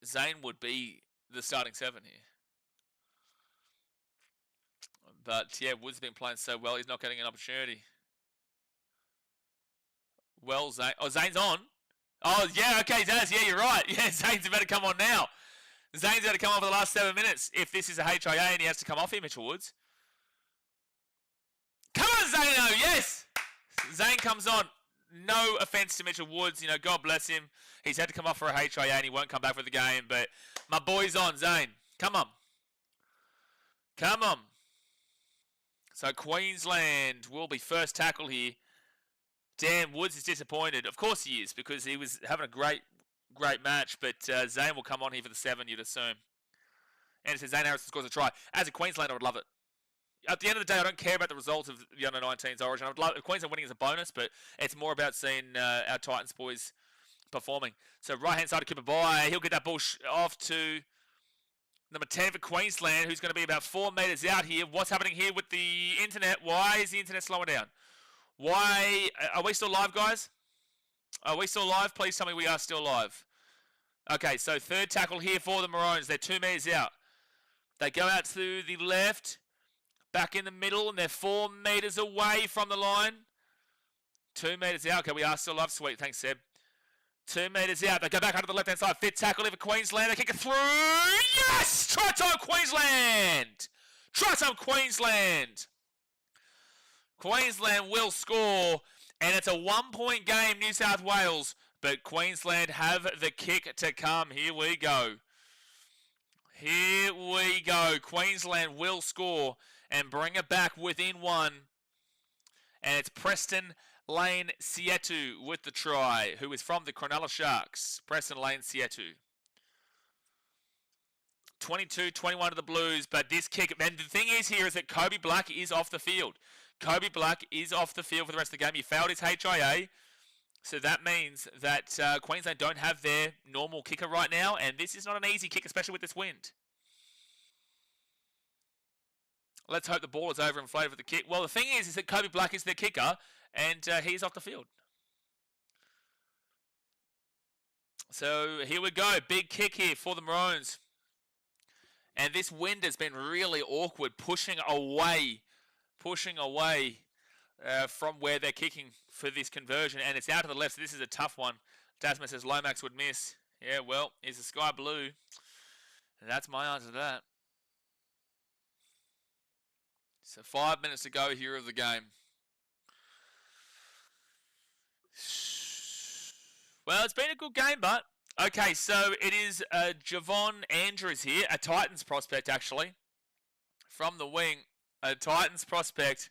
Zane would be the starting 7 here. But, yeah, Woods has been playing so well, he's not getting an opportunity. Well, Zane... Oh, Zane's on. Oh, yeah, okay, Zaz, yeah, you're right. Yeah, Zane's about to come on now. Zane's about to come on for the last 7 minutes. If this is a HIA and he has to come off here, Mitchell Woods. Come on, Zane! Yes! Zane comes on. No offence to Mitchell Woods. God bless him. He's had to come off for a HIA and he won't come back for the game. But my boy's on, Zane. Come on. Come on. So Queensland will be first tackle here. Damn, Woods is disappointed. Of course he is, because he was having a great match. But Zane will come on here for the 7, you'd assume. And it says Zane Harrison scores a try. As a Queenslander, I would love it. At the end of the day, I don't care about the results of the under-19's origin. I would love Queensland winning as a bonus, but it's more about seeing our Titans boys performing. So right-hand side of Cooper Bye. He'll get that ball off to number 10 for Queensland, who's going to be about 4 metres out here. What's happening here with the internet? Why is the internet slowing down? Why? Are we still live, guys? Are we still live? Please tell me we are still live. Okay, so third tackle here for the Maroons. They're 2 metres out. They go out to the left, back in the middle, and they're 4 metres away from the line. 2 metres out. Okay, we are still live. Sweet. Thanks, Seb. 2 metres out. They go back onto the left-hand side. Fifth tackle here for Queensland. They kick it through. Yes! Try time, Queensland! Try time, Queensland! Queensland will score, and it's a 1-point game, New South Wales. But Queensland have the kick to come. Here we go. Here we go. Queensland will score and bring it back within one. And it's Preston Lane Sietu with the try, who is from the Cronulla Sharks. Preston Lane Sietu. 22-21 to the Blues, but this kick, and the thing is here is that Kobe Black is off the field. Kobe Black is off the field for the rest of the game. He failed his HIA, so that means that Queensland don't have their normal kicker right now, and this is not an easy kick, especially with this wind. Let's hope the ball is overinflated for the kick. Well, the thing is that Kobe Black is their kicker, and he's off the field. So here we go. Big kick here for the Maroons. And this wind has been really awkward, pushing away from where they're kicking for this conversion. And it's out to the left, so this is a tough one. Dasma says Lomax would miss. Yeah, well, is the sky blue? That's my answer to that. So 5 minutes to go here of the game. Well, it's been a good game, but... Okay, so it is Javon Andrews here, a Titans prospect, actually. From the wing, a Titans prospect.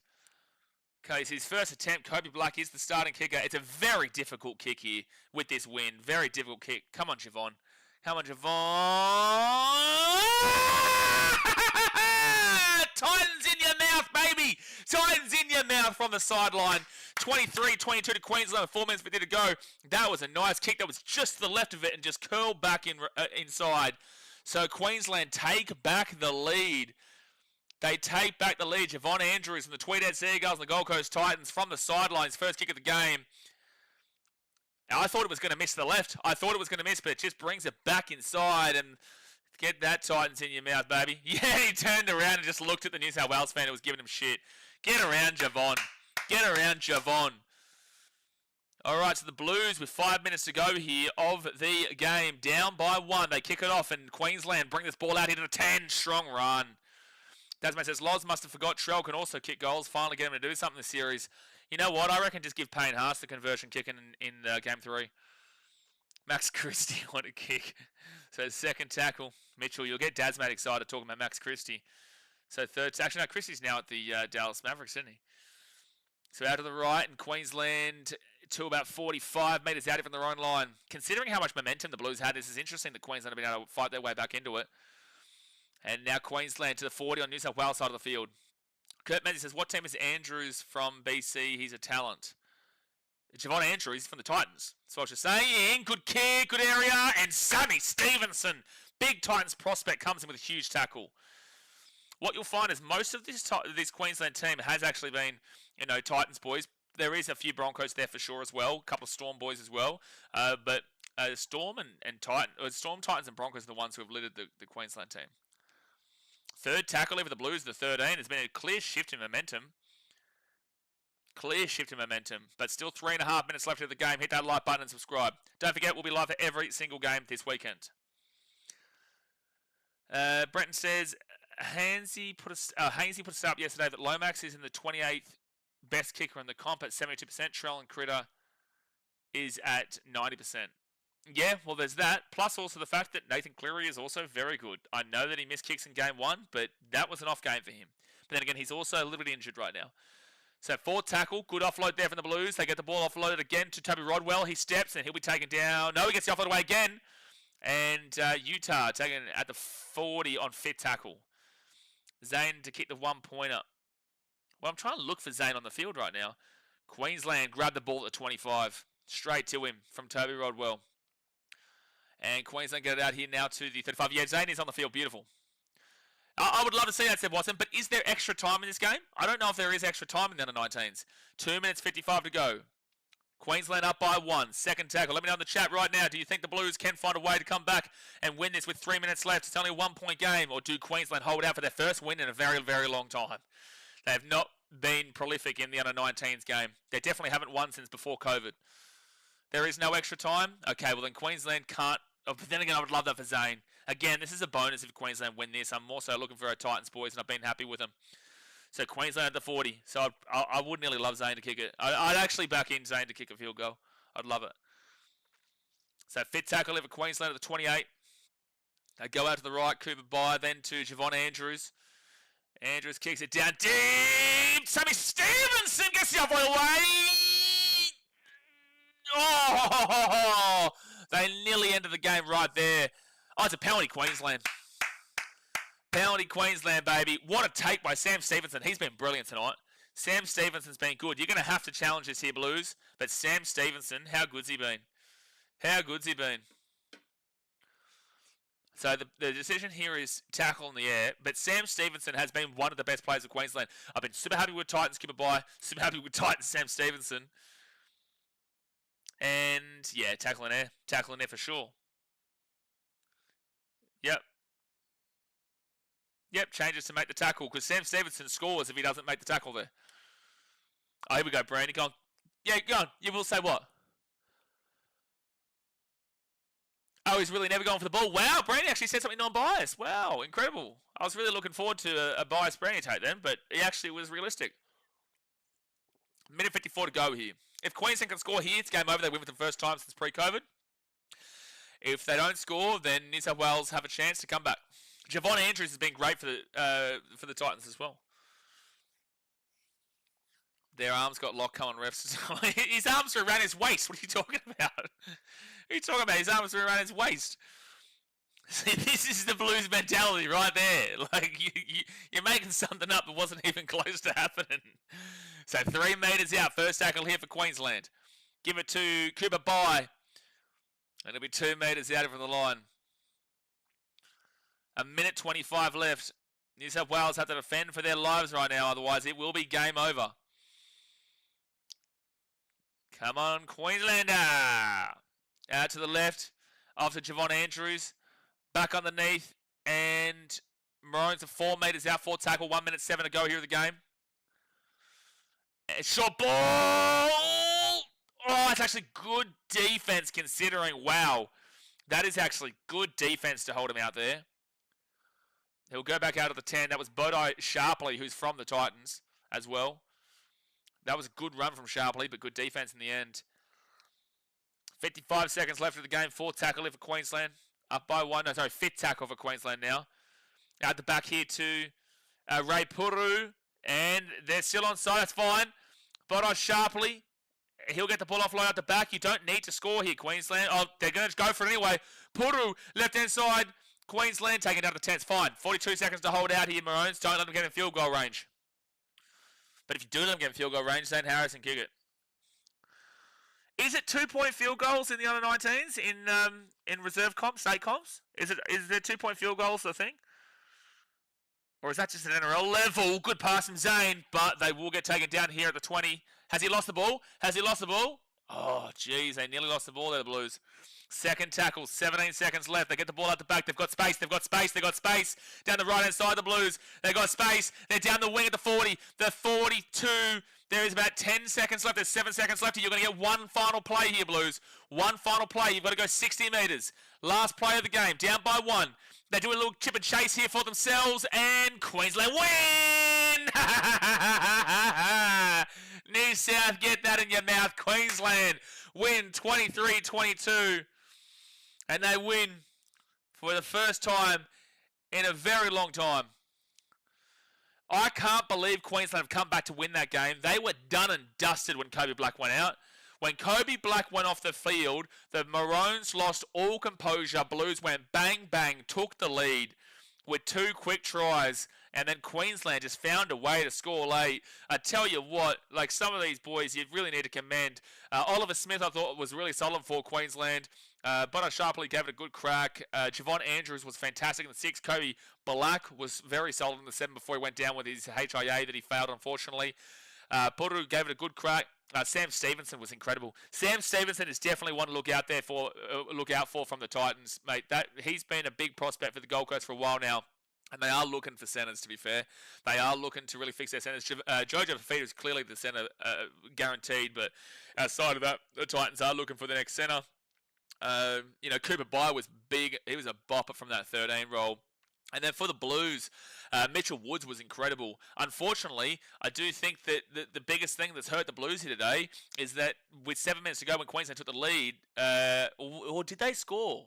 Okay, so his first attempt, Kobe Black is the starting kicker. It's a very difficult kick here with this win. Very difficult kick. Come on, Javon. Come on, Javon. Titans in your mouth, baby. Titans in your mouth from the sideline. 23-22 to Queensland with 4 minutes to go. That was a nice kick. That was just to the left of it and just curled back inside. So Queensland take back the lead. They take back the lead. Javon Andrews and the Tweedhead Seagulls and the Gold Coast Titans from the sidelines. First kick of the game. Now, I thought it was going to miss to the left. I thought it was going to miss, but it just brings it back inside. And get that Titans in your mouth, baby. Yeah, he turned around and just looked at the New South Wales fan who was giving him shit. Get around, Javon. Get around, Javon. All right, so the Blues with 5 minutes to go here of the game. Down by 1. They kick it off, and Queensland bring this ball out here to the 10. Strong run. Dasman says, Loz must have forgot Trell can also kick goals. Finally get him to do something in the series. You know what? I reckon just give Payne Haas the conversion kick in Game 3. Max Christie, what a kick. So second tackle. Mitchell, you'll get Dasman excited talking about Max Christie. So third, actually no, Christie's now at the Dallas Mavericks, isn't he? So out to the right, and Queensland to about 45 metres out from their own line. Considering how much momentum the Blues had, this is interesting that Queensland have been able to fight their way back into it. And now Queensland to the 40 on New South Wales side of the field. Kurt Menzies says, what team is Andrews from BC? He's a talent. Javon Andrews from the Titans. That's what I was just saying. Good kick, good area. And Sonny Stevenson, big Titans prospect, comes in with a huge tackle. What you'll find is most of this Queensland team has actually been, Titans boys. There is a few Broncos there for sure as well. A couple of Storm boys as well. But Storm Storm, Titans and Broncos are the ones who have led the Queensland team. Third tackle over the Blues, the 13. There's been a clear shift in momentum. But still 3.5 minutes left of the game. Hit that like button and subscribe. Don't forget, we'll be live for every single game this weekend. Brenton says, Hainsey put a stat up yesterday that Lomax is in the 28th best kicker in the comp at 72%. Trell and Critter is at 90%. Yeah, well, there's that. Plus also the fact that Nathan Cleary is also very good. I know that he missed kicks in game 1, but that was an off game for him. But then again, he's also a little bit injured right now. So fourth tackle, good offload there from the Blues. They get the ball offloaded again to Toby Rodwell. He steps and he'll be taken down. No, he gets the offload away again. And Utah taken at the 40 on fifth tackle. Zane to kick the 1-pointer. Well, I'm trying to look for Zane on the field right now. Queensland grabbed the ball at the 25. Straight to him from Toby Rodwell. And Queensland get it out here now to the 35. Yeah, Zane is on the field. Beautiful. I would love to see that, said Watson, but is there extra time in this game? I don't know if there is extra time in the under-19s. 2 minutes 55 to go. Queensland up by 1. Second tackle. Let me know in the chat right now. Do you think the Blues can find a way to come back and win this with 3 minutes left? It's only a 1-point game. Or do Queensland hold out for their first win in a very, very long time? They have not been prolific in the under-19s game. They definitely haven't won since before COVID. There is no extra time? Okay, well then Queensland can't. Oh, but then again, I would love that for Zane. Again, this is a bonus if Queensland win this. I'm also looking for our Titans boys, and I've been happy with them. So Queensland at the 40. So I would nearly love Zane to kick it. I'd actually back in Zane to kick a field goal. I'd love it. So fit tackle over Queensland at the 28. They go out to the right, Cooper by, then to Javon Andrews. Andrews kicks it down deep. Sammy Stevenson gets the other way. Oh, they nearly ended the game right there. Oh, it's a penalty, Queensland. Penalty, Queensland, baby. What a take by Sam Stevenson. He's been brilliant tonight. Sam Stevenson's been good. You're going to have to challenge this here, Blues. But Sam Stevenson, how good's he been? How good's he been? So the decision here is tackle in the air, but Sam Stevenson has been one of the best players of Queensland. I've been super happy with Titans keeper by, super happy with Titans Sam Stevenson. And yeah, tackle in air for sure. Yep, changes to make the tackle because Sam Stevenson scores if he doesn't make the tackle there. Oh, here we go, Brandy. Go on. Yeah, go on. You will say what? Oh, he's really never going for the ball. Wow, Brandy actually said something non-biased. Wow, incredible. I was really looking forward to a biased Brandy take then, but he actually was realistic. Minute 54 to go here. If Queensland can score here, it's game over. They win for the first time since pre-COVID. If they don't score, then New South Wales have a chance to come back. Javon Andrews has been great for the Titans as well. Their arms got locked coming refs. His arms are around his waist. What are you talking about? What are you talking about? His arms are around his waist. See, this is the Blues mentality right there. Like, you're making something up that wasn't even close to happening. So 3 metres out. First tackle here for Queensland. Give it to Cooper by. And it'll be 2 metres out from the line. A minute 25 left. New South Wales have to defend for their lives right now. Otherwise, it will be game over. Come on, Queenslander. Out to the left. After Javon Andrews. Back underneath. And Maroons are 4 metres out. 4 tackle. 1 minute 7 to go here in the game. Short ball. Oh, it's actually good defense considering. Wow. That is actually good defense to hold him out there. He'll go back out of the 10. That was Bodai Sharpley, who's from the Titans as well. That was a good run from Sharpley, but good defense in the end. 55 seconds left of the game. 4 tackle here for Queensland. Up by 1. No, sorry, 5th tackle for Queensland now. Out the back here to Ray Puru. And they're still on side. That's fine. Bodai Sharpley. He'll get the ball offload out the back. You don't need to score here, Queensland. Oh, they're going to go for it anyway. Puru, left-hand side. Queensland taking it down to 10. It's fine. 42 seconds to hold out here, Maroons. Don't let them get in field goal range. But if you do let them get in field goal range, then Harrison kick it. Is it 2-point field goals in the under 19s in reserve comps, state comps? Is there 2-point field goals a thing? Or is that just an NRL level? Good pass from Zane, but they will get taken down here at the 20. Has he lost the ball? Has he lost the ball? Oh, jeez, they nearly lost the ball there, the Blues. Second tackle, 17 seconds left. They get the ball out the back. They've got space. They've got space. They've got space. Down the right-hand side, the Blues. They've got space. They're down the wing at the 40. The 42. There is about 10 seconds left. There's 7 seconds left. You're going to get one final play here, Blues. One final play. You've got to go 60 metres. Last play of the game. Down by 1. They do a little chip and chase here for themselves. And Queensland win! New South, get that in your mouth. Queensland win 23-22. And they win for the first time in a very long time. I can't believe Queensland have come back to win that game. They were done and dusted when Kobe Black went out. When Kobe Black went off the field, the Maroons lost all composure. Blues went bang, bang, took the lead with 2 quick tries. And then Queensland just found a way to score late. I tell you what, like some of these boys, you really need to commend. Oliver Smith, I thought, was really solid for Queensland. Bodai Sharpley gave it a good crack. Javon Andrews was fantastic in the 6. Kobe Black was very solid in the 7 before he went down with his HIA that he failed, unfortunately. Puru gave it a good crack. Sam Stevenson was incredible. Sam Stevenson is definitely one to look out for from the Titans, mate. He's been a big prospect for the Gold Coast for a while now. And they are looking for centres, to be fair. They are looking to really fix their centres. Jojo Fafita is clearly the centre guaranteed, but outside of that, the Titans are looking for the next centre. Cooper By was big. He was a bopper from that 13 role. And then for the Blues, Mitchell Woods was incredible. Unfortunately, I do think that the biggest thing that's hurt the Blues here today is that with 7 minutes to go when Queensland took the lead, or did they score?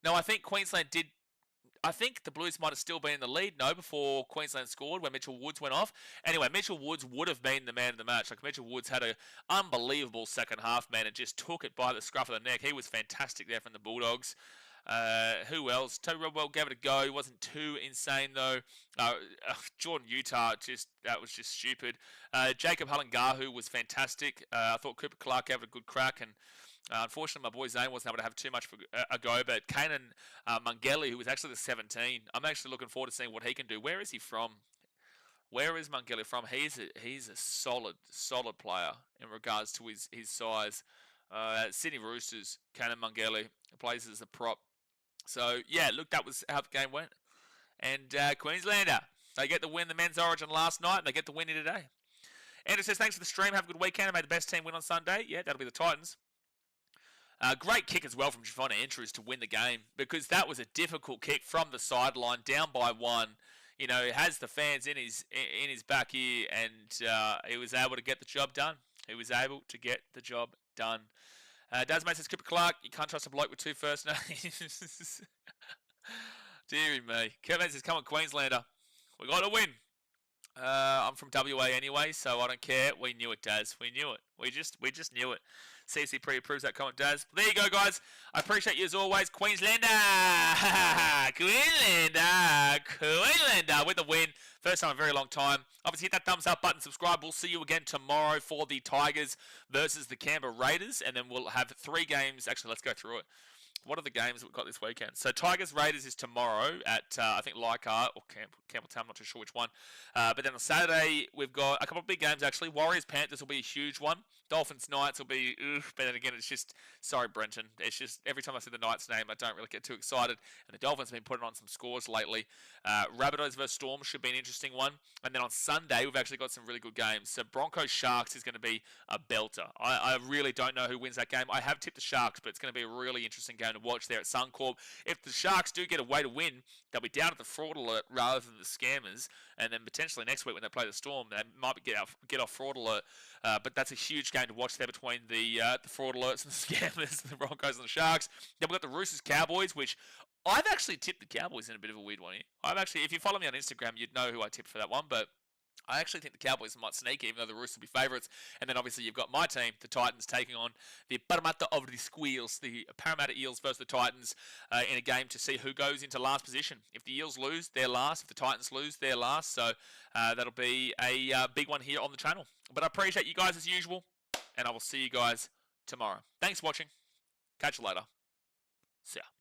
No, I think Queensland did. I think the Blues might have still been in the lead, no, before Queensland scored when Mitchell Woods went off. Anyway, Mitchell Woods would have been the man of the match. Like, Mitchell Woods had an unbelievable second half, man, and just took it by the scruff of the neck. He was fantastic there from the Bulldogs. Who else? Toby Rodwell gave it a go. He wasn't too insane though. Jordan Utah, that was just stupid. Jacob Halangahu was fantastic. I thought Cooper Clark gave it a good crack, and unfortunately my boy Zane wasn't able to have too much for a go. But Kanan Mungeli, who was actually the 17, I'm actually looking forward to seeing what he can do. Where is he from? Where is Mungeli from? He's a solid player in regards to his size. Sydney Roosters, Kanan Mungeli plays as a prop. So, yeah, look, that was how the game went. And Queenslander, they get the win the men's origin last night, and they get the win here today. Andrew says, thanks for the stream. Have a good weekend. I made the best team win on Sunday. Yeah, that'll be the Titans. Great kick as well from Javon Andrews to win the game, because that was a difficult kick from the sideline, down by one. You know, he has the fans in his back ear, and he was able to get the job done. Dasmate says, Cooper Clark, you can't trust a bloke with two first names. Deary me. Kevin says, come on, Queenslander. We got to win. I'm from WA anyway, so I don't care. We knew it, Daz. We knew it. We just knew it. CC pre-approves that comment, Daz. But there you go, guys. I appreciate you as always. Queenslander! Queenslander with the win. First time in a very long time. Obviously, hit that thumbs up button, subscribe. We'll see you again tomorrow for the Tigers versus the Canberra Raiders. And then we'll have 3 games. Actually, let's go through it. What are the games that we've got this weekend? So Tigers Raiders is tomorrow at I think Leichhardt or Campbelltown. I'm not too sure which one. But then on Saturday we've got a couple of big games actually. Warriors Panthers will be a huge one. Dolphins Knights will be. But then again, it's just sorry Brenton. It's just every time I see the Knights name, I don't really get too excited. And the Dolphins have been putting on some scores lately. Rabbitohs versus Storm should be an interesting one. And then on Sunday we've actually got some really good games. So Broncos Sharks is going to be a belter. I really don't know who wins that game. I have tipped the Sharks, but it's going to be a really interesting game to watch there at Suncorp. If the Sharks do get a way to win, they'll be down at the fraud alert rather than the scammers, and then potentially next week when they play the Storm, they might get off fraud alert. But that's a huge game to watch there between the fraud alerts and the scammers, the Broncos and the Sharks. Then we've got the Roosters Cowboys, which I've actually tipped the Cowboys in a bit of a weird one here. If you follow me on Instagram, you'd know who I tipped for that one, but I actually think the Cowboys might sneak, even though the Roosters will be favourites. And then obviously you've got my team, the Titans, taking on the Parramatta of the Squeals, the Parramatta Eels versus the Titans in a game to see who goes into last position. If the Eels lose, they're last. If the Titans lose, they're last. So that'll be a big one here on the channel. But I appreciate you guys as usual, and I will see you guys tomorrow. Thanks for watching. Catch you later. See ya.